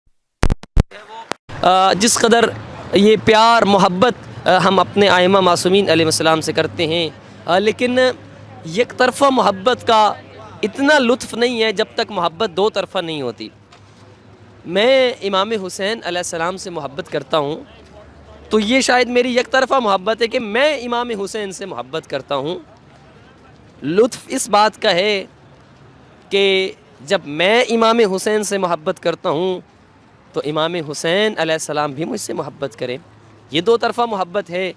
[SPEAKER 13] جس قدر یہ پیار محبت ہم اپنے ائمہ معصومین علیہ السلام سے کرتے ہیں، لیکن یک طرفہ محبت کا اتنا لطف نہیں ہے جب تک محبت دو طرفہ نہیں ہوتی۔ میں امام حسین علیہ السلام سے محبت کرتا ہوں تو یہ شاید میری یک طرفہ محبت ہے کہ میں امام حسین سے محبت کرتا ہوں۔ لطف اس بات کا ہے کہ جب میں امام حسین سے محبت کرتا ہوں تو امام حسین علیہ السلام بھی مجھ سے محبت کریں۔ یہ دو طرفہ محبت ہے،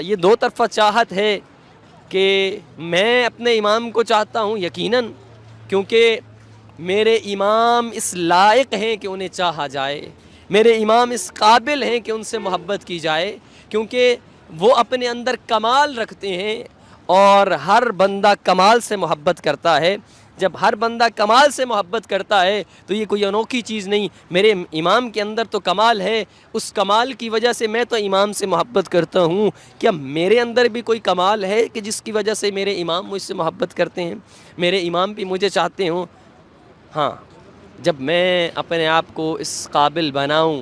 [SPEAKER 13] یہ دو طرفہ چاہت ہے کہ میں اپنے امام کو چاہتا ہوں یقیناً، کیونکہ میرے امام اس لائق ہیں کہ انہیں چاہا جائے، میرے امام اس قابل ہیں کہ ان سے محبت کی جائے، کیونکہ وہ اپنے اندر کمال رکھتے ہیں، اور ہر بندہ کمال سے محبت کرتا ہے۔ جب ہر بندہ کمال سے محبت کرتا ہے تو یہ کوئی انوکھی چیز نہیں، میرے امام کے اندر تو کمال ہے، اس کمال کی وجہ سے میں تو امام سے محبت کرتا ہوں۔ کیا میرے اندر بھی کوئی کمال ہے کہ جس کی وجہ سے میرے امام مجھ سے محبت کرتے ہیں، میرے امام بھی مجھے چاہتے ہوں؟ ہاں، جب میں اپنے آپ کو اس قابل بناؤں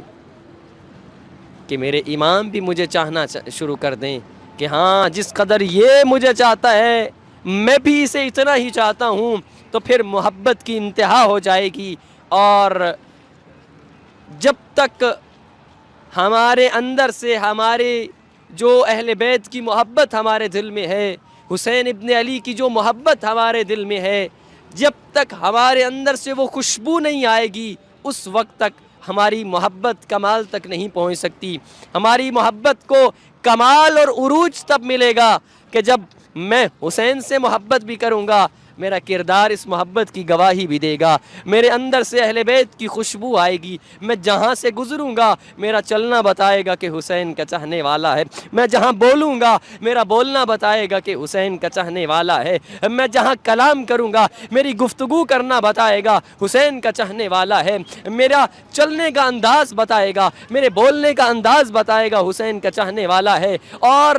[SPEAKER 13] کہ میرے امام بھی مجھے چاہنا شروع کر دیں کہ ہاں جس قدر یہ مجھے چاہتا ہے میں بھی اسے اتنا ہی چاہتا ہوں، تو پھر محبت کی انتہا ہو جائے گی۔ اور جب تک ہمارے اندر سے ہمارے جو اہل بیت کی محبت ہمارے دل میں ہے، حسین ابن علی کی جو محبت ہمارے دل میں ہے، جب تک ہمارے اندر سے وہ خوشبو نہیں آئے گی اس وقت تک ہماری محبت کمال تک نہیں پہنچ سکتی۔ ہماری محبت کو کمال اور عروج تب ملے گا کہ جب میں حسین سے محبت بھی کروں گا، میرا کردار اس محبت کی گواہی بھی دے گا، میرے اندر سے اہل بیت کی خوشبو آئے گی، میں جہاں سے گزروں گا میرا چلنا بتائے گا کہ حسین کا چاہنے والا ہے، میں جہاں بولوں گا میرا بولنا بتائے گا کہ حسین کا چاہنے والا ہے، میں جہاں کلام کروں گا میری گفتگو کرنا بتائے گا حسین کا چاہنے والا ہے، میرا چلنے کا انداز بتائے گا، میرے بولنے کا انداز بتائے گا حسین کا چاہنے والا ہے، اور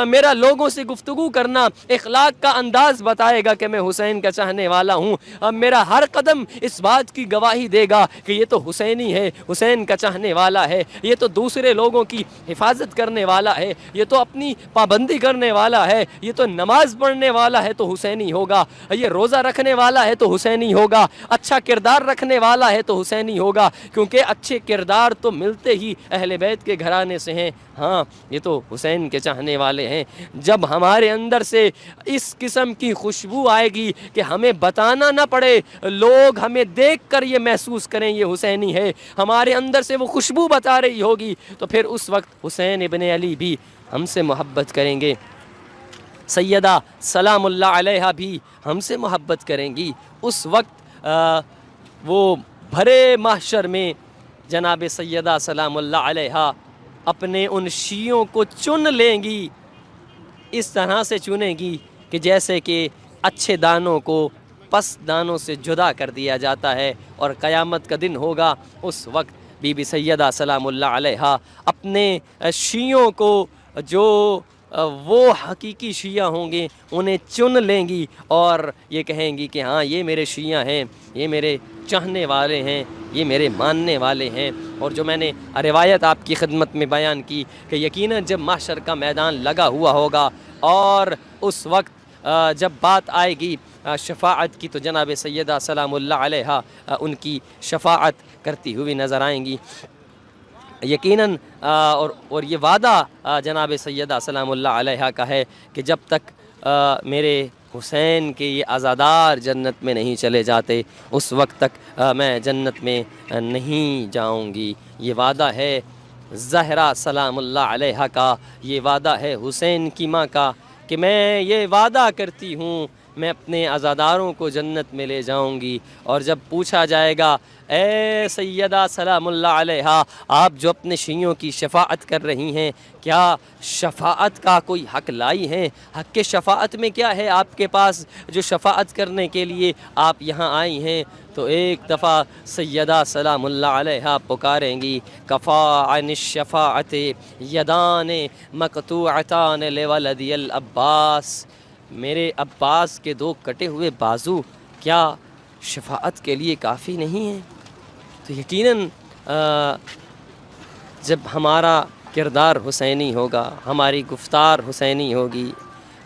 [SPEAKER 13] میرا لوگوں سے گفتگو کرنا اخلاق کا انداز بتائے گا کہ میں حسین حسین کا چاہنے والا ہوں. اب میرا ہر قدم اس بات کی گواہی دے گا کہ یہ تو حسینی ہے, حسین کا چاہنے والا ہے, یہ تو دوسرے لوگوں کی حفاظت کرنے والا ہے, یہ تو اپنی پابندی کرنے والا ہے, یہ تو نماز پڑھنے والا ہے تو حسینی ہوگا, یہ روزہ رکھنے والا ہے تو حسینی ہوگا, اچھا کردار رکھنے والا ہے تو حسینی ہوگا, کیونکہ اچھے کردار تو ملتے ہی اہل بیت کے گھرانے سے ہیں. ہاں یہ تو حسین کے چاہنے والے ہیں. جب ہمارے اندر سے اس قسم کی خوشبو آئے گی کہ ہمیں بتانا نہ پڑے, لوگ ہمیں دیکھ کر یہ محسوس کریں یہ حسینی ہے, ہمارے اندر سے وہ خوشبو بتا رہی ہوگی, تو پھر اس وقت حسین ابن علی بھی ہم سے محبت کریں گے, سیدہ سلام اللہ علیہا بھی ہم سے محبت کریں گی. اس وقت وہ بھرے محشر میں جناب سیدہ سلام اللہ علیہا اپنے ان شیعوں کو چن لیں گی, اس طرح سے چنیں گی کہ جیسے کہ اچھے دانوں کو پس دانوں سے جدا کر دیا جاتا ہے. اور قیامت کا دن ہوگا, اس وقت بی بی سیدہ سلام اللہ علیہا اپنے شیعوں کو, جو وہ حقیقی شیعہ ہوں گے, انہیں چن لیں گی اور یہ کہیں گی کہ ہاں یہ میرے شیعہ ہیں, یہ میرے چاہنے والے ہیں, یہ میرے ماننے والے ہیں. اور جو میں نے روایت آپ کی خدمت میں بیان کی کہ یقیناً جب محشر کا میدان لگا ہوا ہوگا اور اس وقت جب بات آئے گی شفاعت کی, تو جناب سیدہ سلام اللہ علیہا ان کی شفاعت کرتی ہوئی نظر آئیں گی یقیناً. اور یہ وعدہ جناب سیدہ سلام اللہ علیہا کا ہے کہ جب تک میرے حسین کے یہ عزادار جنت میں نہیں چلے جاتے, اس وقت تک میں جنت میں نہیں جاؤں گی. یہ وعدہ ہے زہرا سلام اللہ علیہا کا, یہ وعدہ ہے حسین کی ماں کا کہ میں یہ وعدہ کرتی ہوں میں اپنے عزاداروں کو جنت میں لے جاؤں گی. اور جب پوچھا جائے گا اے سیدہ سلام اللہ علیہا, آپ جو اپنے شیعوں کی شفاعت کر رہی ہیں, کیا شفاعت کا کوئی حق لائی ہیں؟ حق کے شفاعت میں کیا ہے آپ کے پاس جو شفاعت کرنے کے لیے آپ یہاں آئی ہیں؟ تو ایک دفعہ سیدہ سلام اللہ علیہا پکاریں گی, کفا عن الشفاعت یدان مقطوعتان لولدی العباس, میرے عباس کے دو کٹے ہوئے بازو کیا شفاعت کے لیے کافی نہیں ہیں؟ تو یقیناً جب ہمارا کردار حسینی ہوگا, ہماری گفتار حسینی ہوگی,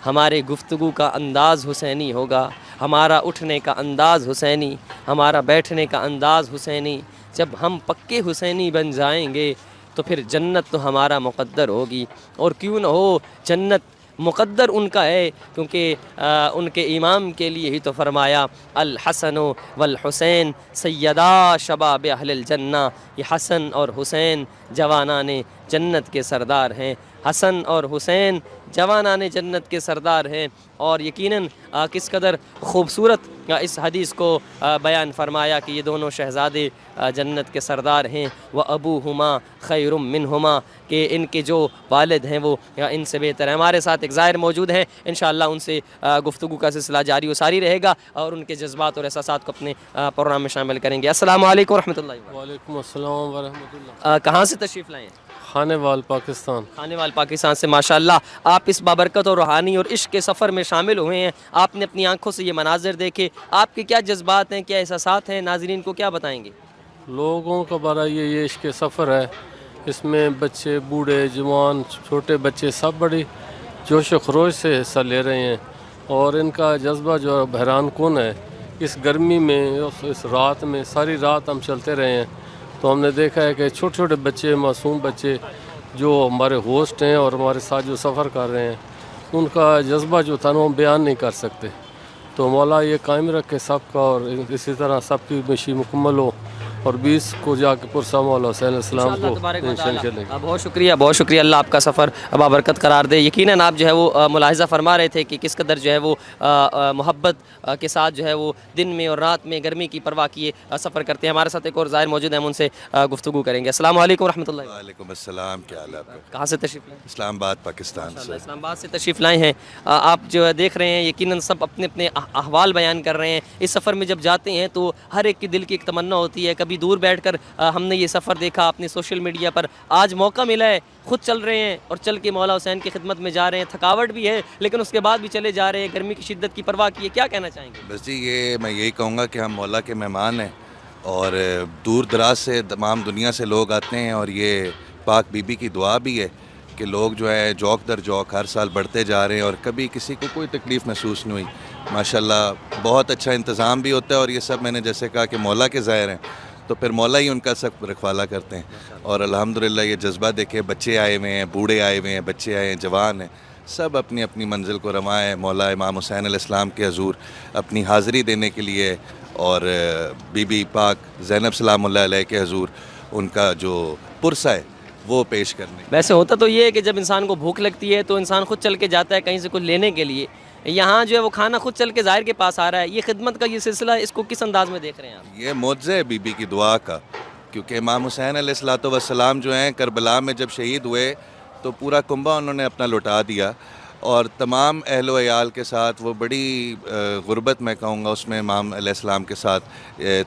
[SPEAKER 13] ہمارے گفتگو کا انداز حسینی ہوگا, ہمارا اٹھنے کا انداز حسینی, ہمارا بیٹھنے کا انداز حسینی, جب ہم پکے حسینی بن جائیں گے تو پھر جنت تو ہمارا مقدر ہوگی. اور کیوں نہ ہو, جنت مقدر ان کا ہے, کیونکہ ان کے امام کے لیے ہی تو فرمایا الحسن والحسین سیدا شباب اہل الجنہ, یہ حسن اور حسین جوانان جنت کے سردار ہیں. حسن اور حسین جوانان جنت کے سردار ہیں. اور یقیناً کس قدر خوبصورت اس حدیث کو بیان فرمایا کہ یہ دونوں شہزادے جنت کے سردار ہیں. وَأَبُوهُمَا خَيْرٌ مِّنْهُمَا, کہ ان کے جو والد ہیں وہ ان سے بہتر ہیں. ہمارے ساتھ ایک زائر موجود ہیں, انشاءاللہ ان سے گفتگو کا سلسلہ جاری و ساری رہے گا اور ان کے جذبات اور احساسات کو اپنے پروگرام میں شامل کریں گے. السلام علیکم ورحمۃ اللہ.
[SPEAKER 17] وعلیکم السلام ورحمۃ اللہ.
[SPEAKER 13] کہاں سے تشریف لائے ہیں؟
[SPEAKER 17] خانے وال پاکستان.
[SPEAKER 13] خانے وال پاکستان سے. ماشاءاللہ آپ اس بابرکت اور روحانی اور عشق کے سفر میں شامل ہوئے ہیں, آپ نے اپنی آنکھوں سے یہ مناظر دیکھے, آپ کے کیا جذبات ہیں, کیا احساسات ہیں, ناظرین کو کیا بتائیں گے؟
[SPEAKER 17] لوگوں کا بڑا یہ عشق کے سفر ہے, اس میں بچے بوڑھے جوان چھوٹے بچے سب بڑی جوش و خروش سے حصہ لے رہے ہیں. اور ان کا جذبہ جو بحران کن ہے, اس گرمی میں اس رات میں ساری رات ہم چلتے رہے ہیں تو ہم نے دیکھا ہے کہ چھوٹے چھوٹے بچے, معصوم بچے جو ہمارے ہوسٹ ہیں اور ہمارے ساتھ جو سفر کر رہے ہیں, ان کا جذبہ جو تھا وہ بیان نہیں کر سکتے. تو مولا یہ قائم رکھے سب کا, اور اسی طرح سب کی مشی مکمل ہو, اور 20 کو جا کے پرسا مولا حسین علیہ السلام کو چلیں.
[SPEAKER 13] بہت شکریہ, بہت شکریہ. اللہ آپ کا سفر بابرکت قرار دے. یقیناً آپ جو ہے وہ ملاحظہ فرما رہے تھے کہ کس قدر جو ہے وہ محبت کے ساتھ جو ہے وہ دن میں اور رات میں گرمی کی پرواہ کیے سفر کرتے ہیں. ہمارے ساتھ ایک اور زائر موجود ہیں, ہم ان سے گفتگو کریں گے. السلام علیکم ورحمۃ اللہ.
[SPEAKER 18] وعلیکم السلام, کیا حال ہے؟
[SPEAKER 13] کہاں سے تشریف لائے؟
[SPEAKER 18] اسلام آباد پاکستان سے.
[SPEAKER 13] اسلام آباد سے تشریف لائے ہیں. آپ جو دیکھ رہے ہیں یقیناً سب اپنے اپنے احوال بیان کر رہے ہیں. اس سفر میں جب جاتے ہیں تو ہر ایک کے دل کی ایک تمنا ہوتی ہے, کبھی کبھی دور بیٹھ کر ہم نے یہ سفر دیکھا اپنے سوشل میڈیا پر، آج موقع ملا ہے خود چل رہے ہیں اور چل کے مولا حسین کی خدمت میں جا رہے ہیں، تھکاوٹ بھی ہے لیکن اس کے بعد بھی چلے جا رہے ہیں، گرمی کی شدت کی پرواہ کیے، کیا کہنا چاہیں گے؟
[SPEAKER 18] بس جی یہ میں یہی کہوں گا کہ ہم مولا کے مہمان ہیں اور دور دراز سے تمام دنیا سے لوگ آتے ہیں، اور یہ پاک بی بی کی دعا بھی ہے کہ لوگ جو ہے جوک در جوک ہر سال بڑھتے جا رہے ہیں اور کبھی کسی کو کوئی تکلیف محسوس نہیں ہوئی. ماشاءاللہ بہت اچھا انتظام بھی ہوتا ہے، اور یہ سب میں نے جیسے کہا کہ مولا کے ظاہر ہیں تو پھر مولا ہی ان کا سب رکھوالا کرتے ہیں. اور الحمدللہ یہ جذبہ دیکھے، بچے آئے ہوئے ہیں، بوڑھے آئے ہوئے ہیں، بچے آئے ہیں، جوان ہیں، سب اپنی اپنی منزل کو رواں ہیں مولا امام حسین علیہ السلام کے حضور اپنی حاضری دینے کے لیے، اور بی بی پاک زینب سلام اللہ علیہ کے حضور ان کا جو پرسہ ہے وہ پیش کرنے.
[SPEAKER 13] ویسے ہوتا تو یہ ہے کہ جب انسان کو بھوک لگتی ہے تو انسان خود چل کے جاتا ہے کہیں سے کچھ لینے کے لیے، یہاں جو ہے وہ کھانا خود چل کے ظاہر کے پاس آ رہا ہے. یہ خدمت کا یہ سلسلہ ہے، اس کو کس انداز میں دیکھ رہے ہیں آپ؟
[SPEAKER 18] یہ معجزہ ہے بی بی کی دعا کا، کیونکہ امام حسین علیہ السلام جو ہیں کربلا میں جب شہید ہوئے تو پورا کنبہ انہوں نے اپنا لوٹا دیا، اور تمام اہل و عیال کے ساتھ وہ بڑی غربت میں کہوں گا اس میں امام علیہ السلام کے ساتھ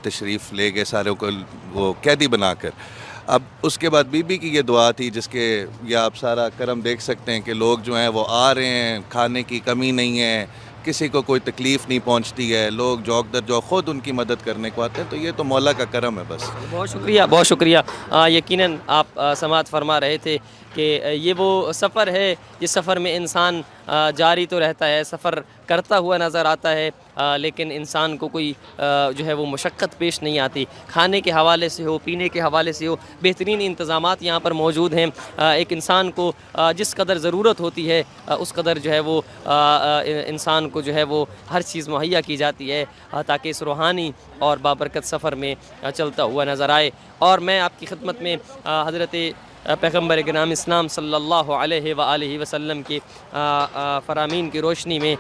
[SPEAKER 18] تشریف لے گئے ساروں کو وہ قیدی بنا کر. اب اس کے بعد بی بی کی یہ دعا تھی جس کے یہ آپ سارا کرم دیکھ سکتے ہیں کہ لوگ جو ہیں وہ آ رہے ہیں، کھانے کی کمی نہیں ہے، کسی کو کوئی تکلیف نہیں پہنچتی ہے، لوگ جوک در جوک خود ان کی مدد کرنے کو آتے ہیں. تو یہ تو مولا کا کرم ہے بس.
[SPEAKER 13] بہت شکریہ، بہت شکریہ. یقیناً آپ سماعت فرما رہے تھے کہ یہ وہ سفر ہے جس سفر میں انسان جاری تو رہتا ہے، سفر کرتا ہوا نظر آتا ہے، لیکن انسان کو کوئی جو ہے وہ مشقت پیش نہیں آتی. کھانے کے حوالے سے ہو، پینے کے حوالے سے ہو، بہترین انتظامات یہاں پر موجود ہیں. ایک انسان کو جس قدر ضرورت ہوتی ہے اس قدر جو ہے وہ انسان کو جو ہے وہ ہر چیز مہیا کی جاتی ہے تاکہ اس روحانی اور بابرکت سفر میں چلتا ہوا نظر آئے. اور میں آپ کی خدمت میں حضرت پیغمبر گرامی اسلام صلی اللہ علیہ وآلہ وسلم کی فرامین کی روشنی میں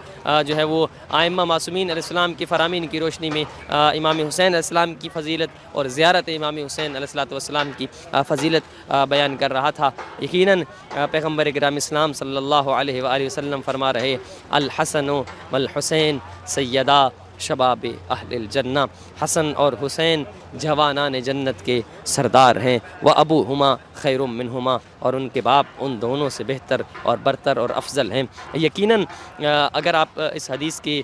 [SPEAKER 13] جو ہے وہ ائمہ معصومین علیہ السلام کی فرامین کی روشنی میں امام حسین علیہ السلام کی فضیلت اور زیارت امام حسین علیہ السلام کی فضیلت بیان کر رہا تھا. یقیناً پیغمبر گرامی اسلام صلی اللہ علیہ وآلہ وسلم فرما رہے الحسن والحسین سیدہ شباب اہل الجنہ، حسن اور حسین جوانان جنت کے سردار ہیں. وابوہما خیر منہما، اور ان کے باپ ان دونوں سے بہتر اور برتر اور افضل ہیں. یقیناً اگر آپ اس حدیث کے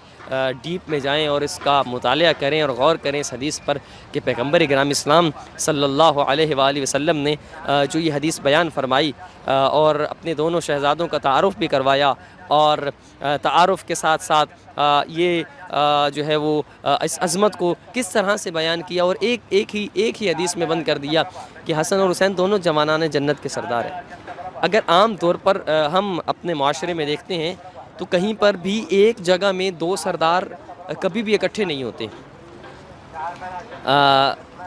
[SPEAKER 13] ڈیپ میں جائیں اور اس کا مطالعہ کریں اور غور کریں اس حدیث پر کہ پیغمبر گرامی اسلام صلی اللہ علیہ وآلہ وسلم نے جو یہ حدیث بیان فرمائی اور اپنے دونوں شہزادوں کا تعارف بھی کروایا، اور تعارف کے ساتھ ساتھ یہ جو ہے وہ اس عظمت کو کس طرح سے بیان کیا، اور ایک ہی حدیث میں بند کر دیا کہ حسن اور حسین دونوں جوانان جنت کے سردار ہیں. اگر عام طور پر ہم اپنے معاشرے میں دیکھتے ہیں تو کہیں پر بھی ایک جگہ میں دو سردار کبھی بھی اکٹھے نہیں ہوتے.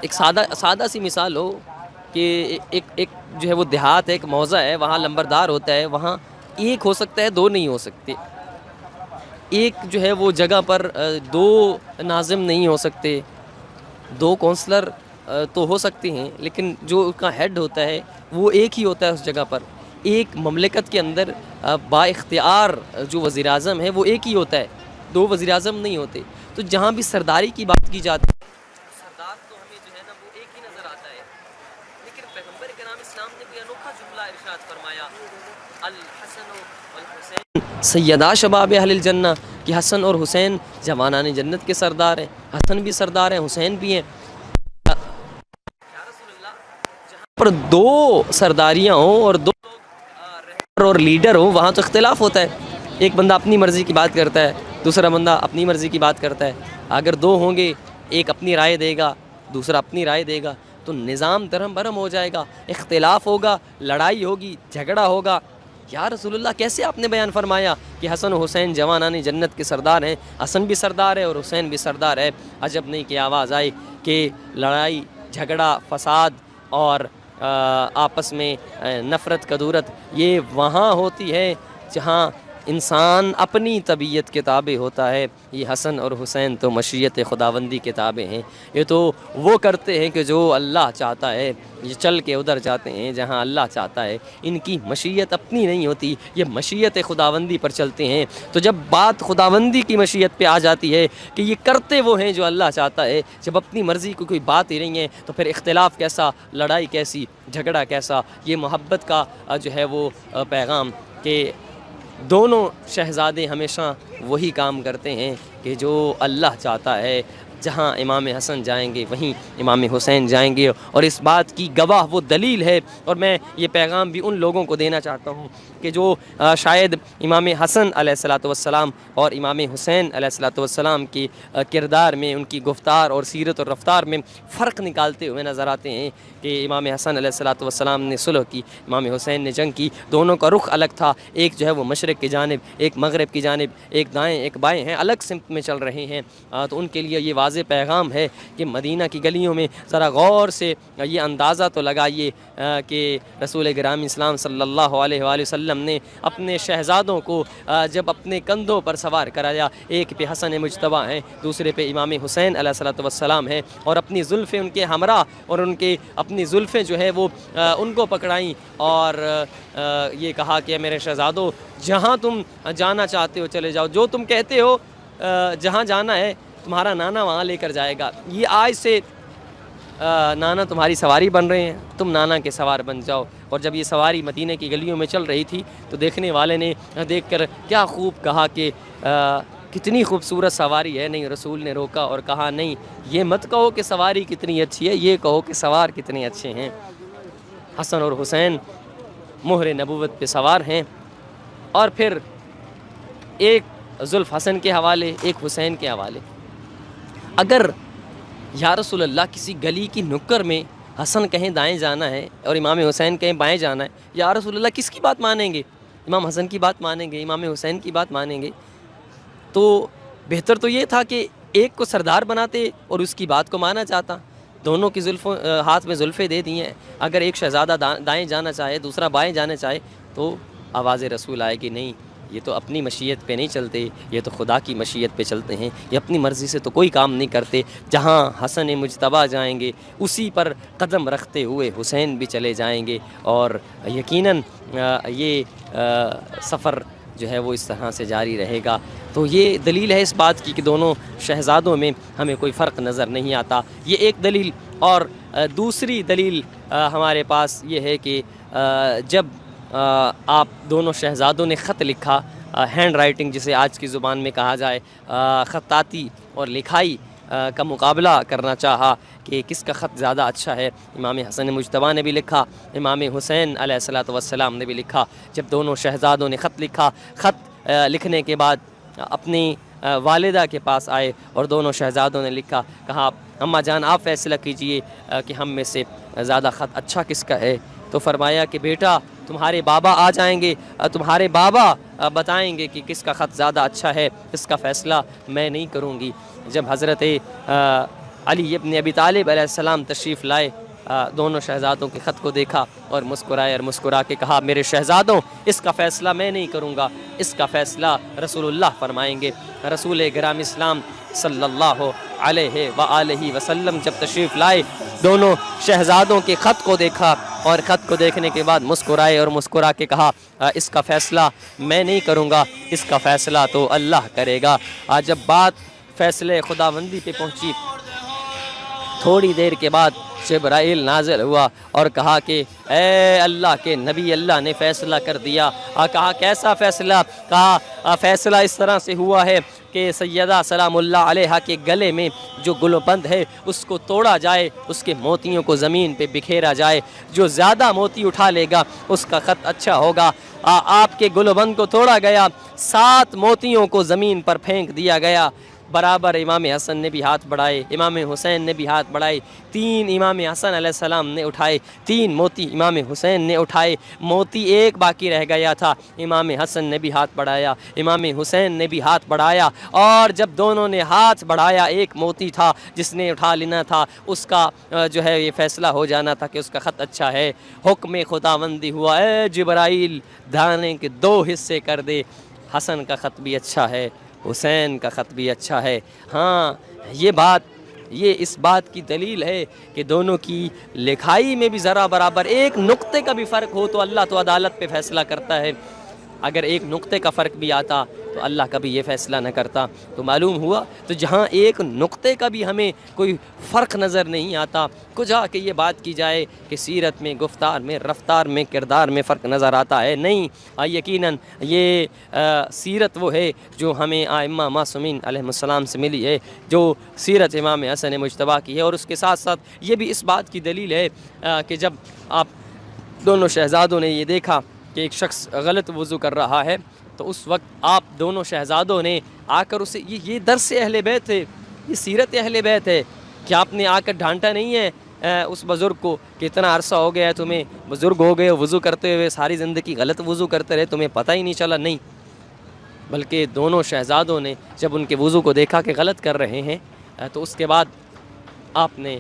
[SPEAKER 13] ایک سادہ سی مثال ہو کہ ایک جو ہے وہ دیہات ہے، ایک موضع ہے، وہاں لمبردار ہوتا ہے، وہاں ایک ہو سکتا ہے، دو نہیں ہو سکتے. ایک جو ہے وہ جگہ پر دو ناظم نہیں ہو سکتے، دو کونسلر تو ہو سکتے ہیں لیکن جو اس کا ہیڈ ہوتا ہے وہ ایک ہی ہوتا ہے اس جگہ پر. ایک مملکت کے اندر با اختیار جو وزیر اعظم ہے وہ ایک ہی ہوتا ہے، دو وزیر اعظم نہیں ہوتے. تو جہاں بھی سرداری کی بات کی جاتی ہے سردار تو ہمیں جو ہے نا وہ ایک ہی نظر آتا ہے، لیکن پیغمبر کرام اسلام نے کوئی انوکھا جملہ ارشاد فرمایا الحسن والحسین سیدہ شباب اہل الجنہ، کہ حسن اور حسین جوانان جنت کے سردار ہیں. حسن بھی سردار ہیں، حسین بھی ہیں. پر دو سرداریاں ہوں اور دو رہبر اور لیڈر ہوں وہاں تو اختلاف ہوتا ہے. ایک بندہ اپنی مرضی کی بات کرتا ہے، دوسرا بندہ اپنی مرضی کی بات کرتا ہے. اگر دو ہوں گے، ایک اپنی رائے دے گا، دوسرا اپنی رائے دے گا، تو نظام درہم برہم ہو جائے گا، اختلاف ہوگا، لڑائی ہوگی، جھگڑا ہوگا. یا رسول اللہ کیسے آپ نے بیان فرمایا کہ حسن و حسین جوانان جنت کے سردار ہیں، حسن بھی سردار ہے اور حسین بھی سردار ہے. عجب نہیں کہ آواز آئی کہ لڑائی، جھگڑا، فساد اور آپس میں نفرت کدورت یہ وہاں ہوتی ہے جہاں انسان اپنی طبیعت کے تابع ہوتا ہے، یہ حسن اور حسین تو مشیت خداوندی کے تابع ہیں، یہ تو وہ کرتے ہیں کہ جو اللہ چاہتا ہے، یہ چل کے ادھر جاتے ہیں جہاں اللہ چاہتا ہے، ان کی مشیت اپنی نہیں ہوتی، یہ مشیت خداوندی پر چلتے ہیں۔ تو جب بات خداوندی کی مشیت پہ آ جاتی ہے کہ یہ کرتے وہ ہیں جو اللہ چاہتا ہے، جب اپنی مرضی کو کوئی بات ہی نہیں ہے تو پھر اختلاف کیسا، لڑائی کیسی، جھگڑا کیسا؟ یہ محبت کا جو ہے وہ پیغام کہ دونوں شہزادے ہمیشہ وہی کام کرتے ہیں کہ جو اللہ چاہتا ہے، جہاں امام حسن جائیں گے وہیں امام حسین جائیں گے، اور اس بات کی گواہ وہ دلیل ہے۔ اور میں یہ پیغام بھی ان لوگوں کو دینا چاہتا ہوں کہ جو شاید امام حسن علیہ الصلاۃ والسلام اور امام حسین علیہ الصلاۃ والسلام کی کردار میں، ان کی گفتار اور سیرت اور رفتار میں فرق نکالتے ہوئے نظر آتے ہیں کہ امام حسن علیہ الصلاۃ والسلام نے صلح کی، امام حسین نے جنگ کی، دونوں کا رخ الگ تھا، ایک جو ہے وہ مشرق کی جانب، ایک مغرب کی جانب، ایک دائیں ایک بائیں ہیں، الگ سمت میں چل رہے ہیں۔ تو ان کے لیے یہ واضح پیغام ہے کہ مدینہ کی گلیوں میں ذرا غور سے یہ اندازہ تو لگائیے کہ رسول گرامی اسلام صلی اللہ علیہ وآلہ وسلم نے اپنے شہزادوں کو جب اپنے کندھوں پر سوار کرایا، ایک پہ حسن مجتبیٰ ہیں، دوسرے پہ امام حسین علیہ الصلوۃ والسلام ہیں، اور اپنی زلفیں ان کے ہمراہ اور ان کے اپنی زلفیں جو ہے وہ ان کو پکڑائیں اور یہ کہا کہ میرے شہزادوں جہاں تم جانا چاہتے ہو چلے جاؤ، جو تم کہتے ہو جہاں جانا ہے تمہارا نانا وہاں لے کر جائے گا، یہ آج سے نانا تمہاری سواری بن رہے ہیں، تم نانا کے سوار بن جاؤ۔ اور جب یہ سواری مدینہ کی گلیوں میں چل رہی تھی تو دیکھنے والے نے دیکھ کر کیا خوب کہا کہ کتنی خوبصورت سواری ہے۔ نہیں، رسول نے روکا اور کہا نہیں، یہ مت کہو کہ سواری کتنی اچھی ہے، یہ کہو کہ سوار کتنے اچھے ہیں۔ حسن اور حسین مہر نبوت پہ سوار ہیں، اور پھر ایک زلف حسن کے حوالے، ایک حسین کے حوالے۔ اگر یا رسول اللہ کسی گلی کی نکر میں حسن کہیں دائیں جانا ہے اور امام حسین کہیں بائیں جانا ہے، یا رسول اللہ کس کی بات مانیں گے؟ امام حسن کی بات مانیں گے، امام حسین کی بات مانیں گے؟ تو بہتر تو یہ تھا کہ ایک کو سردار بناتے اور اس کی بات کو مانا چاہتا۔ دونوں کی زلفوں ہاتھ میں زلفیں دے دی ہیں، اگر ایک شہزادہ دائیں جانا چاہے دوسرا بائیں جانا چاہے تو آواز رسول آئے گی نہیں، یہ تو اپنی مشیت پہ نہیں چلتے، یہ تو خدا کی مشیت پہ چلتے ہیں، یہ اپنی مرضی سے تو کوئی کام نہیں کرتے۔ جہاں حسن مجتبیٰ جائیں گے اسی پر قدم رکھتے ہوئے حسین بھی چلے جائیں گے، اور یقیناً یہ سفر جو ہے وہ اس طرح سے جاری رہے گا۔ تو یہ دلیل ہے اس بات کی کہ دونوں شہزادوں میں ہمیں کوئی فرق نظر نہیں آتا، یہ ایک دلیل۔ اور دوسری دلیل ہمارے پاس یہ ہے کہ جب آپ دونوں شہزادوں نے خط لکھا، ہینڈ رائٹنگ جسے آج کی زبان میں کہا جائے، خطاطی اور لکھائی کا مقابلہ کرنا چاہا کہ کس کا خط زیادہ اچھا ہے، امام حسن مجتبیٰ نے بھی لکھا، امام حسین علیہ الصلوۃ والسلام نے بھی لکھا۔ جب دونوں شہزادوں نے خط لکھا، خط لکھنے کے بعد اپنی والدہ کے پاس آئے اور دونوں شہزادوں نے لکھا، کہا اماں جان آپ فیصلہ کیجئے کہ ہم میں سے زیادہ خط اچھا کس کا ہے؟ تو فرمایا کہ بیٹا تمہارے بابا آ جائیں گے، تمہارے بابا بتائیں گے کہ کس کا خط زیادہ اچھا ہے، اس کا فیصلہ میں نہیں کروں گی۔ جب حضرت علی ابن ابی طالب علیہ السلام تشریف لائے، دونوں شہزادوں کے خط کو دیکھا اور مسکرائے اور مسکرا کے کہا میرے شہزادوں اس کا فیصلہ میں نہیں کروں گا، اس کا فیصلہ رسول اللہ فرمائیں گے۔ رسول گرامی اسلام صلی اللہ علیہ وآلہ وسلم جب تشریف لائے، دونوں شہزادوں کے خط کو دیکھا اور خط کو دیکھنے کے بعد مسکرائے اور مسکرا کے کہا اس کا فیصلہ میں نہیں کروں گا، اس کا فیصلہ تو اللہ کرے گا۔ آج جب بات فیصلے خداوندی پہ پہنچی، تھوڑی دیر کے بعد جبرائیل نازل ہوا اور کہا کہ اے اللہ کے نبی، اللہ نے فیصلہ کر دیا۔ کہا کیسا فیصلہ؟ کہا فیصلہ اس طرح سے ہوا ہے کہ سیدہ سلام اللہ علیہ کے گلے میں جو گلوبند ہے اس کو توڑا جائے، اس کے موتیوں کو زمین پہ بکھیرا جائے، جو زیادہ موتی اٹھا لے گا اس کا خط اچھا ہوگا۔ آپ کے گلوبند کو توڑا گیا، 7 موتیوں کو زمین پر پھینک دیا گیا، برابر امام حسن نے بھی ہاتھ بڑھائے، امام حسین نے بھی ہاتھ بڑھائے، 3 امام حسن علیہ السلام نے اٹھائے، 3 موتی امام حسین نے اٹھائے، موتی ایک باقی رہ گیا تھا، امام حسن نے بھی ہاتھ بڑھایا، امام حسین نے بھی ہاتھ بڑھایا، اور جب دونوں نے ہاتھ بڑھایا، ایک موتی تھا جس نے اٹھا لینا تھا، اس کا جو ہے یہ فیصلہ ہو جانا تھا کہ اس کا خط اچھا ہے۔ حکم خداوندی ہوا، اے جبرائیل دانے کے 2 حصے کر دے، حسن کا خط بھی اچھا ہے، حسین کا خط بھی اچھا ہے۔ ہاں یہ اس بات کی دلیل ہے کہ دونوں کی لکھائی میں بھی ذرا برابر ایک نقطے کا بھی فرق ہو تو اللہ تو عدالت پہ فیصلہ کرتا ہے، اگر ایک نقطے کا فرق بھی آتا تو اللہ کبھی یہ فیصلہ نہ کرتا۔ تو معلوم ہوا تو جہاں ایک نقطے کا بھی ہمیں کوئی فرق نظر نہیں آتا، کجا کہ یہ بات کی جائے کہ سیرت میں، گفتار میں، رفتار میں، کردار میں فرق نظر آتا ہے، نہیں۔ یقیناً یہ سیرت وہ ہے جو ہمیں ائمہ معصومین علیہ السلام سے ملی ہے، جو سیرت امام حسن مجتبیٰ کی ہے، اور اس کے ساتھ ساتھ یہ بھی اس بات کی دلیل ہے کہ جب آپ دونوں شہزادوں نے یہ دیکھا کہ ایک شخص غلط وضو کر رہا ہے تو اس وقت آپ دونوں شہزادوں نے آ کر اسے یہ درس اہل بیت ہے، یہ سیرت اہل بیت ہے کہ آپ نے آ کر ڈھانٹا نہیں ہے اس بزرگ کو کہ اتنا عرصہ ہو گیا ہے تمہیں، بزرگ ہو گئے وضو کرتے ہوئے، ساری زندگی غلط وضو کرتے رہے، تمہیں پتہ ہی نہیں چلا، نہیں، بلکہ دونوں شہزادوں نے جب ان کے وضو کو دیکھا کہ غلط کر رہے ہیں تو اس کے بعد آپ نے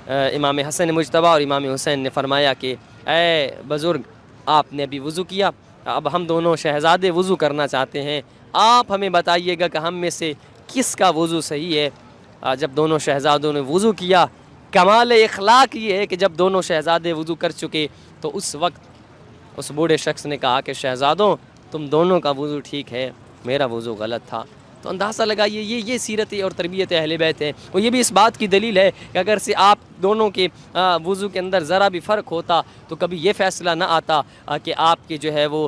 [SPEAKER 13] امام حسن مجتبیٰ اور امام حسین نے فرمایا کہ اے بزرگ، آپ نے ابھی وضو کیا، اب ہم دونوں شہزادے وضو کرنا چاہتے ہیں، آپ ہمیں بتائیے گا کہ ہم میں سے کس کا وضو صحیح ہے۔ جب دونوں شہزادوں نے وضو کیا، کمال اخلاق یہ ہے کہ جب دونوں شہزادے وضو کر چکے تو اس وقت اس بوڑھے شخص نے کہا کہ شہزادوں، تم دونوں کا وضو ٹھیک ہے، میرا وضو غلط تھا۔ تو اندازہ لگائیے یہ سیرت اور تربیت اہل بیت ہے، اور یہ بھی اس بات کی دلیل ہے کہ اگر سے آپ دونوں کے وضو کے اندر ذرا بھی فرق ہوتا تو کبھی یہ فیصلہ نہ آتا کہ آپ کے جو ہے وہ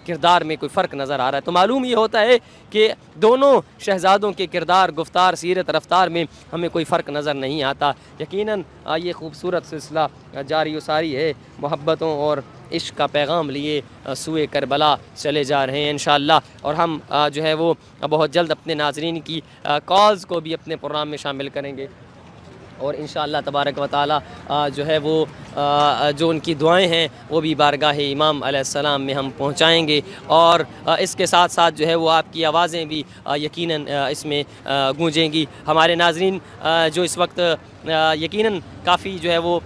[SPEAKER 13] کردار میں کوئی فرق نظر آ رہا ہے۔ تو معلوم یہ ہوتا ہے کہ دونوں شہزادوں کے کردار، گفتار، سیرت، رفتار میں ہمیں کوئی فرق نظر نہیں آتا۔ یقیناً یہ خوبصورت سلسلہ جاری و ساری ہے، محبتوں اور عشق کا پیغام لیے سوئے کربلا چلے جا رہے ہیں انشاءاللہ، اور ہم جو ہے وہ بہت جلد اپنے ناظرین کی کالز کو بھی اپنے پروگرام میں شامل کریں گے، اور انشاءاللہ تبارک و تعالی جو ہے وہ جو ان کی دعائیں ہیں وہ بھی بارگاہ امام علیہ السلام میں ہم پہنچائیں گے، اور اس کے ساتھ ساتھ جو ہے وہ آپ کی آوازیں بھی یقیناً اس میں گونجیں گی۔ ہمارے ناظرین جو اس وقت یقیناً کافی جو ہے وہ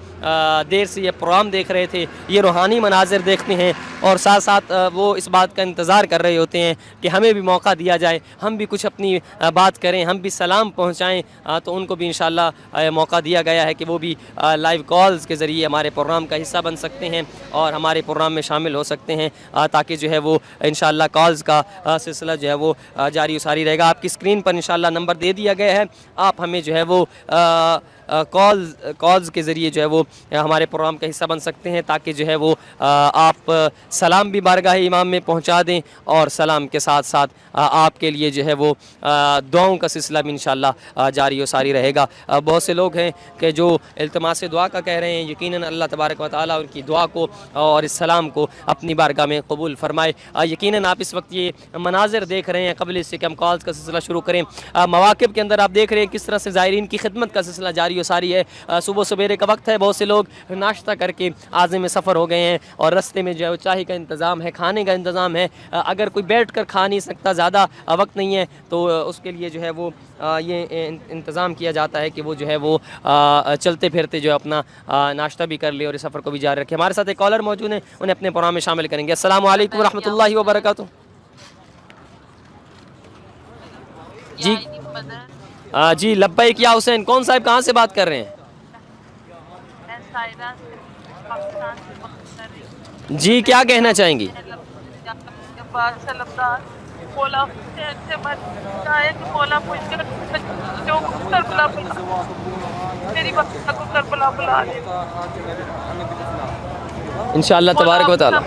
[SPEAKER 13] دیر سے یہ پروگرام دیکھ رہے تھے، یہ روحانی مناظر دیکھتے ہیں، اور ساتھ ساتھ وہ اس بات کا انتظار کر رہے ہوتے ہیں کہ ہمیں بھی موقع دیا جائے، ہم بھی کچھ اپنی بات کریں، ہم بھی سلام پہنچائیں، تو ان کو بھی انشاءاللہ موقع دیا گیا ہے کہ وہ بھی لائیو کالز کے ذریعے ہمارے پروگرام کا حصہ بن سکتے ہیں اور ہمارے پروگرام میں شامل ہو سکتے ہیں، تاکہ جو ہے وہ انشاءاللہ کالز کا سلسلہ جو ہے وہ جاری و ساری رہے گا۔ آپ کی اسکرین پر انشاءاللہ نمبر دے دیا گیا ہے، آپ ہمیں جو ہے وہ کالز کے ذریعے جو ہے وہ ہمارے پروگرام کا حصہ بن سکتے ہیں، تاکہ جو ہے وہ آپ سلام بھی بارگاہ امام میں پہنچا دیں، اور سلام کے ساتھ ساتھ آپ کے لیے جو ہے وہ دعاؤں کا سلسلہ بھی انشاءاللہ جاری و ساری رہے گا۔ بہت سے لوگ ہیں کہ جو التماس دعا کا کہہ رہے ہیں، یقیناً اللہ تبارک و تعالیٰ ان کی دعا کو اور اس سلام کو اپنی بارگاہ میں قبول فرمائے۔ یقیناً آپ اس وقت یہ مناظر دیکھ رہے ہیں، قبل اس سے کہ ہم کالز کا سلسلہ شروع کریں، مواقب کے اندر آپ دیکھ رہے ہیں کس طرح سے زائرین کی خدمت کا سلسلہ جاری و ساری ہے۔ صبح سبیرے کا وقت ہے، بہت سے لوگ ناشتہ کر کے عازم سفر ہو گئے ہیں، اور رستے میں جو ہے چائے کا انتظام ہے، کھانے کا انتظام ہے۔ اگر کوئی بیٹھ کر کھا نہیں سکتا، زیادہ وقت نہیں ہے، تو اس کے لیے جو ہے وہ یہ انتظام کیا جاتا ہے کہ وہ جو ہے وہ چلتے پھرتے جو ہے اپنا ناشتہ بھی کر لے اور اس سفر کو بھی جاری رکھے۔ ہمارے ساتھ ایک کالر موجود ہیں، انہیں اپنے پروگرام میں شامل کریں گے۔ السلام علیکم ورحمۃ اللہ وبرکاتہ۔ جی لبیک یا حسین، کون صاحب کہاں سے بات کر رہے ہیں؟ جی کیا کہنا چاہیں گی؟ انشاءاللہ تبارک و تعالیٰ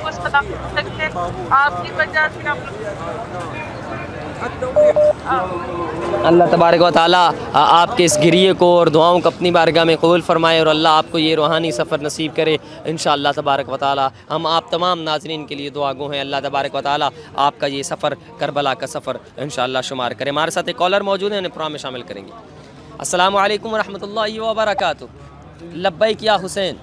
[SPEAKER 13] اللہ تبارک و تعالیٰ آپ کے اس گریے کو اور دعاؤں کو اپنی بارگاہ میں قبول فرمائے، اور اللہ آپ کو یہ روحانی سفر نصیب کرے انشاءاللہ تبارک و تعالیٰ۔ ہم آپ تمام ناظرین کے لیے دعا گو ہیں، اللہ تبارک و تعالیٰ آپ کا یہ سفر کربلا کا سفر انشاءاللہ شمار کرے۔ ہمارے ساتھ ایک کالر موجود ہیں، انہیں پروگرام میں شامل کریں گے۔ السلام علیکم ورحمۃ اللہ وبرکاتہ۔ لبیک یا حسین۔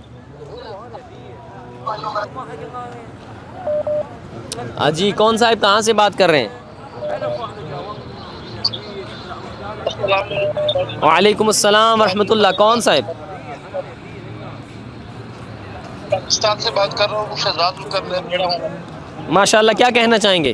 [SPEAKER 13] جی کون صاحب کہاں سے بات کر رہے ہیں؟ وعلیکم السلام ورحمۃ اللہ، کون صاحب؟
[SPEAKER 19] پاکستان سے بات کر رہا ہوں، شہزاد کر رہا ہوں۔
[SPEAKER 13] ماشاء اللہ، کیا کہنا چاہیں گے؟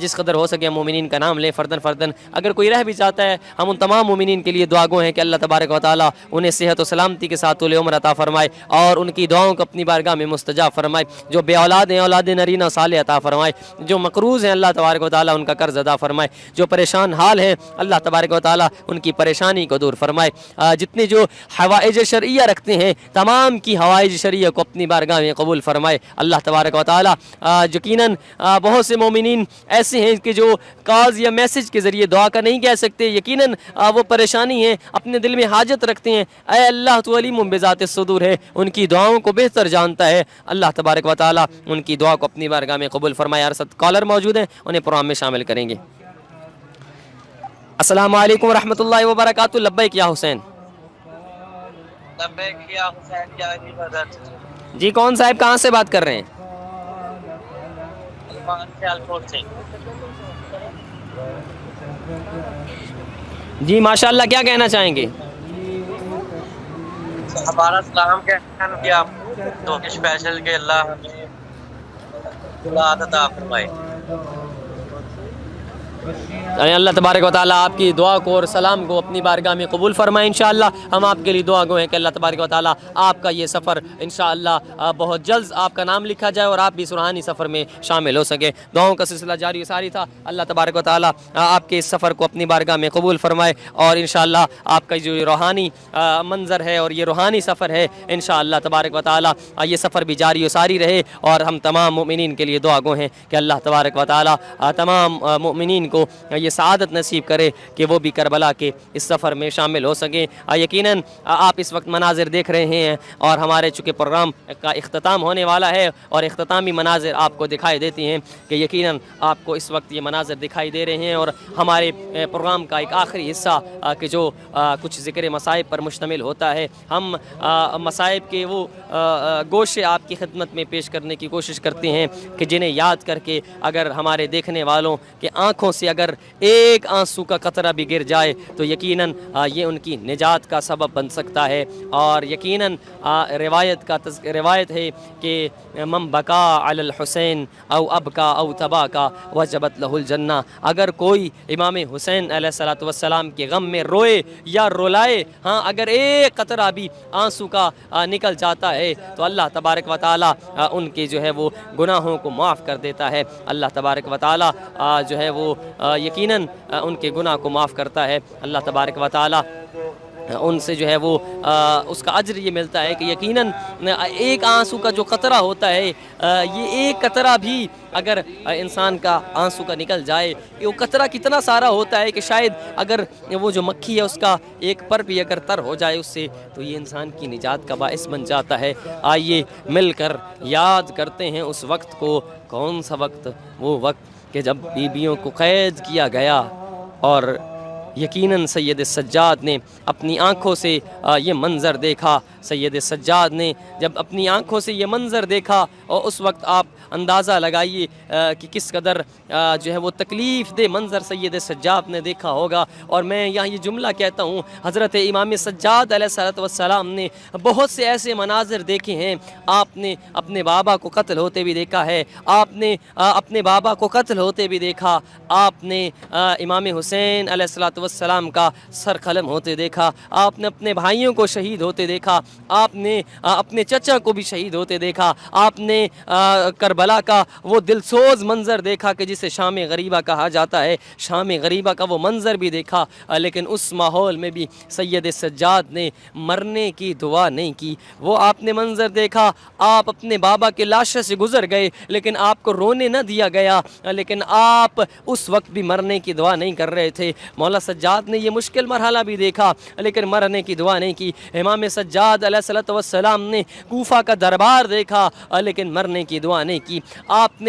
[SPEAKER 13] جس قدر ہو سکے مومنین کا نام لیں فردن فردن. اگر کوئی رہ بھی جاتا ہے ہم ان تمام مومنین کے لیے دعا گو ہیں کہ اللہ تبارک و تعالیٰ انہیں صحت و سلامتی کے ساتھ طول عمر عطا فرمائے اور ان کی دعاؤں کو اپنی بارگاہ میں مستجاب فرمائے. جو بے اولاد ہیں اولاد نرینہ صالح عطا فرمائے. جو مقروض ہیں اللہ تبارک و تعالیٰ ان کا قرض ادا فرمائے. جو پریشان حال ہیں اللہ تبارک و تعالیٰ ان کی پریشانی کو دور فرمائے. جتنے جو حوائج شرعیہ رکھتے ہیں تمام کی حوائج شرعیہ کو اپنی بارگاہ میں قبول فرمائے اللہ تبارک و تعالیٰ. یقیناً بہت سے مومنین ایسے ہیں کہ جو کالز یا میسج کے ذریعے دعا کا نہیں کہہ سکتے. یقیناً وہ پریشانی ہے اپنے دل میں حاجت رکھتے ہیں. اے اللہ تو علیم بذات الصدور ہے, ان کی دعاؤں کو بہتر جانتا ہے. اللہ تبارک و تعالیٰ ان کی دعا کو اپنی بارگاہ میں قبول فرمائے. ارسد کالر موجود ہیں انہیں پروگرام میں شامل کریں گے. السلام علیکم ورحمۃ اللہ وبرکاتہ. لبیک یا حسین.
[SPEAKER 11] لبیک یا حسین یا علی مدد.
[SPEAKER 13] جی کون صاحب کہاں سے بات کر رہے ہیں؟
[SPEAKER 11] سے.
[SPEAKER 13] جی ماشاءاللہ کیا کہنا چاہیں گے؟
[SPEAKER 11] ہمارا سلام کہنا کہ آپ تو اسپیشل کہ اللہ ہمیں اولاد عطا فرمائے.
[SPEAKER 13] اللہ تبارک و تعالیٰ آپ کی دعا کو اور سلام کو اپنی بارگاہ میں قبول فرمائے. انشاءاللہ ہم آپ کے لیے دعا گو ہیں کہ اللہ تبارک و تعالیٰ آپ کا یہ سفر انشاءاللہ بہت جلد آپ کا نام لکھا جائے اور آپ بھی اس روحانی سفر میں شامل ہو سکے. دعاؤں کا سلسلہ جاری و ساری تھا. اللہ تبارک و تعالیٰ آپ کے اس سفر کو اپنی بارگاہ میں قبول فرمائے اور انشاءاللہ آپ کا جو روحانی منظر ہے اور یہ روحانی سفر ہے انشاءاللہ تبارک و تعالیٰ یہ سفر بھی جاری و ساری رہے. اور ہم تمام مومنین کے لیے دعا گو ہیں کہ اللہ تبارک و تعالیٰ تمام مومنین کو یہ سعادت نصیب کرے کہ وہ بھی کربلا کے اس سفر میں شامل ہو سکیں. یقیناً آپ اس وقت مناظر دیکھ رہے ہیں اور ہمارے چونکہ پروگرام کا اختتام ہونے والا ہے اور اختتامی مناظر آپ کو دکھائی دیتی ہیں کہ یقیناً آپ کو اس وقت یہ مناظر دکھائی دے رہے ہیں. اور ہمارے پروگرام کا ایک آخری حصہ کہ جو کچھ ذکر مصائب پر مشتمل ہوتا ہے. ہم مصائب کے وہ گوشے آپ کی خدمت میں پیش کرنے کی کوشش کرتے ہیں کہ جنہیں یاد کر کے اگر ہمارے دیکھنے والوں کے آنکھوں سے اگر ایک آنسو کا قطرہ بھی گر جائے تو یقیناً یہ ان کی نجات کا سبب بن سکتا ہے. اور یقیناً روایت ہے کہ من بکا علی الحسین او ابکا او تباکا وجبت لہ الجنہ. اگر کوئی امام حسین علیہ الصلوۃ والسلام کے غم میں روئے یا رولائے, ہاں اگر ایک قطرہ بھی آنسو کا نکل جاتا ہے تو اللہ تبارک و تعالیٰ ان کے جو ہے وہ گناہوں کو معاف کر دیتا ہے. اللہ تبارک و تعالیٰ جو ہے وہ یقیناً ان کے گناہ کو معاف کرتا ہے. اللہ تبارک و تعالیٰ ان سے جو ہے وہ اس کا اجر یہ ملتا ہے کہ یقیناً ایک آنسو کا جو قطرہ ہوتا ہے یہ ایک قطرہ بھی اگر انسان کا آنسو کا نکل جائے کہ وہ قطرہ کتنا سارا ہوتا ہے کہ شاید اگر وہ جو مکھی ہے اس کا ایک پر بھی اگر تر ہو جائے اس سے تو یہ انسان کی نجات کا باعث بن جاتا ہے. آئیے مل کر یاد کرتے ہیں اس وقت کو. کون سا وقت؟ وہ وقت کہ جب بیویوں کو قید کیا گیا اور یقیناً سید سجاد نے اپنی آنکھوں سے یہ منظر دیکھا. سید سجاد نے جب اپنی آنکھوں سے یہ منظر دیکھا اور اس وقت آپ اندازہ لگائیے کہ کس قدر جو ہے وہ تکلیف دہ منظر سید سجاد نے دیکھا ہوگا. اور میں یہاں یہ جملہ کہتا ہوں, حضرت امام سجاد علیہ الصلوۃ والسلام نے بہت سے ایسے مناظر دیکھے ہیں. آپ نے اپنے بابا کو قتل ہوتے بھی دیکھا ہے, آپ نے اپنے بابا کو قتل ہوتے بھی دیکھا, آپ نے امام حسین علیہ الصلوۃ والسلام کا سر قلم ہوتے دیکھا, آپ نے اپنے بھائیوں کو شہید ہوتے دیکھا, آپ نے اپنے چچا کو بھی شہید ہوتے دیکھا, آپ نے کربلا کا وہ دلسوز منظر دیکھا کہ جسے شام غریبہ کہا جاتا ہے. شام غریبہ کا وہ منظر بھی دیکھا. لیکن اس ماحول میں بھی سید سجاد نے مرنے کی دعا نہیں کی. وہ آپ نے منظر دیکھا, آپ اپنے بابا کے لاشے سے گزر گئے لیکن آپ کو رونے نہ دیا گیا, لیکن آپ اس وقت بھی مرنے کی دعا نہیں کر رہے تھے. مولا سجاد نے یہ مشکل مرحلہ بھی دیکھا لیکن مرنے کی دعا نہیں کی. امام سجاد علیہ الصلوۃ والسلام نے کوفہ کا دربار دیکھا لیکن مرنے کی دعا نہیں کی. آپ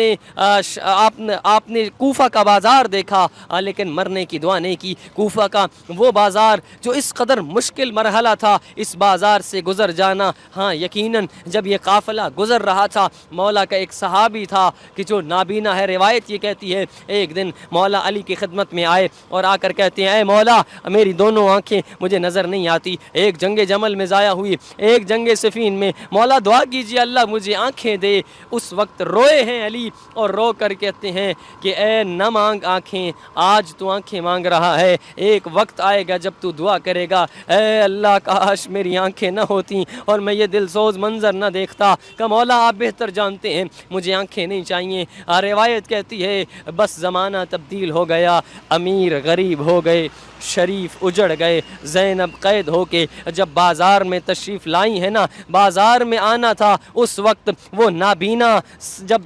[SPEAKER 13] نے کوفہ کا بازار دیکھا لیکن مرنے کی دعا نہیں کی. کوفہ کا وہ بازار جو اس قدر مشکل مرحلہ تھا, اس بازار سے گزر جانا. ہاں یقیناً جب یہ قافلہ گزر رہا تھا, مولا کا ایک صحابی تھا کہ جو نابینا ہے, روایت یہ کہتی ہے ایک دن مولا علی کی خدمت میں آئے اور آ کر کہتے ہیں اے مولا میری دونوں آنکھیں مجھے نظر نہیں آتی، ایک جنگ جمل میں ضائع ہوئی، ایک جنگ صفین میں، مولا دعا کیجیے اللہ مجھے آنکھیں دے۔ اس وقت روئے ہیں علی اور رو کر کہتے ہیں کہ اے نہ مانگ آنکھیں، آج تو آنکھیں مانگ رہا ہے، ایک وقت آئے گا جب تو دعا کرے گا اے اللہ کاش میری آنکھیں نہ ہوتی اور میں یہ دل سوز منظر نہ دیکھتا، کہ مولا آپ بہتر جانتے ہیں مجھے آنکھیں نہیں چاہیے۔ روایت کہتی ہے بس زمانہ تبدیل ہو گیا، امیر غریب ہو گئے، شریف اجڑ گئے، زینب قید ہو کے جب بازار میں تشریف لائی ہے نا، بازار میں آنا تھا اس وقت وہ نابینا جب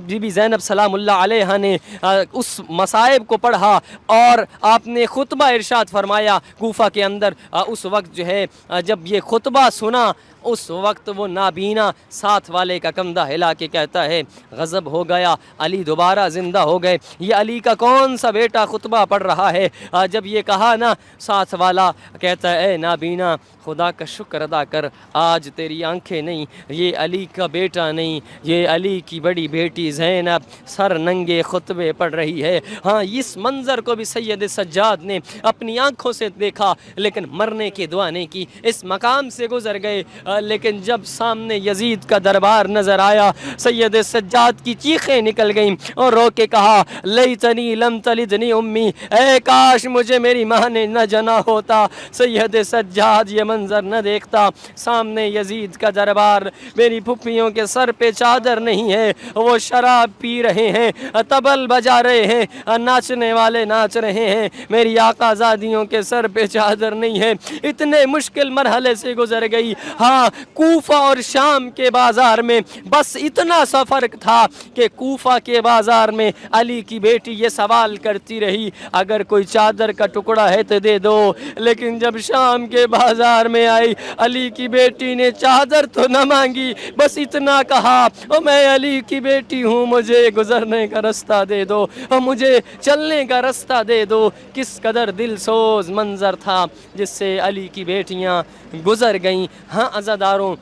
[SPEAKER 13] بی بی زینب سلام اللہ علیہ نے اس مصائب کو پڑھا اور آپ نے خطبہ ارشاد فرمایا کوفہ کے اندر، اس وقت جو ہے جب یہ خطبہ سنا اس وقت وہ نابینا ساتھ والے کا کندھا ہلا کے کہتا ہے غضب ہو گیا، علی دوبارہ زندہ ہو گئے، یہ علی کا کون سا بیٹا خطبہ پڑھ رہا ہے؟ جب یہ کہا نا ساتھ والا کہتا ہے اے نابینا خدا کا شکر ادا کر، آج تیری آنکھیں نہیں، یہ علی کا بیٹا نہیں، یہ علی کی بڑی بیٹی زینب سر ننگے خطبے پڑھ رہی ہے۔ ہاں اس منظر کو بھی سید سجاد نے اپنی آنکھوں سے دیکھا لیکن مرنے کی دعا نہیں کی، اس مقام سے گزر گئے، لیکن جب سامنے یزید کا دربار نظر آیا سید سجاد کی چیخیں نکل گئیں اور رو کے کہا لیتنی لم تلدنی امی، اے کاش مجھے میری ماں نے نہ جنا ہوتا، سید سجاد یہ منظر نہ دیکھتا، سامنے یزید کا دربار، میری پھپھیوں کے سر پہ چادر نہیں ہے، وہ شراب پی رہے ہیں، طبل بجا رہے ہیں، ناچنے والے ناچ رہے ہیں، میری آقا زادیوں کے سر پہ چادر نہیں ہے، اتنے مشکل مرحلے سے گزر گئی۔ ہاں کوفہ اور شام کے بازار میں بس اتنا سا فرق تھا کہ کوفہ کے بازار میں علی کی بیٹی یہ سوال کرتی رہی اگر کوئی چادر کا ٹکڑا ہے تو دے دو، لیکن جب شام کے بازار میں آئی علی کی بیٹی نے چادر تو نہ مانگی، بس اتنا کہا او میں علی کی بیٹی ہوں، مجھے گزرنے کا رستہ دے دو اور مجھے چلنے کا رستہ دے دو۔ کس قدر دل سوز منظر تھا جس سے علی کی بیٹیاں گزر گئیں۔ ہاں عزاداروں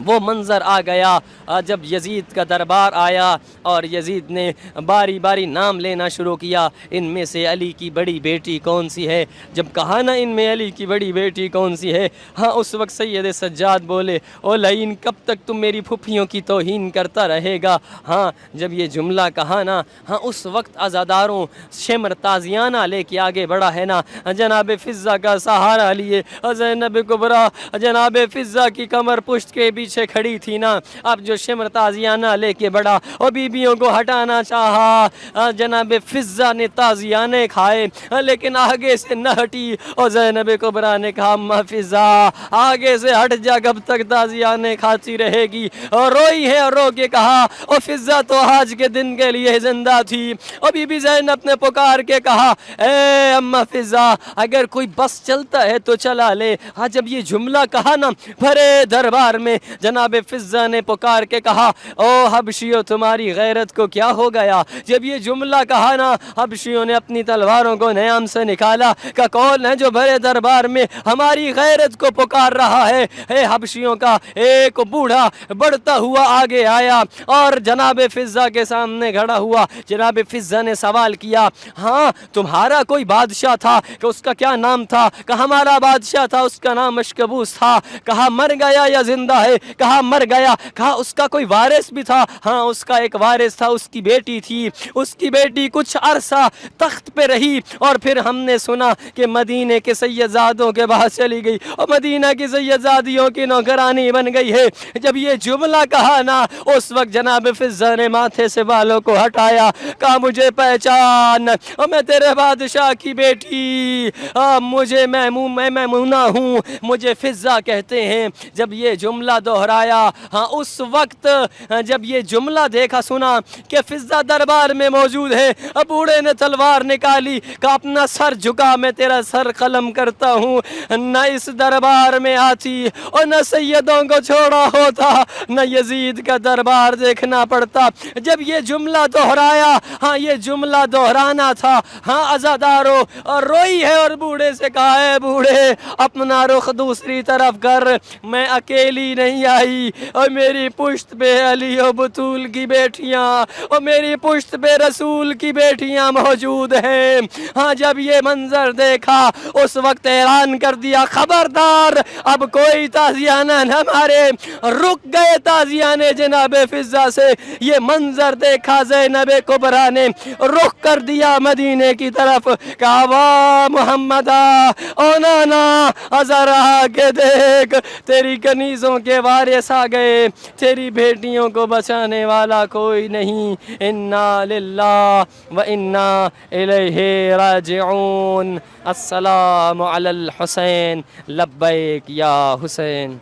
[SPEAKER 13] وہ منظر آ گیا جب یزید کا دربار آیا اور یزید نے باری باری نام لینا شروع کیا، ان میں سے علی کی بڑی بیٹی کون سی ہے؟ جب کہا نا ان میں علی کی بڑی بیٹی کون سی ہے، ہاں اس وقت سید سجاد بولے او لعین کب تک تم میری پھپھیوں کی توہین کرتا رہے گا؟ ہاں جب یہ جملہ کہا نا، ہاں اس وقت عزاداروں شمر تازیانہ لے کے آگے بڑھا ہے نا، جناب فضہ کا سہارا لیے، زینب کبریٰ جناب فضہ کی کمر پشت کے پیچھے کھڑی تھی نا، اب جو شمر تازیانہ لے کے بڑھا اور بیویوں کو ہٹانا چاہا، جناب فضہ نے تازیانے کھائے لیکن آگے سے نہ ہٹی اور زینب کبریٰ نے کہا اما فضہ آگے سے ہٹ جا، کب تک تازیانے کھاتی رہے گی؟ اور روئی ہے اور رو کے کہا اور فضہ تو آج کے دن کے لیے زندہ تھی۔ اور بی بی زینب نے پکار کے کہا اے اما فضہ اگر کوئی بس چلتا ہے تو چلا لے۔ ہاں جب یہ جملہ کہا نا بھرے دربار میں جناب فضہ نے پکار کے کہا او حبشیوں تمہاری غیرت کو کیا ہو گیا؟ جب یہ جملہ کہا نا حبشیوں نے اپنی تلواروں کو نیام سے نکالا کہ کون ہے جو بھرے دربار میں ہماری غیرت کو پکار رہا ہے؟ اے حبشیوں کا ایک بوڑھا بڑھتا ہوا آگے آیا اور جناب فضہ کے سامنے کھڑا ہوا۔ جناب فضہ نے سوال کیا ہاں تمہارا کوئی بادشاہ تھا کہ اس کا کیا نام تھا؟ کہ ہمارا بادشاہ تھا اس کا نام اشکبوس تھا۔ کہا مر گیا یا زندہ ہے؟ کہا مر گیا۔ کہا اس کا کوئی وارث بھی تھا؟ ہاں اس کا ایک وارث تھا، اس کی بیٹی تھی، اس کی بیٹی کچھ عرصہ تخت پہ رہی اور پھر ہم نے سنا کہ مدینے کے سیدزادوں کے پاس چلی گئی اور مدینہ کی سیدزادیوں کی نوکرانی بن گئی ہے۔ جب یہ جملہ کہا نا اس وقت جناب فضہ نے ماتھے سے بالوں کو ہٹایا، کہا مجھے پہچان اور میں تیرے بادشاہ کی بیٹی، مجھے میں میمونہ ہوں، مجھے فضہ کہتے ہیں۔ جب یہ جملہ دہرایا ہاں اس وقت جب یہ جملہ دیکھا سنا کہ فضہ دربار میں موجود ہے، بوڑھے نے تلوار نکالی کہ اپنا سر جھکا میں تیرا سر قلم کرتا ہوں، نہ اس دربار میں آتی اور نہ سیدوں کو چھوڑا ہوتا، نہ یزید کا دربار دیکھنا پڑتا۔ جب یہ جملہ دہرایا ہاں یہ جملہ دہرانا تھا، ہاں عزادارو اور روئی ہے اور بوڑھے سے کہا ہے بوڑھے اپنا رخ دوسری طرف کر، میں اکیلی نہیں
[SPEAKER 2] نہیں آئی اور میری پشت پہ علی و بطول کی بیٹیاں اور میری پشت پہ رسول کی بیٹیاں موجود ہیں. ہاں جب یہ منظر دیکھا اس وقت اعلان کر دیا خبردار اب کوئی تازیانہ نہ مارے. رک گئے تازیانے جناب فضہ سے. یہ منظر دیکھا زینب کبریٰ نے رخ کر دیا مدینے کی طرف. کہا واہ محمدہ او نانا ذرا کے دیکھ تیری کنیزوں کے وارث آ گئے, تیری بیٹیوں کو بچانے والا کوئی نہیں. انا للہ و انا الیہ راجعون. السلام علی الحسین لبیک یا حسین.